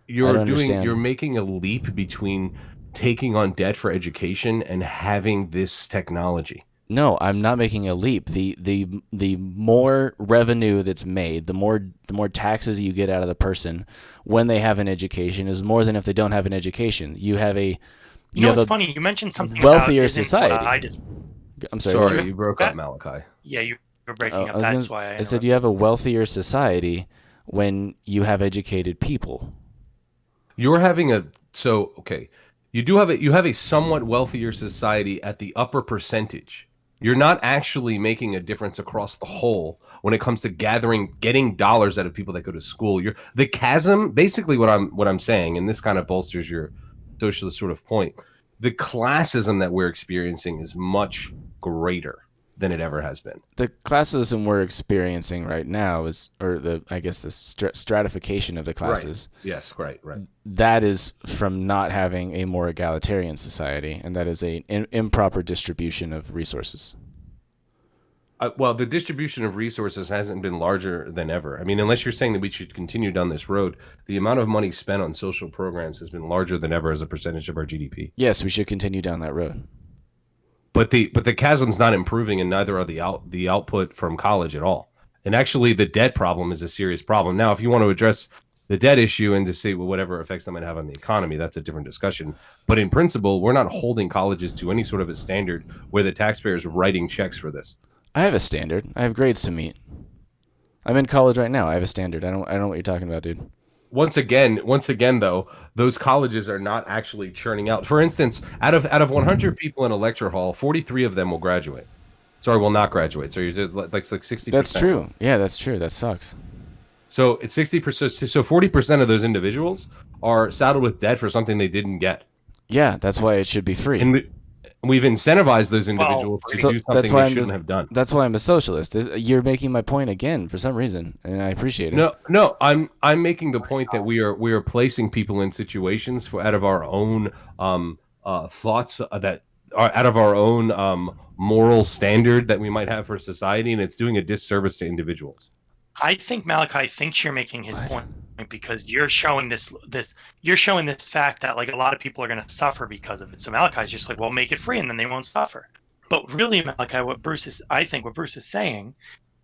You're making a leap between taking on debt for education and having this technology. No, I'm not making a leap. The more revenue that's made, the more taxes you get out of the person when they have an education is more than if they don't have an education. You have a it's funny. You mentioned something wealthier about society. I'm sorry, you broke up, Malachi. Yeah, you were breaking up. That's why I said you have a wealthier society when you have educated people. You're having you have a somewhat wealthier society at the upper percentage. You're not actually making a difference across the whole when it comes to getting dollars out of people that go to school. The chasm, basically what I'm saying, and this kind of bolsters your socialist sort of point, the classism that we're experiencing is much greater than it ever has been. The classism we're experiencing right now the stratification of the classes. Right. Yes, right. That is from not having a more egalitarian society, and that is an improper distribution of resources. Well, the distribution of resources hasn't been larger than ever. I mean, unless you're saying that we should continue down this road, the amount of money spent on social programs has been larger than ever as a percentage of our GDP. Yes, we should continue down that road. But the chasm's not improving, and neither are the output from college at all. And actually, the debt problem is a serious problem. Now, if you want to address the debt issue and to see whatever effects that might have on the economy, that's a different discussion. But in principle, we're not holding colleges to any sort of a standard where the taxpayer is writing checks for this. I have a standard. I have grades to meet. I'm in college right now. I have a standard. I don't know what you're talking about, dude. Once again, though, those colleges are not actually churning out. For instance, out of 100 people in a lecture hall, 43 of them will graduate. Sorry, will not graduate. So you're like 60%. That's true. Yeah, that's true. That sucks. So it's 60%. So 40% of those individuals are saddled with debt for something they didn't get. Yeah, that's why it should be free. And we've incentivized those individuals to do something they shouldn't have done. That's why I'm a socialist. You're making my point again for some reason, and I appreciate it. No, I'm making the point that we are placing people in situations out of our own thoughts that are out of our own moral standard that we might have for society, and it's doing a disservice to individuals. I think Malachi thinks you're making his point because you're showing this fact that like a lot of people are going to suffer because of it. So Malachi's just like, well, make it free and then they won't suffer. But really, Malachi, what Bruce is saying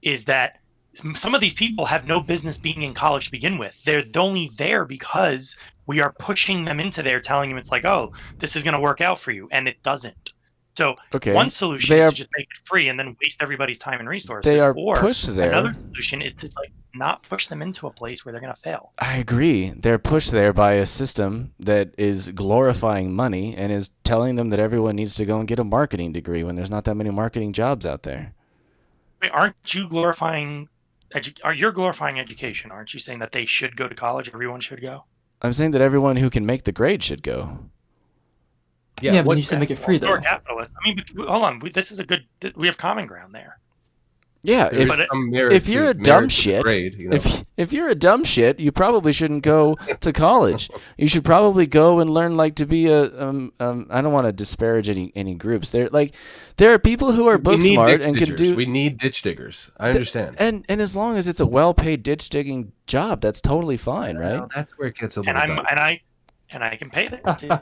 is that some of these people have no business being in college to begin with. They're only there because we are pushing them into there, telling them it's like, oh, this is going to work out for you, and it doesn't. So one solution is to just make it free and then waste everybody's time and resources. They are pushed there. Another solution is to like not push them into a place where they're going to fail. I agree. They're pushed there by a system that is glorifying money and is telling them that everyone needs to go and get a marketing degree when there's not that many marketing jobs out there. Wait, aren't you glorifying? You're glorifying education? Aren't you saying that they should go to college? Everyone should go. I'm saying that everyone who can make the grade should go. Yeah, but you should make it free though. You're a capitalist. I mean, hold on. This is a good. We have common ground there. Yeah, if you're a dumb shit, if you're a dumb shit, you probably shouldn't go to college. You should probably go and learn like to be a I don't want to disparage any groups. There are people who are book smart and can do. We need ditch diggers. I understand. And as long as it's a well-paid ditch digging job, that's totally fine, right? Well, that's where it gets a little. And I can pay the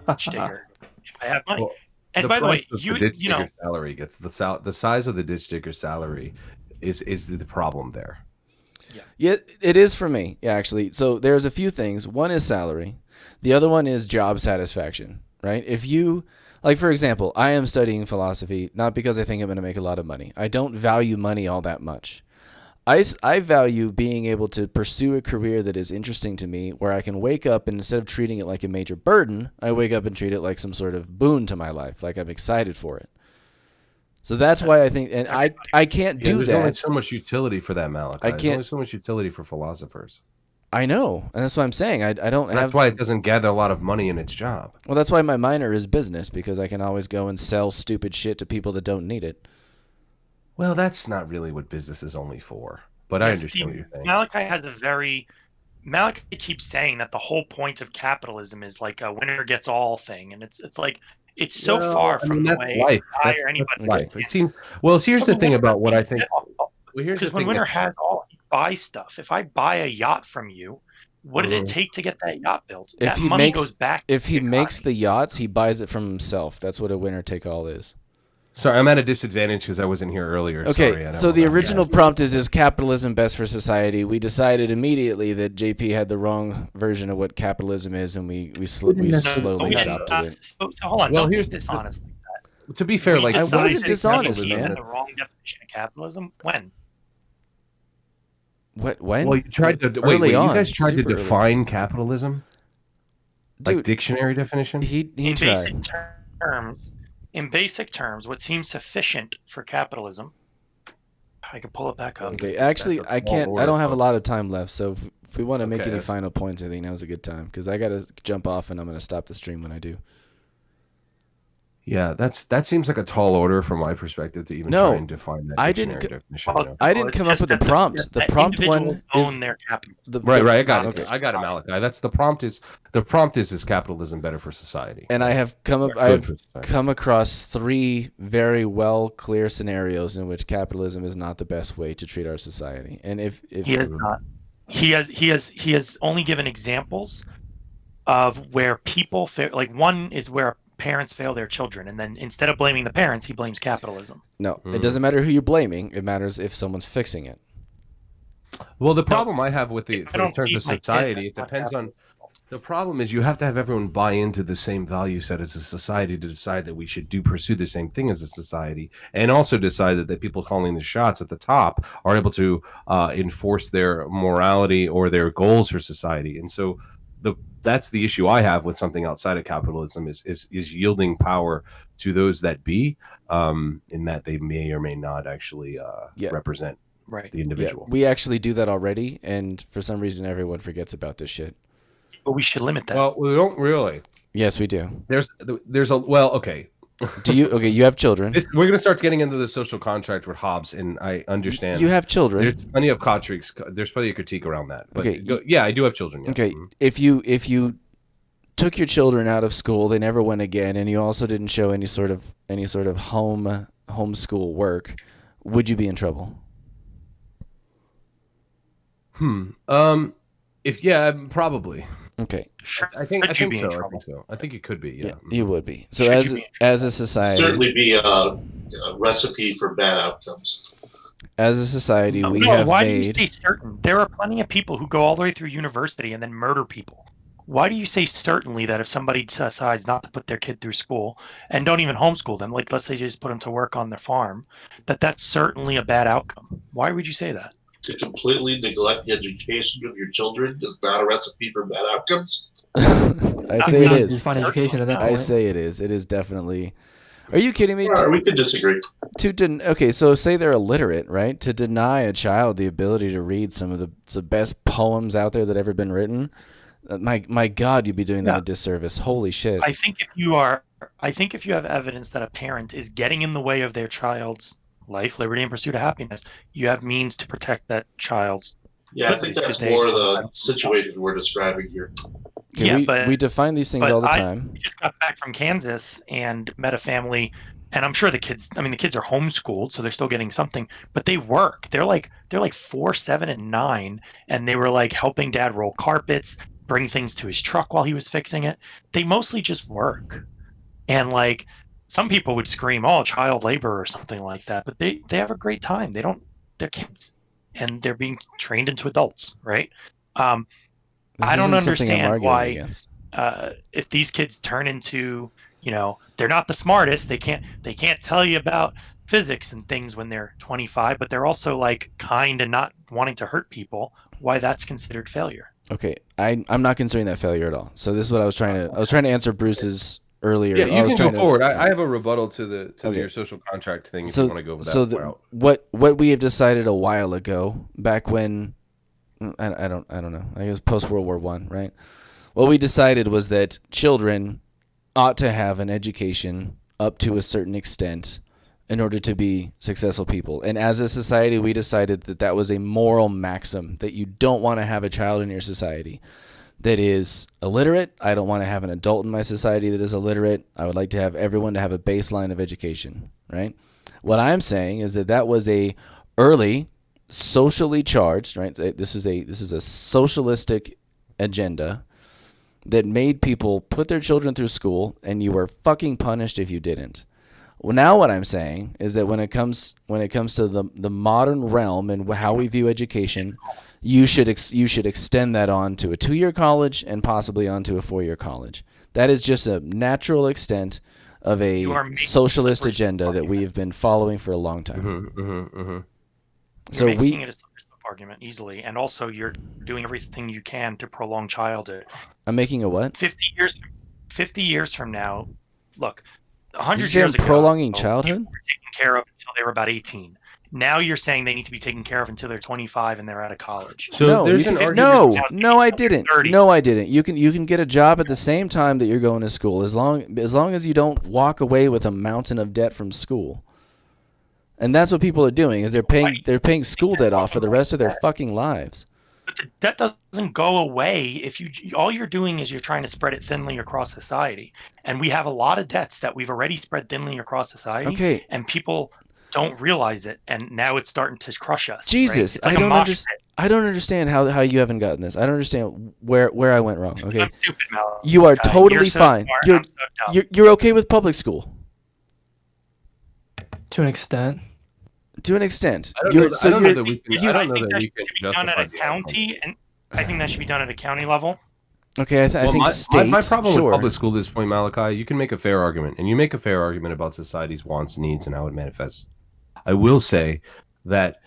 ditch digger if I have money. Well, and by the way, you know, salary gets the size of the ditch digger salary is the problem there. Yeah, it is for me. Yeah, actually. So there's a few things. One is salary. The other one is job satisfaction, right? If you, like, for example, I am studying philosophy, not because I think I'm going to make a lot of money. I don't value money all that much. I value being able to pursue a career that is interesting to me, where I can wake up and instead of treating it like a major burden, I wake up and treat it like some sort of boon to my life, like I'm excited for it. So that's why I think, and I can't do there's that. There's only so much utility for that, Malachi. There's only so much utility for philosophers. I know, and that's what I'm saying. I don't have. That's why it doesn't gather a lot of money in its job. Well, that's why my minor is business, because I can always go and sell stupid shit to people that don't need it. Well, that's not really what business is only for. But I understand what you're saying. Malachi keeps saying that the whole point of capitalism is like a winner gets all thing, and it's like it's so far from the way life. I or anybody. Life. It seems. Well, here's the thing about what I think. Because when winner has all, he buys stuff. If I buy a yacht from you, what did it take to get that yacht built? That money goes back. If he makes the yachts, he buys it from himself. That's what a winner take all is. Sorry, I'm at a disadvantage because I wasn't here earlier. Okay, sorry, so the original prompt is capitalism best for society? We decided immediately that JP had the wrong version of what capitalism is, and we slowly adopted it. So hold on, don't be dishonest like that. To be fair, like I wasn't dishonest, man. The wrong definition of capitalism? When? What? When? Well, you tried to early on. You guys tried to define early. Capitalism, Dude, like dictionary definition. He tried. In basic terms, what seems sufficient for capitalism. I can pull it back up. Okay, actually, I can't. I don't have a lot of time left, so if we want to make any final points, I think now's a good time because I gotta jump off and I'm gonna stop the stream when I do. Yeah, that seems like a tall order from my perspective to even try and define that dictionary definition. I didn't come up with the prompt. The prompt one is their capital. Right. I got it. I got it, Malachi. That's the prompt. Is capitalism better for society? And I have come across 3 very clear scenarios in which capitalism is not the best way to treat our society. And if he has not, he has only given examples of where people fail. Like, one is where parents fail their children, and then instead of blaming the parents, he blames capitalism. No, it doesn't matter who you're blaming. It matters if someone's fixing it. Well, the problem I have with in terms of society, it depends on. The problem is you have to have everyone buy into the same value set as a society to decide that we should pursue the same thing as a society, and also decide that the people calling the shots at the top are able to enforce their morality or their goals for society. And so that's the issue I have with something outside of capitalism is yielding power to those that be, in that they may or may not actually represent the individual. Yeah, we actually do that already, and for some reason everyone forgets about this shit. But we should limit that. Well, we don't really. Yes, we do. There's okay. You have children. We're going to start getting into the social contract with Hobbes, and I understand. You have children. There's plenty of critique around that. But okay. Yeah, I do have children. Yeah. Okay. Mm-hmm. If you took your children out of school, they never went again, and you also didn't show any sort of homeschool work, would you be in trouble? Probably. Okay. Sure. I think so. I think it could be. Yeah. You would be. So as a society, certainly be a recipe for bad outcomes. As a society, why do you say certain? There are plenty of people who go all the way through university and then murder people. Why do you say certainly that if somebody decides not to put their kid through school and don't even homeschool them, like let's say just put them to work on their farm, that's certainly a bad outcome? Why would you say that? To completely neglect the education of your children is not a recipe for bad outcomes. I say it is. Find education at that point. I say it is. It is definitely. Are you kidding me? We could disagree. Okay, so say they're illiterate, right? To deny a child the ability to read some of the best poems out there that ever been written, my God, you'd be doing them a disservice. Holy shit! I think if you have evidence that a parent is getting in the way of their child's life, liberty, and pursuit of happiness, you have means to protect that child's. Yeah, I think that's more the situation we're describing here. Okay, we define these things all the time. We just got back from Kansas and met a family, and I'm sure the kids are homeschooled, so they're still getting something, but they work. They're like 4, 7, and 9, and they were like helping dad roll carpets, bring things to his truck while he was fixing it. They mostly just work. And like, some people would scream, "Oh, child labor" or something like that, but they have a great time. They're kids, and they're being trained into adults, right? I don't understand why if these kids turn into, they're not the smartest. They can't tell you about physics and things when they're 25, but they're also like kind and not wanting to hurt people. Why that's considered failure? Okay, I'm not considering that failure at all. So this is what I was trying to answer Bruce's earlier. Yeah, you can go forward. I have a rebuttal to your social contract thing if you want to go with that route. What we have decided a while ago, back when I don't know. I guess post World War I, right? What we decided was that children ought to have an education up to a certain extent in order to be successful people. And as a society, we decided that was a moral maxim, that you don't want to have a child in your society that is illiterate. I don't want to have an adult in my society that is illiterate. I would like to have everyone to have a baseline of education, right? What I'm saying is that was a early socially charged, right? This is a socialistic agenda that made people put their children through school, and you were fucking punished if you didn't. Well, now what I'm saying is that when it comes to the modern realm and how we view education, you should extend that on to a 2-year college and possibly onto a 4-year college. That is just a natural extent of a socialist agenda that we have been following for a long time. So you're making it a slip argument easily, and also you're doing everything you can to prolong childhood. I'm making a what? 50 years from now, look, 100 years ago, prolonging childhood? people were taken care of until they were about 18. Now you're saying they need to be taken care of until they're 25 and they're out of college. So no, there's an argument. No, I didn't. No, I didn't. You can get a job at the same time that you're going to school, as long as you don't walk away with a mountain of debt from school. And that's what people are doing, is they're paying school debt off for the rest of their fucking lives. But the debt doesn't go away if all you're doing is you're trying to spread it thinly across society. And we have a lot of debts that we've already spread thinly across society. Okay. And people don't realize it, and now it's starting to crush us. Jesus, right? I don't understand how you haven't gotten this. I don't understand where I went wrong. Okay, I'm stupid, Mal. You are totally fine. You're okay with public school. To an extent. To an extent. I don't know that we can done at a county, and I think that should be done at a county level. Okay, I think state. My problem sure. with public school at this point, Malachi, you can make a fair argument, and you make a fair argument about society's wants, needs, and how it manifests. I will say that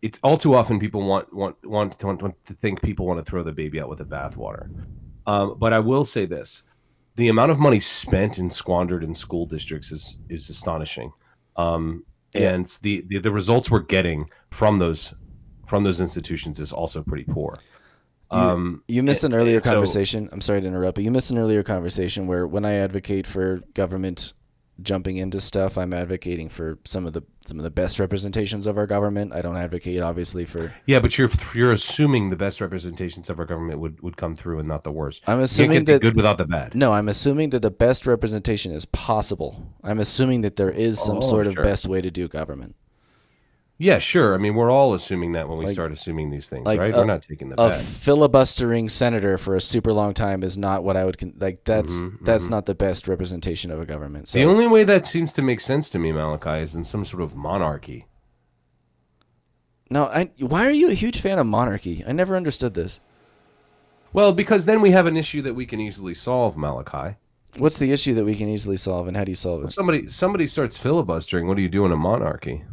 it's all too often people want to think people want to throw the baby out with the bathwater. But I will say this: the amount of money spent and squandered in school districts is astonishing, and the results we're getting from those institutions is also pretty poor. You missed an earlier conversation. I'm sorry to interrupt, but you missed an earlier conversation where when I advocate for government jumping into stuff, I'm advocating for some of the best representations of our government. I don't advocate, obviously, for but you're assuming the best representations of our government would come through and not the worst. I'm assuming that the good without the bad. No, I'm assuming that the best representation is possible. I'm assuming that there is some sort of best way to do government. Yeah, sure. I mean, we're all assuming that when we start assuming these things, right? We're not taking the bad. A filibustering senator for a super long time is not what I would that's not the best representation of a government. So the only way that seems to make sense to me, Malachi, is in some sort of monarchy. No, why are you a huge fan of monarchy? I never understood this. Well, because then we have an issue that we can easily solve, Malachi. What's the issue that we can easily solve, and how do you solve it? Somebody starts filibustering. What do you do in a monarchy?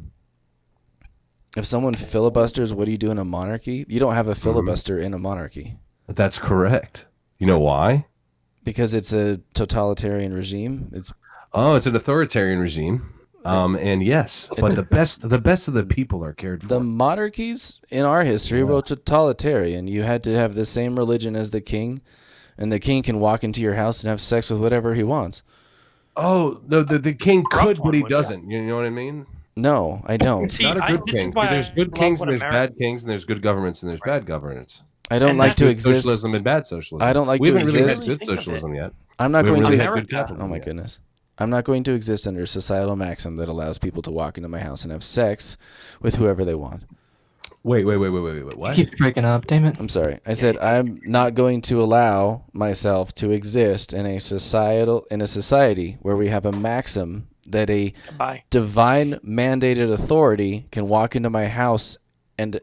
If someone filibusters, what do you do in a monarchy? You don't have a filibuster in a monarchy. That's correct. You know why? Because it's a totalitarian regime. It's an authoritarian regime. And yes, but the best of the people are cared for. The monarchies in our history were totalitarian. You had to have the same religion as the king, and the king can walk into your house and have sex with whatever he wants. Oh, the king could, but he doesn't. You know what I mean? No, I don't. See, not a good king. There's good kings and there's bad kings, and there's good governments and there's bad governance. I don't like to exist. Socialism and bad socialism. I don't like we to haven't exist. really had good socialism yet. I'm not going to. Oh my goodness. I'm not going to exist under a societal maxim that allows people to walk into my house and have sex with whoever they want. Wait. What? Keeps breaking up, damn it. I'm sorry. I said I'm not going to allow myself to exist in a society where we have a maxim that a divine mandated authority can walk into my house and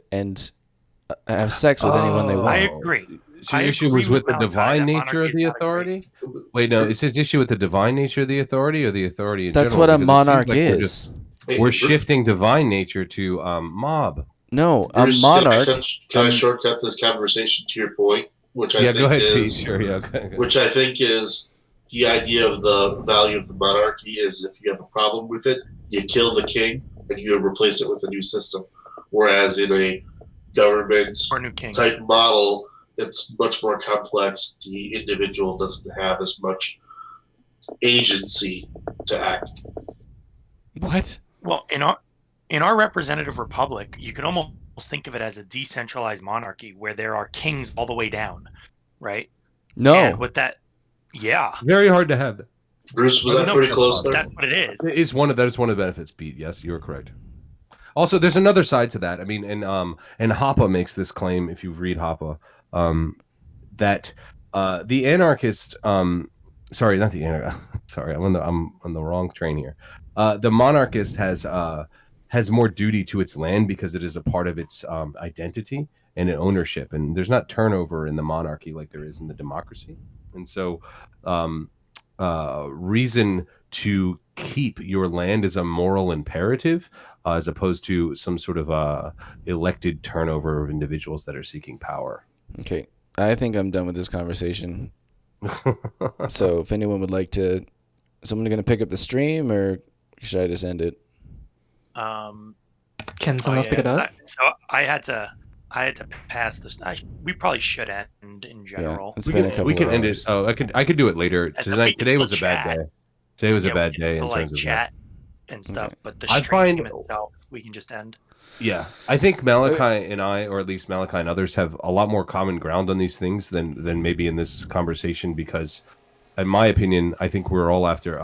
have sex with anyone they want. I agree. So your issue was with the divine nature of the authority? Wait, no, is his issue with the divine nature of the authority or the authority in general? That's what a monarch is. We're shifting divine nature to mob. No, a monarch. Can I shortcut this conversation to your point? Which I think go ahead, is, Pete. Sure, okay. Which I think is the idea of the value of the monarchy is if you have a problem with it, you kill the king and you replace it with a new system. Whereas in a government type model, it's much more complex. The individual doesn't have as much agency to act. What? Well, in our representative republic, you can almost think of it as a decentralized monarchy where there are kings all the way down, right? No. And with that, yeah. Very hard to have that. Bruce, was that pretty close there? That's what it is. That is one of the benefits, Pete. Yes, you are correct. Also, there's another side to that. I mean, and Hoppe makes this claim, if you read Hoppe, that the anarchist sorry, not the anarchist. Sorry, I'm on the wrong train here. The monarchist has more duty to its land because it is a part of its identity and ownership, and there's not turnover in the monarchy like there is in the democracy. And so reason to keep your land is a moral imperative as opposed to some sort of elected turnover of individuals that are seeking power. Okay, I think I'm done with this conversation. So if anyone would like to, is someone going to pick up the stream or should I just end it? Can someone else pick it up? So I had to pass this. We probably should end in general. Yeah, we can end it. Oh, I could do it later tonight. Today was a bad day. Today was a bad day in terms of chat and stuff. Okay. But the I stream find itself, we can just end. Yeah, I think Malachi and I, or at least Malachi and others, have a lot more common ground on these things than maybe in this conversation because, in my opinion, I think we're all after